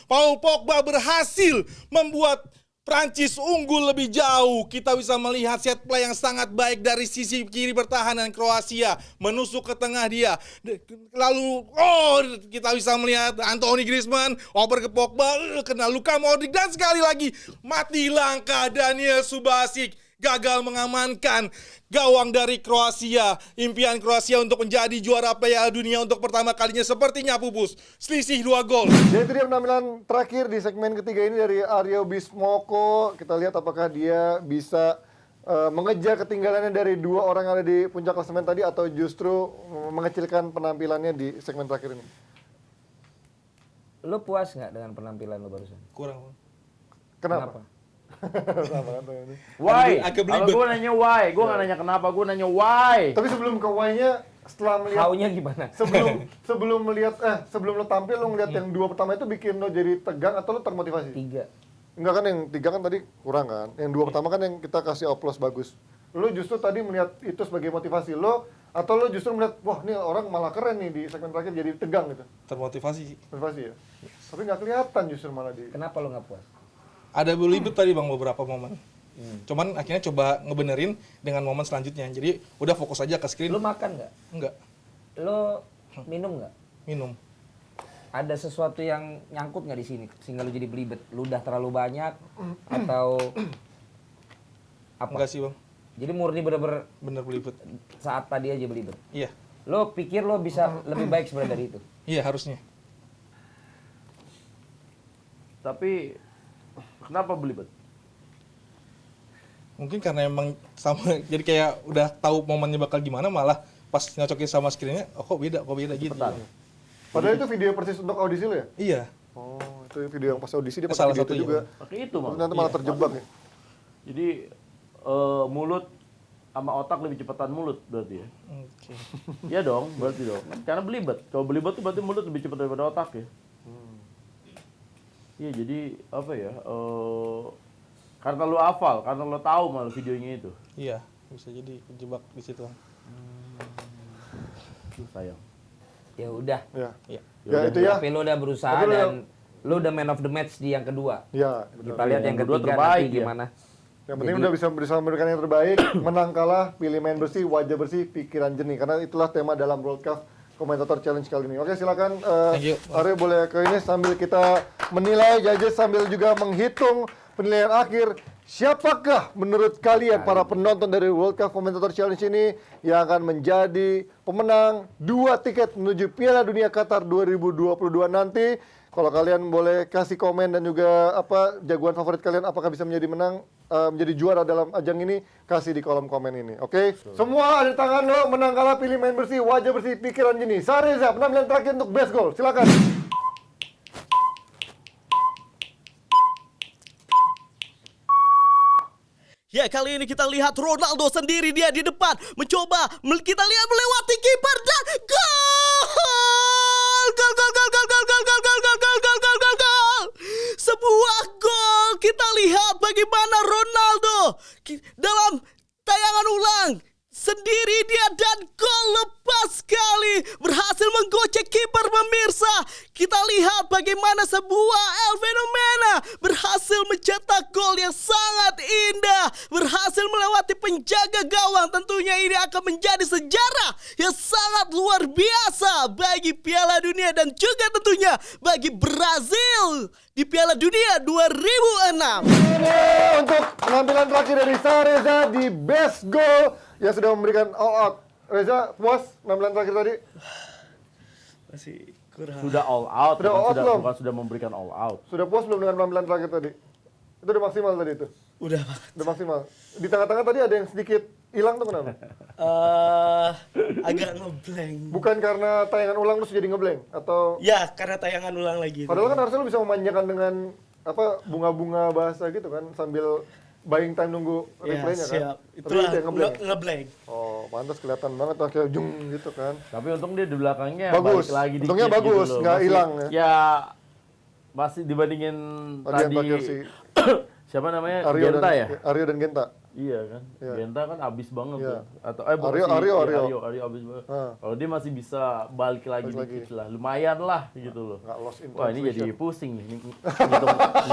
Paul Pogba berhasil membuat Prancis unggul lebih jauh. Kita bisa melihat set play yang sangat baik dari sisi kiri pertahanan Kroasia. Menusuk ke tengah dia. Lalu, kita bisa melihat Antoine Griezmann oper ke Pogba, kena Luka Modric, dan sekali lagi mati langkah Daniel Subasic. Gagal mengamankan gawang dari Kroasia. Impian Kroasia untuk menjadi juara Piala Dunia untuk pertama kalinya sepertinya pupus. Selisih 2 gol. Jadi itu dia penampilan terakhir di segmen ketiga ini dari Aryo Bismoko. Kita lihat apakah dia bisa mengejar ketinggalannya dari 2 orang yang ada di puncak klasemen tadi, atau justru mengecilkan penampilannya di segmen terakhir ini. Lu puas nggak dengan penampilan lu barusan? Kurang. Kenapa? Sama kan ini. Why? Agak Kalau belibet. gue nanya why, gue nggak nanya kenapa, gue nanya why. Tapi sebelum ke why-nya, setelah melihat How-nya gimana? sebelum lo tampil, lo ngeliat yang 2 pertama itu bikin lo jadi tegang atau lo termotivasi? 3. Enggak kan, yang 3 kan tadi kurang kan. Yang 2 pertama kan yang kita kasih aplaus bagus. Lo justru tadi melihat itu sebagai motivasi lo, atau lo justru melihat, wah ini orang malah keren nih di segmen terakhir jadi tegang gitu? Termotivasi. Motivasi ya? Tapi nggak kelihatan justru malah di... Kenapa lu nggak puas? Ada belibet tadi Bang beberapa momen. Cuman akhirnya coba ngebenerin dengan momen selanjutnya. Jadi udah fokus aja ke screen. Lu makan nggak? Enggak. Lu minum nggak? Minum. Ada sesuatu yang nyangkut nggak di sini sehingga lu jadi belibet? Lu udah terlalu banyak atau apa? Enggak sih Bang. Jadi murni bener-bener Bener belibet. saat tadi aja belibet. Iya. Lo pikir lo bisa lebih baik sebenarnya dari itu? Iya harusnya. Tapi kenapa belibet? Mungkin karena emang sama, jadi kayak udah tahu momennya bakal gimana, malah pas nyocokin sama screennya, kok beda gitu. Padahal itu video persis untuk audisi lo ya? Iya. Oh, itu video yang pas audisi dia Salah pakai video itu satunya. juga. Pakai itu, Bang. Ternyata malah terjebak ya. Jadi mulut sama otak lebih cepetan mulut berarti ya. Oke. Iya dong, berarti dong. Karena belibet. Kalau belibet tuh berarti mulut lebih cepat daripada otak ya. Iya, jadi apa ya? Karena lu hafal, karena lu tahu malah videonya itu. Iya, bisa jadi kejebak di situ. Sayang. Ya udah. Ya. Iya. Ya itu ya. Tapi lu udah berusaha Tapi lu dan lu udah man of the match di yang kedua. Ya. Kita lihat yang Yang kedua ketiga terbaik nanti ya. gimana. Yang penting udah bisa memberikan yang terbaik, menang kalah, pilih main bersih, wajah bersih, pikiran jernih. Karena itulah tema dalam World Cup Komentator Challenge kali ini. Oke, silakan Thank you. Aryo boleh ke ini sambil kita menilai, judges sambil juga menghitung penilaian akhir. Siapakah menurut kalian para penonton dari World Cup Komentator Challenge ini yang akan menjadi pemenang 2 tiket menuju Piala Dunia Qatar 2022 nanti? Kalau kalian boleh kasih komen dan juga apa jagoan favorit kalian apakah bisa menjadi juara dalam ajang ini, kasih di kolom komen ini. Oke? Semua ada di tangan lo, menang kalah pilih main bersih, wajah bersih, pikiran jernih. Sareza, penampilan terakhir untuk best goal. Silakan. Ya, kali ini kita lihat Ronaldo sendiri dia di depan mencoba kita lihat melewati kiper dan gol! Gol! Sebuah gol. Kita lihat bagaimana Ronaldo dalam tayangan ulang sendiri dia dan gol lepas sekali berhasil menggocek kiper pemirsa. Kita lihat bagaimana sebuah fenomena berhasil mencetak gol yang sangat indah, berhasil melewati penjaga gawang. Tentunya ini akan menjadi sejarah yang sangat luar biasa bagi Piala Dunia dan juga tentunya bagi Brazil di Piala Dunia 2006. Ini untuk penampilan terakhir dari Sareza di best goal yang sudah memberikan all out. Reza, puas penampilan terakhir tadi? Masih kurang. Sudah all out, Sudah all out belum? bukan sudah memberikan all out. Sudah puas belum dengan penampilan terakhir tadi? Itu udah maksimal tadi itu? Udah banget. Udah maksimal. Di tengah-tengah tadi ada yang sedikit hilang tuh kenapa? Agak ngeblank. Bukan karena tayangan ulang terus jadi ngeblank? Atau... Ya, karena tayangan ulang lagi. Padahal kan harusnya lu bisa memanjakan dengan apa bunga-bunga bahasa gitu kan sambil buying time nunggu replaynya kan? siap. Tapi Itulah itu yang ngeblank. ngeblank. Oh, pantas kelihatan banget tuh kayak jung gitu kan. Tapi untung dia di belakangnya Bagus. balik lagi dikit Untungnya bagus, gitu loh. nggak Masih- hilang ya. Ya masih dibandingin Tadi yang tadi terakhir si siapa namanya? Aryo Genta dan ya? Aryo dan Genta. Iya kan? Iya. Genta kan abis banget Iya. tuh. Atau bukan Aryo, si- Aryo, iya, Aryo. Aryo abis banget. Ah. Kalau dia masih bisa balik lagi Balik dikit lagi. lah. Lumayan lah gitu loh. Nggak lost in Wah, ini jadi translation. pusing nih. Ini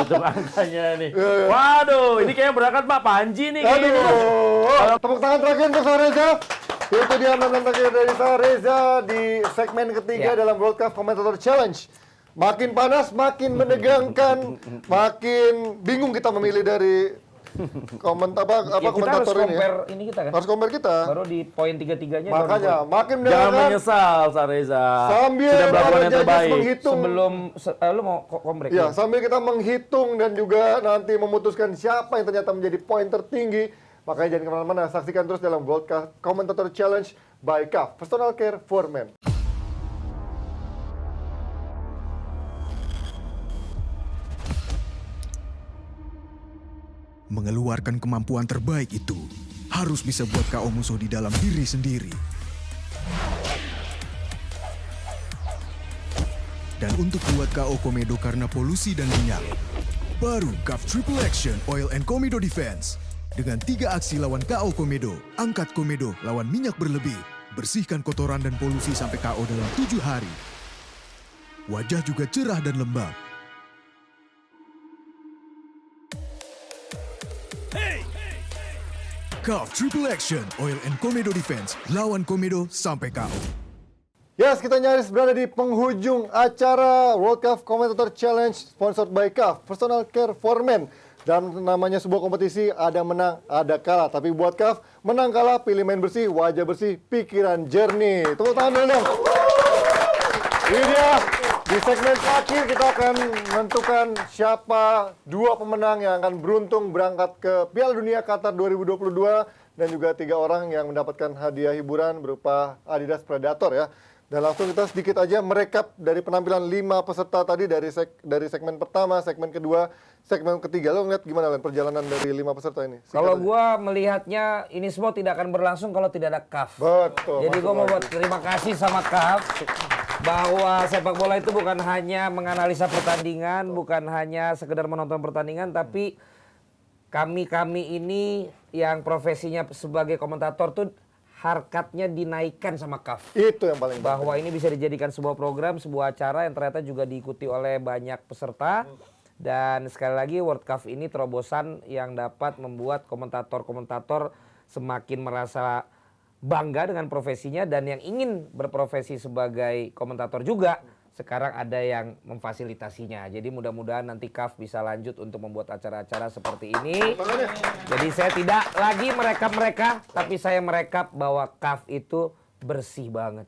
hitung angkanya nih. Iya, Waduh, ini kayaknya berangkat Pak Panji nih kayaknya. Aduh, tepuk tangan terakhir untuk Sareza. Itu dia penampilan terakhir dari Sareza di segmen ketiga dalam World Cup Commentator Challenge. Makin panas, makin menegangkan, makin bingung kita memilih dari Ya, kita harus komentator ini ya. compare ini kita kan. Harus compare kita. Baru di poin 3-3-nya Makanya makin Jangan menegangkan menyesal Sareza. sambil Sudah melakukan para yang judges terbaik. menghitung. sebelum lu mau kombrek Ya, sambil kita menghitung dan juga nanti memutuskan siapa yang ternyata menjadi poin tertinggi. Makanya jangan kemana-mana, saksikan terus dalam World Cup Commentator Challenge by CAF, Personal Care for Men. Mengeluarkan kemampuan terbaik itu harus bisa buat KO musuh di dalam diri sendiri. Dan untuk buat KO komedo karena polusi dan minyak, baru CAF Triple Action Oil and Komedo Defense. Dengan 3 aksi lawan KO komedo, angkat komedo lawan minyak berlebih, bersihkan kotoran dan polusi sampai KO dalam 7 hari. Wajah juga cerah dan lembab. CAF Triple Action Oil and Komedo Defense, lawan komedo sampai KO. Yes, kita nyaris berada di penghujung acara World Cup Commentator Challenge sponsored by CAF, Personal Care for Men. Dan namanya sebuah kompetisi, ada menang, ada kalah. Tapi buat CAF, menang kalah, pilih main bersih, wajah bersih, pikiran jernih. Tepuk tangan dulu dong. Ini dia, di segmen terakhir kita akan menentukan siapa 2 pemenang yang akan beruntung berangkat ke Piala Dunia Qatar 2022. Dan juga 3 orang yang mendapatkan hadiah hiburan berupa Adidas Predator ya. Dan langsung kita sedikit aja merekap dari penampilan 5 peserta tadi dari segmen pertama, segmen kedua, segmen ketiga. Lo ngeliat gimana Len perjalanan dari 5 peserta ini? Singkat Kalau aja. gua melihatnya ini semua tidak akan berlangsung kalau tidak ada CAF. Betul. Jadi masuk gua mau lagi. buat terima kasih sama CAF bahwa sepak bola itu bukan hanya menganalisa pertandingan, bukan hanya sekedar menonton pertandingan, tapi kami ini yang profesinya sebagai komentator tuh harkatnya dinaikkan sama CAF. Itu yang paling Bahwa ini bisa dijadikan sebuah program, sebuah acara yang ternyata juga diikuti oleh banyak peserta. Dan sekali lagi World Cup ini terobosan yang dapat membuat komentator-komentator semakin merasa bangga dengan profesinya, dan yang ingin berprofesi sebagai komentator juga sekarang ada yang memfasilitasinya. Jadi mudah-mudahan nanti CAF bisa lanjut untuk membuat acara-acara seperti ini. Jadi saya tidak lagi merekap mereka, tapi saya merekap bahwa CAF itu bersih banget.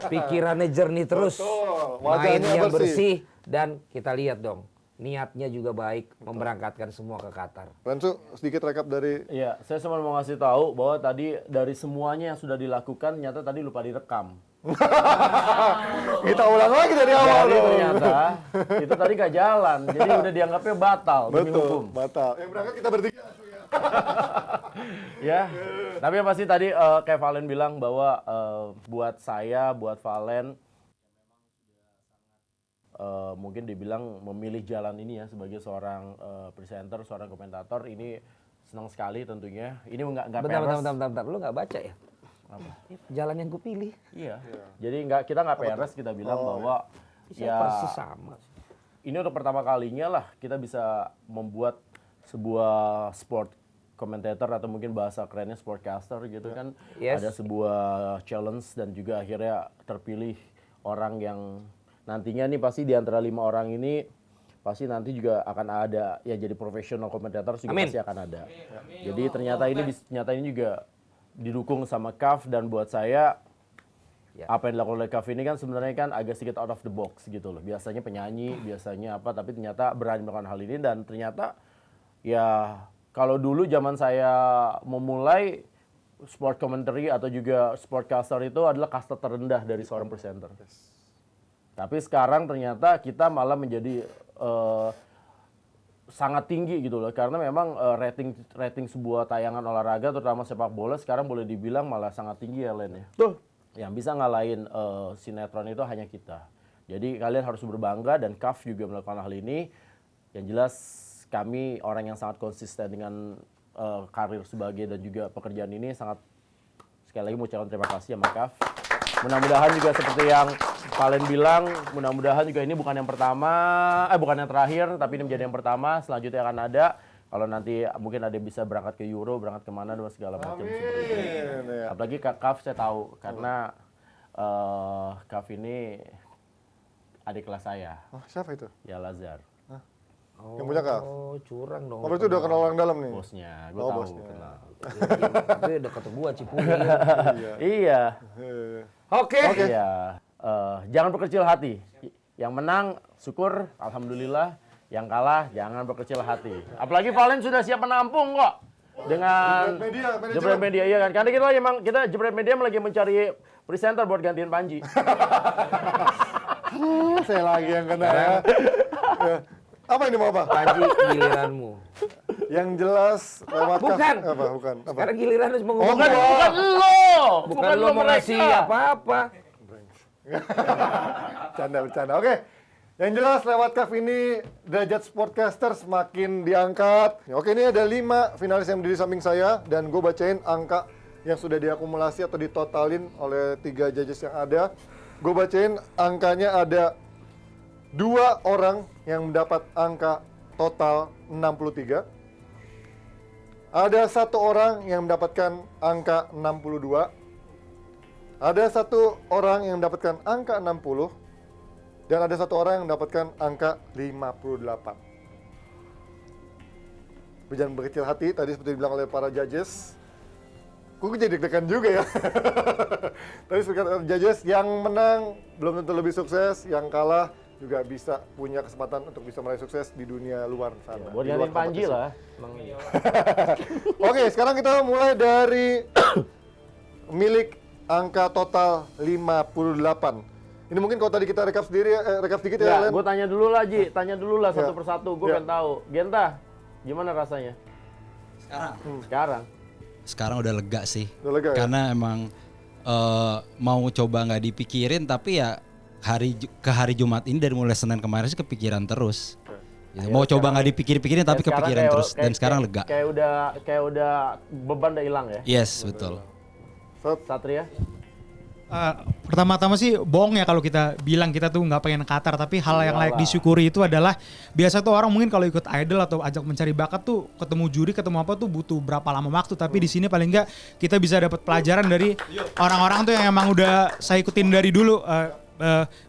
Pikirannya jernih terus, Betul. Wajahnya mainnya bersih. bersih, dan kita lihat dong, niatnya juga baik memberangkatkan semua ke Qatar. Rensu, sedikit rekap dari Iya, saya cuma mau ngasih tahu bahwa tadi dari semuanya yang sudah dilakukan, ternyata tadi lupa direkam. kita ulang lagi dari awal Jadi loh. ternyata itu tadi gak jalan, jadi udah dianggapnya batal demi hukum. Betul, batal. Yang berangkat kita bertiga. Ya, tapi yang pasti tadi kayak Valen bilang bahwa buat saya, buat Valen, mungkin dibilang memilih jalan ini ya sebagai seorang presenter, seorang komentator, ini senang sekali tentunya. Ini nggak peres. Bentar, lu nggak baca ya? Apa? Jalan yang gue pilih. Iya. Jadi kita nggak peres, kita bilang bahwa Saya persis sama. ini untuk pertama kalinya lah kita bisa membuat sebuah sport commentator atau mungkin bahasa kerennya sportcaster gitu kan. Yes. Ada sebuah challenge dan juga akhirnya terpilih orang yang nantinya nih pasti di antara 5 orang ini pasti nanti juga akan ada ya jadi profesional commentator juga Amin. pasti akan ada. Jadi ternyata ini juga didukung sama CAF, dan buat saya apa yang dilakukan oleh CAF ini kan sebenarnya kan agak sedikit out of the box gitu loh. Biasanya penyanyi, biasanya apa, tapi ternyata berani melakukan hal ini, dan ternyata ya kalau dulu zaman saya memulai sport commentary atau juga sportcaster itu adalah kasta terendah dari seorang presenter. Tapi sekarang ternyata kita malah menjadi sangat tinggi gitu loh, karena memang rating sebuah tayangan olahraga terutama sepak bola sekarang boleh dibilang malah sangat tinggi ya Len ya. Tuh. Yang bisa ngalahin sinetron itu hanya kita. Jadi kalian harus berbangga, dan CAF juga melakukan hal ini. Yang jelas kami orang yang sangat konsisten dengan karir sebagai dan juga pekerjaan ini, sangat sekali lagi mau ucapkan terima kasih sama CAF. Mudah-mudahan juga seperti yang Valen bilang, mudah-mudahan juga ini bukan yang pertama, bukan yang terakhir, tapi ini menjadi yang pertama. Selanjutnya akan ada. Kalau nanti mungkin ada bisa berangkat ke Euro, berangkat kemana dan segala macam seperti itu. Apalagi CAF saya tahu karena CAF ini adik kelas saya. Oh, siapa itu? Ya Lazar. Yang punya CAF? Oh, curang dong. Oh, berarti udah kenal orang dalam nih? Bosnya, gue Oh, tahu. bosnya. Kenal. Tapi udah kata gua Cipunya. Iya. Oke. Iya. Jangan berkecil hati. Yang menang syukur, alhamdulillah. Yang kalah jangan berkecil hati. Apalagi Valen sudah siap menampung kok dengan Jebret Media, iya kan? Karena kita Jebret Media lagi mencari presenter buat gantiin Panji. Saya lagi yang kena ya. Apa ini mau apa? Panji, giliranmu. Yang jelas lewat Bukan. CAF. Apa? Bukan. Apa? Sekarang giliran harus mengumumkan. Bukan lo. Bukan lo mau ngasih apa-apa. Bercanda. Oke. Yang jelas lewat CAF ini derajat sportcaster semakin diangkat. Oke, ini ada 5 finalis yang berdiri di samping saya, dan gue bacain angka yang sudah diakumulasi atau ditotalin oleh 3 judges yang ada. Gue bacain angkanya, ada 2 orang yang mendapat angka total 63. Ada 1 orang yang mendapatkan angka 62. Ada 1 orang yang mendapatkan angka 60. Dan ada 1 orang yang mendapatkan angka 58. Jangan berkecil hati, tadi seperti dibilang oleh para judges. Gue jadi deg-degan juga ya. Tadi seperti kata judges, yang menang belum tentu lebih sukses, yang kalah juga bisa punya kesempatan untuk bisa meraih sukses di dunia luar sana. Buat di luar gantiin Panji kompetisi. lah. Oke, sekarang kita mulai dari milik angka total 58. Ini mungkin kalau tadi kita rekap sedikit ya, Len. Gue tanya dulu lah, Ji. Tanya dulu lah satu persatu. Gue Ya. pengen tahu. Genta, gimana rasanya? Sekarang. Sekarang udah lega sih. Udah lega, ya? Karena emang mau coba nggak dipikirin, tapi ya hari Jumat ini dari mulai Senin kemarin sih kepikiran terus. Gitu. Mau coba nggak dipikir-pikirin tapi Ya, sekarang kepikiran terus dan sekarang lega. Kayak udah beban udah hilang ya. Yes, betul. Satria. Pertama-tama sih bohong ya kalau kita bilang kita tuh nggak pengen Qatar, tapi hal yang layak disyukuri itu adalah biasa tuh orang mungkin kalau ikut idol atau ajak mencari bakat tuh ketemu juri ketemu apa tuh butuh berapa lama waktu, tapi di sini paling nggak kita bisa dapat pelajaran dari orang-orang tuh yang emang udah saya ikutin dari dulu.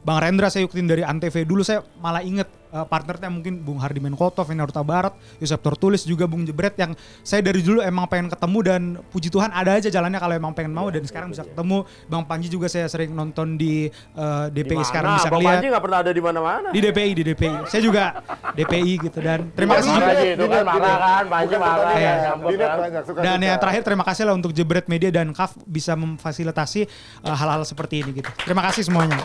Bang Rendra saya ikutin dari Antv dulu, saya malah inget partnernya mungkin Bung Hardiman Kotov, Enaruta Barat, Yosep Tortulis, juga Bung Jebret yang saya dari dulu emang pengen ketemu dan puji Tuhan ada aja jalannya kalau emang pengen mau, dan sekarang bisa ketemu. Bang Panji juga saya sering nonton di DPI, Dimana? sekarang bisa Bang lihat. Panji nggak pernah ada di mana-mana. Di DPI. Saya juga DPI gitu, dan terima kasih juga. Itu kan marah kan, Panji marah Iya. ya. Dan yang terakhir terima kasih lah untuk Jebret Media dan KAF bisa memfasilitasi hal-hal seperti ini gitu. Terima kasih semuanya.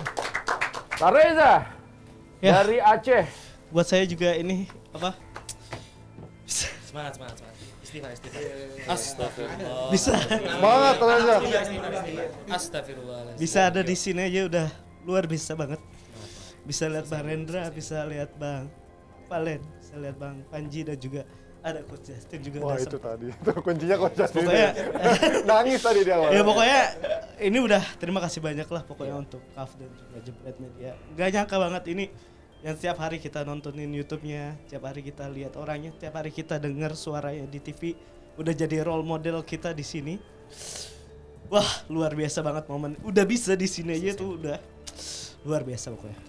Reza Ya. dari Aceh. Buat saya juga ini apa? Semangat. Istighfar. Astagfirullah. Bisa. Semangat Reza. Astagfirullah. Bisa ada di sini aja udah luar biasa banget. Bisa lihat Bang Rendra, bisa lihat Bang Valen, bisa lihat Bang Panji, dan juga ada Coach Justin juga. Wah, itu tadi. Itu kuncinya Coach Justin. Pokoknya nangis tadi di awal. ya pokoknya ini udah terima kasih banyak lah pokoknya untuk KAF dan juga Jebret Media. Gak nyangka banget ini yang setiap hari kita nontonin YouTube-nya, tiap hari kita lihat orangnya, tiap hari kita dengar suaranya di TV, udah jadi role model kita di sini. Wah, luar biasa banget momen. Udah bisa di sini aja tuh udah luar biasa pokoknya.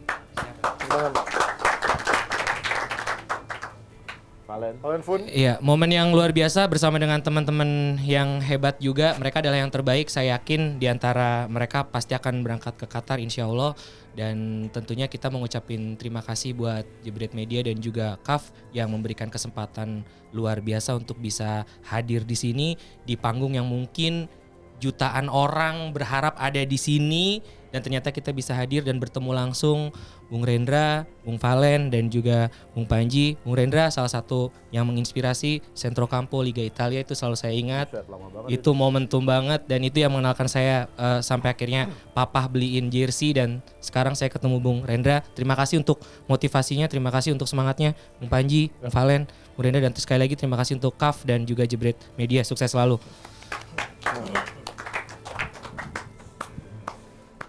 Valen Fun. Iya, momen yang luar biasa bersama dengan teman-teman yang hebat juga. Mereka adalah yang terbaik. Saya yakin di antara mereka pasti akan berangkat ke Qatar insya Allah. Dan tentunya kita mengucapin terima kasih buat Jebret Media dan juga KAF yang memberikan kesempatan luar biasa untuk bisa hadir di sini di panggung yang mungkin jutaan orang berharap ada di sini, dan ternyata kita bisa hadir dan bertemu langsung Bung Rendra, Bung Valen, dan juga Bung Panji. Bung Rendra salah satu yang menginspirasi Centrocampo Liga Italia, itu selalu saya ingat. Itu momentum banget, dan itu yang mengenalkan saya sampai akhirnya papa beliin jersey, dan sekarang saya ketemu Bung Rendra. Terima kasih untuk motivasinya, terima kasih untuk semangatnya Bung Panji, Bung Valen, Bung Rendra, dan sekali lagi terima kasih untuk KAF dan juga Jebret Media. Sukses selalu.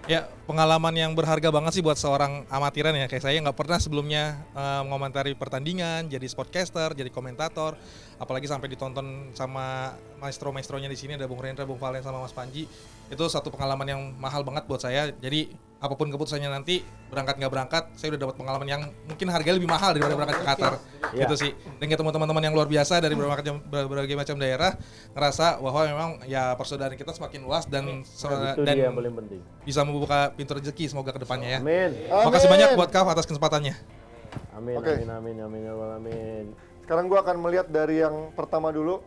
Ya, pengalaman yang berharga banget sih buat seorang amatiran ya. Kayak saya nggak pernah sebelumnya mengomentari pertandingan, jadi sportcaster, jadi komentator, apalagi sampai ditonton sama maestro-maestronya di sini, ada Bung Rendra, Bung Valen, sama Mas Panji. Itu satu pengalaman yang mahal banget buat saya. Jadi apapun keputusannya nanti, berangkat nggak berangkat, saya udah dapat pengalaman yang mungkin harganya lebih mahal daripada berangkat ke Qatar. Gitu sih. Dan ketemu teman-teman yang luar biasa dari berbagai macam daerah, ngerasa bahwa memang ya persaudaraan kita semakin luas dan Dia yang paling penting. bisa membuka pintu rezeki semoga ke depannya ya. Amin. Makasih banyak buat KAF atas kesempatannya. Amin. Oke. Amin. Sekarang gua akan melihat dari yang pertama dulu,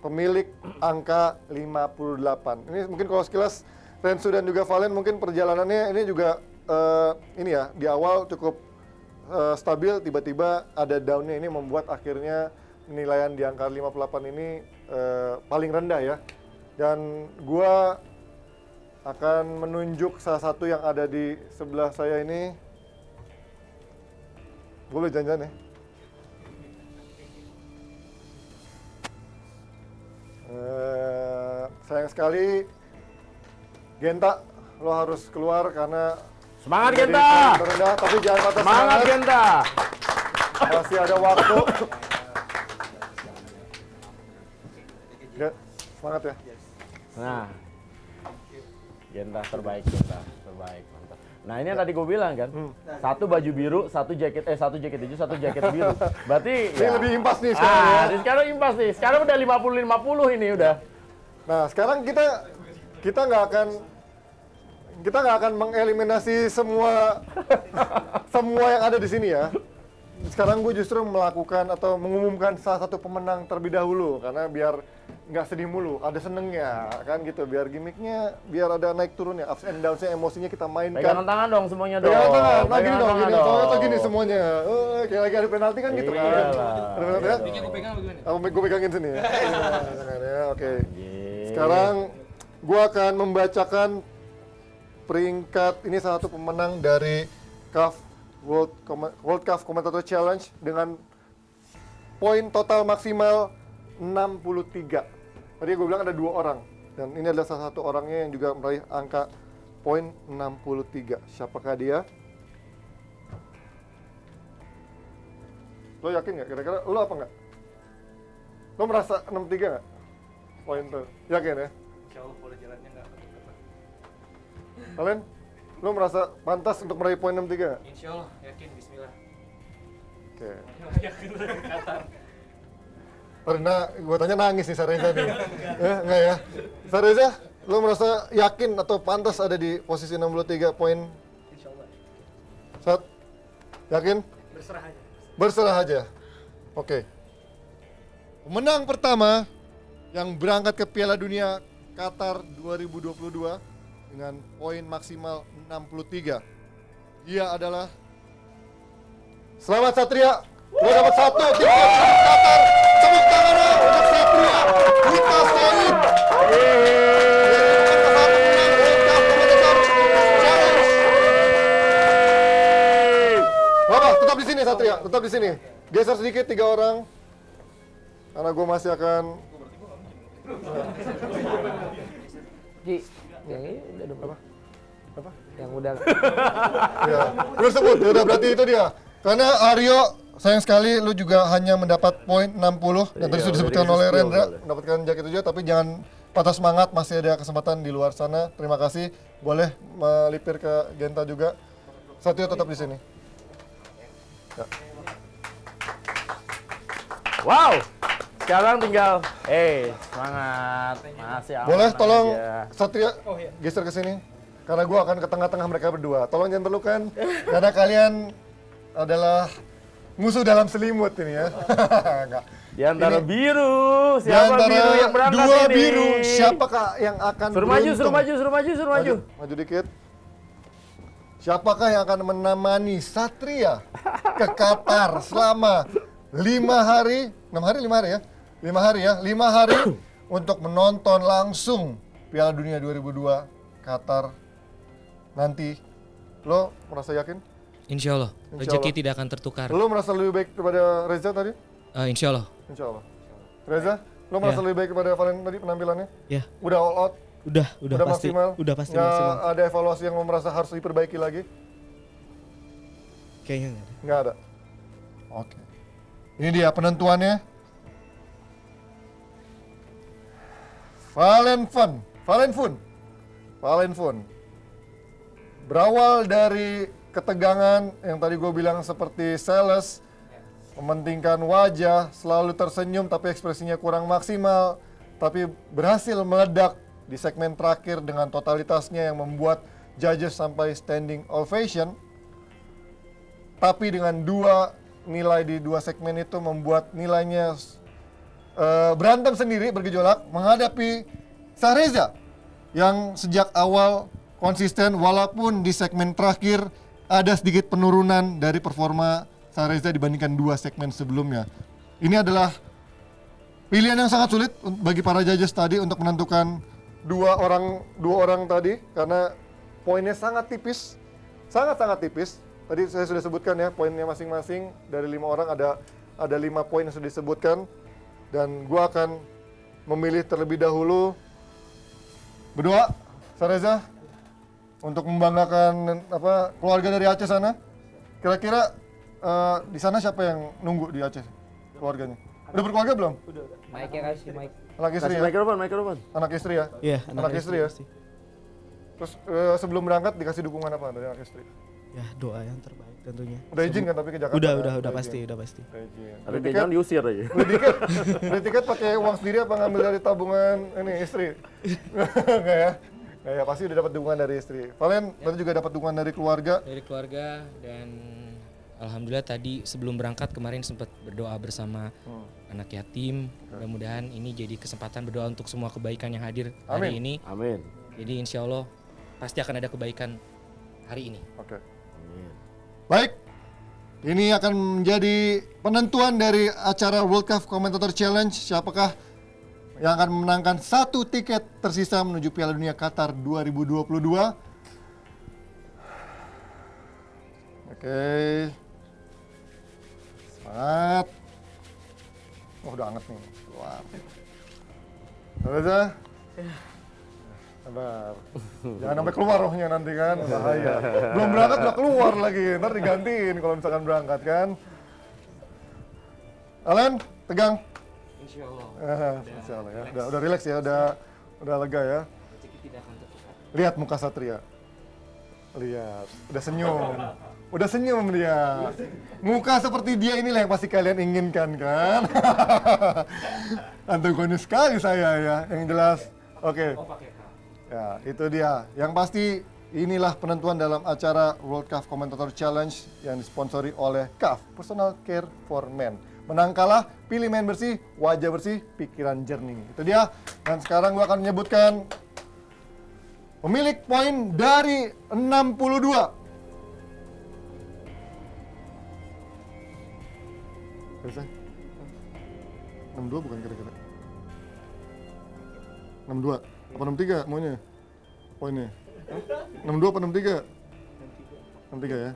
pemilik angka 58. Ini mungkin kalau sekilas Rensu dan juga Valen mungkin perjalanannya ini juga ini ya, di awal cukup stabil, tiba-tiba ada down-nya, ini membuat akhirnya penilaian di angka 58 ini paling rendah ya. Dan gua akan menunjuk salah satu yang ada di sebelah saya ini. Boleh janjian ya? Sayang sekali, Genta, lo harus keluar karena Semangat menjadi Genta! poin terendah, tapi jangan patah Semangat Genta! Masih ada waktu. Semangat ya. Nah, Genta terbaik, mantap. Nah ini yang tadi gue bilang kan, satu baju biru, satu jaket hijau, satu jaket biru. Berarti Ini lebih impas nih sekarang ya. ini sekarang impas nih. Sekarang udah 50-50 ini udah. Nah sekarang kita nggak akan mengeliminasi semua yang ada di sini ya. Sekarang gue justru melakukan atau mengumumkan salah satu pemenang terlebih dahulu, karena biar nggak sedih mulu, ada senengnya kan gitu, biar gimmicknya biar ada naik turunnya, ups and downs-nya, emosinya kita mainkan. Pegangan tangan dong semuanya dong. Pegangan tangan, nah gini Pegangan dong, tangan gini, soalnya tuh gini semuanya. Kayak lagi ada penalti kan gitu. Iyalah. Ada penalti ya? Gue pegang apa gimana? Gue pegangin sini ya. Oke. Sekarang gue akan membacakan peringkat, ini salah satu pemenang dari CAF World CAF Commentator Challenge dengan poin total maksimal 63. Tadi gue bilang ada 2 orang, dan ini adalah salah satu orangnya yang juga meraih angka poin 63. Siapakah dia? Lo yakin nggak? Kira-kira lo apa nggak? Lo merasa 63 nggak? Poin tuh, yakin ya? Insya Allah pola jalannya nggak akan berubah. Kalian? Lo merasa pantas untuk meraih poin 63 nggak? Insya Allah, yakin, bismillah. Oke. Yakin udah di Qatar. Karena gue tanya nangis nih Sareza nih. Enggak ya? Sareza, lo merasa yakin atau pantas ada di posisi 63 poin? Insya Allah. Sat? Yakin? Berserah aja. Berserah aja. Oke. Pemenang pertama yang berangkat ke Piala Dunia Qatar 2022 dengan poin maksimal 63. Dia adalah Selamat Satria. Lo dapat 1 tiket Qatar. Tepuk tangan untuk Satria. Kita Soin. Bapak, tetap di sini Satria, tetap di sini. Geser sedikit 3 orang. Karena gue masih akan Ji, yang ini udah apa? Apa? Yang udah ya, udah sebut, ya udah berarti itu dia. Karena Aryo, sayang sekali lu juga hanya mendapat poin 60 dan tadi sudah disebutkan oleh Rendra mendapatkan jaket itu juga, tapi jangan patah semangat, masih ada kesempatan di luar sana. Terima kasih, boleh melipir ke Genta juga. Satrio tetap di sini. Ya. Wow. Sekarang tinggal, semangat. Masih aman. Boleh tolong aja. Satria geser ke sini. Karena gua akan ke tengah-tengah mereka berdua. Tolong jangan terlukan, karena kalian adalah musuh dalam selimut ini ya. Enggak. Di antara Ini- biru, Di siapa antara biru yang berangkat dua ini? biru, siapakah yang akan Suruh maju, beruntung? suruh maju, suruh maju, suruh maju. Maju dikit. Siapakah yang akan menemani Satria ke Qatar selama 5 hari, 6 hari, 5 hari ya? 5 hari ya, 5 hari untuk menonton langsung Piala Dunia 2002 Qatar nanti. Lo merasa yakin? Insya Allah, Insya rezeki Allah. tidak akan tertukar. Lo merasa lebih baik daripada Reza tadi? Insya Allah. Insya Allah. Reza, lo merasa Ya. lebih baik daripada Valen tadi penampilannya? Ya, Udah all out? udah pasti. maksimal? Udah pasti Nggak maksimal. ada evaluasi yang lo merasa harus diperbaiki lagi? Kayaknya nggak ada. Nggak ada. Oke. Ini dia penentuannya. Valen Fun. Berawal dari ketegangan yang tadi gue bilang seperti sales, mementingkan wajah, selalu tersenyum tapi ekspresinya kurang maksimal, tapi berhasil meledak di segmen terakhir dengan totalitasnya yang membuat judges sampai standing ovation. Tapi dengan 2 nilai di 2 segmen itu membuat nilainya berantem sendiri, bergejolak menghadapi Sareza yang sejak awal konsisten walaupun di segmen terakhir ada sedikit penurunan dari performa Sareza dibandingkan 2 segmen sebelumnya. Ini adalah pilihan yang sangat sulit bagi para judges tadi untuk menentukan dua orang tadi karena poinnya sangat tipis, sangat tipis. Tadi saya sudah sebutkan ya poinnya masing-masing dari 5 orang ada 5 poin yang sudah disebutkan dan gua akan memilih terlebih dahulu berdua Sareza untuk membanggakan keluarga dari Aceh sana. Kira-kira di sana siapa yang nunggu di Aceh keluarganya? Udah berkeluarga belum? Mike-nya kasih Mike. Anak istri Kasih ya? mikrofon. Anak istri ya? Iya, Anak istri ya? pasti. Terus sebelum berangkat dikasih dukungan apa dari anak istri? Ya, doa yang terbaik tentunya. Udah izin kan tapi ke Jakarta? Udah kan? pasti, izin. udah pasti. Udah izin. Tapi dia jangan diusir aja. Beli tiket pakai uang sendiri apa ngambil dari tabungan ini istri? Enggak ya? Nggak ya, pasti udah dapat dukungan dari istri. Valen berarti juga dapat dukungan dari keluarga. Dari keluarga dan Alhamdulillah tadi sebelum berangkat kemarin sempat berdoa bersama anak yatim. Mudah-mudahan ini jadi kesempatan berdoa untuk semua kebaikan yang hadir hari ini. Amin. Jadi insya Allah pasti akan ada kebaikan hari ini. Oke. Baik. Ini akan menjadi penentuan dari acara World Cup Commentator Challenge. Siapakah yang akan memenangkan 1 tiket tersisa menuju Piala Dunia Qatar 2022. Oke. Semangat. Oh, udah anget nih. Keluar. Reza. Sabar. Jangan sampai keluar rohnya nanti kan. Bahaya. Belum berangkat udah keluar lagi. Ntar digantiin kalau misalkan berangkat kan. Alan, tegang. Insya Allah. Insya Allah ya. Udah relax ya. Udah lega ya. Lihat muka Satria. Lihat. Udah senyum dia. Muka seperti dia inilah yang pasti kalian inginkan kan? Antagonis sekali saya ya. Yang jelas. Oke. Ya, itu dia. Yang pasti inilah penentuan dalam acara World Cup Commentator Challenge yang disponsori oleh CAF, Personal Care for Men. Menang kalah, pilih main bersih, wajah bersih, pikiran jernih. Itu dia. Dan sekarang gua akan menyebutkan pemilik poin dari 62. Selesai. 62 bukan kira-kira. 62. Apa 63 maunya? Poinnya. 62 apa 63? 63 ya.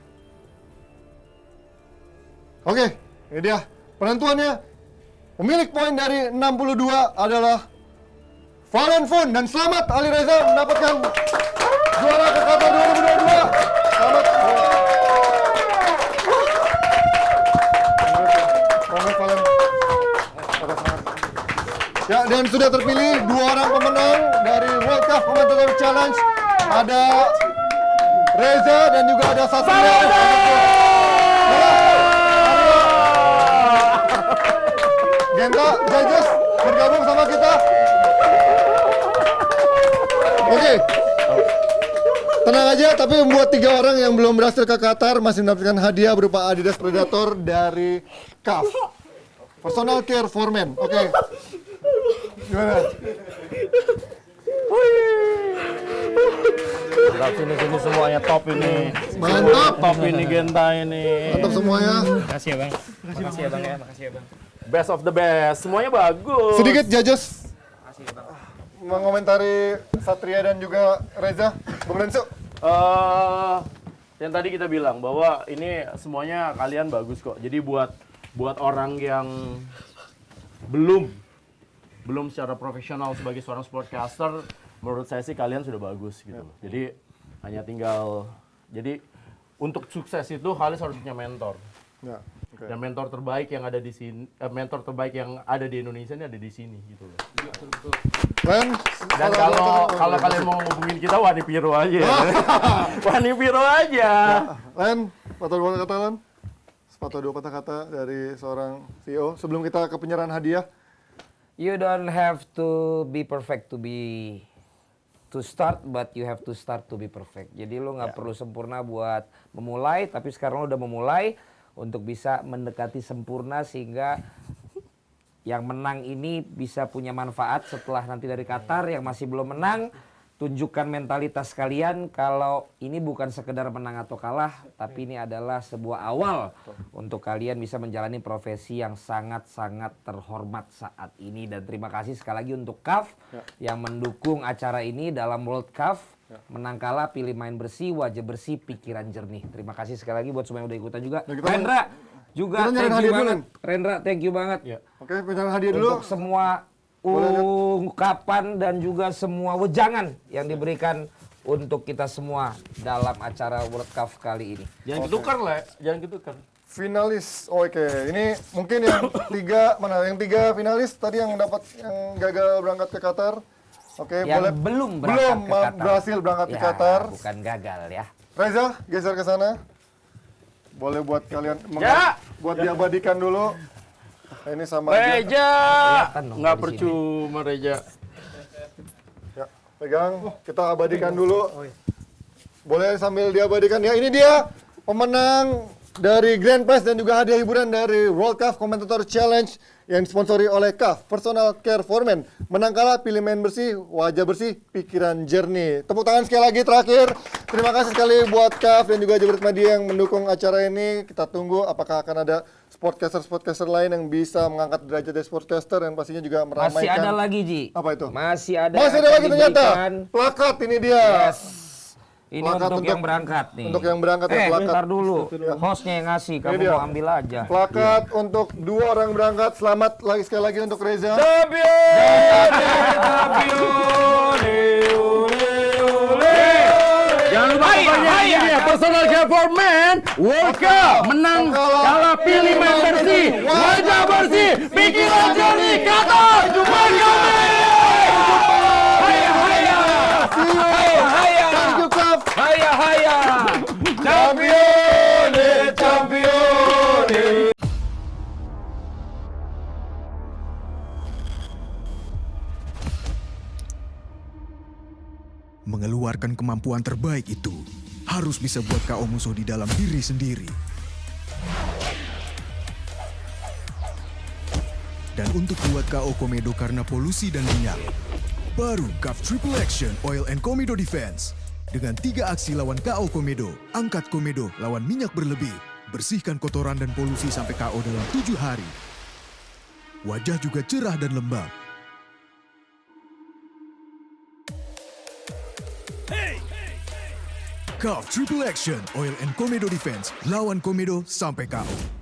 Oke, ini dia. Penentuannya. Pemilik poin dari 62 adalah Valen Fun, dan selamat Ali Reza mendapatkan juara ke Qatar 2022. Selamat. Selamat Valen. Ya, dan sudah terpilih 2 orang pemenang dari World Cup Commentator Challenge. Ada Reza dan juga ada Satria. Genta, judges bergabung sama kita. Oke. Tenang aja, tapi membuat 3 orang yang belum berhasil ke Qatar masih mendapatkan hadiah berupa Adidas Predator dari CAF. Personal Care for Men. Oke. Gimana? Mantap, sini semuanya top ini. Mantap. Top ini Genta ini. Mantap semuanya. Makasih ya bang. Makasih ya bang ya. Makasih ya bang. Best of the best. Semuanya bagus. Sedikit judges mengomentari Satria dan juga Reza. Bung Lensu. Yang tadi kita bilang bahwa ini semuanya kalian bagus kok. Jadi buat orang yang belum secara profesional sebagai seorang sportcaster, menurut saya sih kalian sudah bagus gitu loh. Jadi hanya tinggal, jadi untuk sukses itu kalian harus punya mentor. Ya, okay. Dan mentor terbaik yang ada di sini, mentor terbaik yang ada di Indonesia ini ada di sini gitu loh. Len, dan kalau kalian mau ngubungin kita, Wani Piro aja. Wani Piro aja. Len, patah 2 kata Len. Sepatah 2 kata-kata dari seorang CEO sebelum kita ke penyerahan hadiah. You don't have to be perfect to start, but you have to start to be perfect. Jadi lo nggak perlu sempurna buat memulai, tapi sekarang lo udah memulai untuk bisa mendekati sempurna sehingga yang menang ini bisa punya manfaat setelah nanti dari Qatar. Yang masih belum menang, tunjukkan mentalitas kalian kalau ini bukan sekedar menang atau kalah, tapi ini adalah sebuah awal untuk kalian bisa menjalani profesi yang sangat-sangat terhormat saat ini. Dan terima kasih sekali lagi untuk CAF yang mendukung acara ini dalam World Cup. Menang kalah, pilih main bersih, wajah bersih, pikiran jernih. Terima kasih sekali lagi buat semua yang udah ikutan juga. Rendra juga thank you banget. Rendra thank you banget. Oke, penyerahan hadiah dulu. Untuk semua ungkapan dan juga semua wejangan yang diberikan untuk kita semua dalam acara World Cup kali ini. Jangan ditukar lah, jangan ditukar. Finalis, oke. Ini mungkin yang 3 mana? Yang 3 finalis tadi yang gagal berangkat ke Qatar. Oke, yang boleh belum berhasil berangkat ke Qatar. Bukan gagal ya. Reza, geser ke sana. Boleh buat kalian buat diabadikan dulu. Ini sama Reja. Nggak percuma Reja. Ya, pegang. Kita abadikan dulu. Boleh sambil diabadikan. Ya, ini dia pemenang dari Grand Prize dan juga hadiah hiburan dari World Cup Commentator Challenge yang disponsori oleh CAF, Personal Care for Men. Menang kalah, pilih main bersih, wajah bersih, pikiran jernih. Tepuk tangan sekali lagi terakhir. Terima kasih sekali buat CAF dan juga Jebret Media yang mendukung acara ini. Kita tunggu apakah akan ada sportcaster lain yang bisa mengangkat derajat dari sportcaster yang pastinya juga meramaikan. Masih ada lagi, Ji. Apa itu? Masih ada lagi ternyata. Plakat ini dia. Yes. Ini Plakat untuk yang berangkat nih. Untuk yang berangkat ya plakat. Bentar dulu. Hostnya yang ngasih, kamu dia. mau ambil aja. Plakat untuk 2 orang berangkat. Selamat lagi sekali lagi untuk Reza. Jangan lupa pokoknya ini ya, Personal Care for Men World Cup. Menang kalah, pilih main bersih, wajah bersih, pikiran jernih, kata Thank you, Kaf. Haya. Champion. Mengeluarkan kemampuan terbaik itu harus bisa buat KO musuh di dalam diri sendiri. Dan untuk buat KO komedo karena polusi dan minyak, baru CAF Triple Action Oil and Komedo Defense. Dengan 3 aksi lawan KO komedo, angkat komedo lawan minyak berlebih, bersihkan kotoran dan polusi sampai KO dalam 7 hari. Wajah juga cerah dan lembab. CAF Triple Action Oil and Komedo Defense, lawan komedo sampai KO.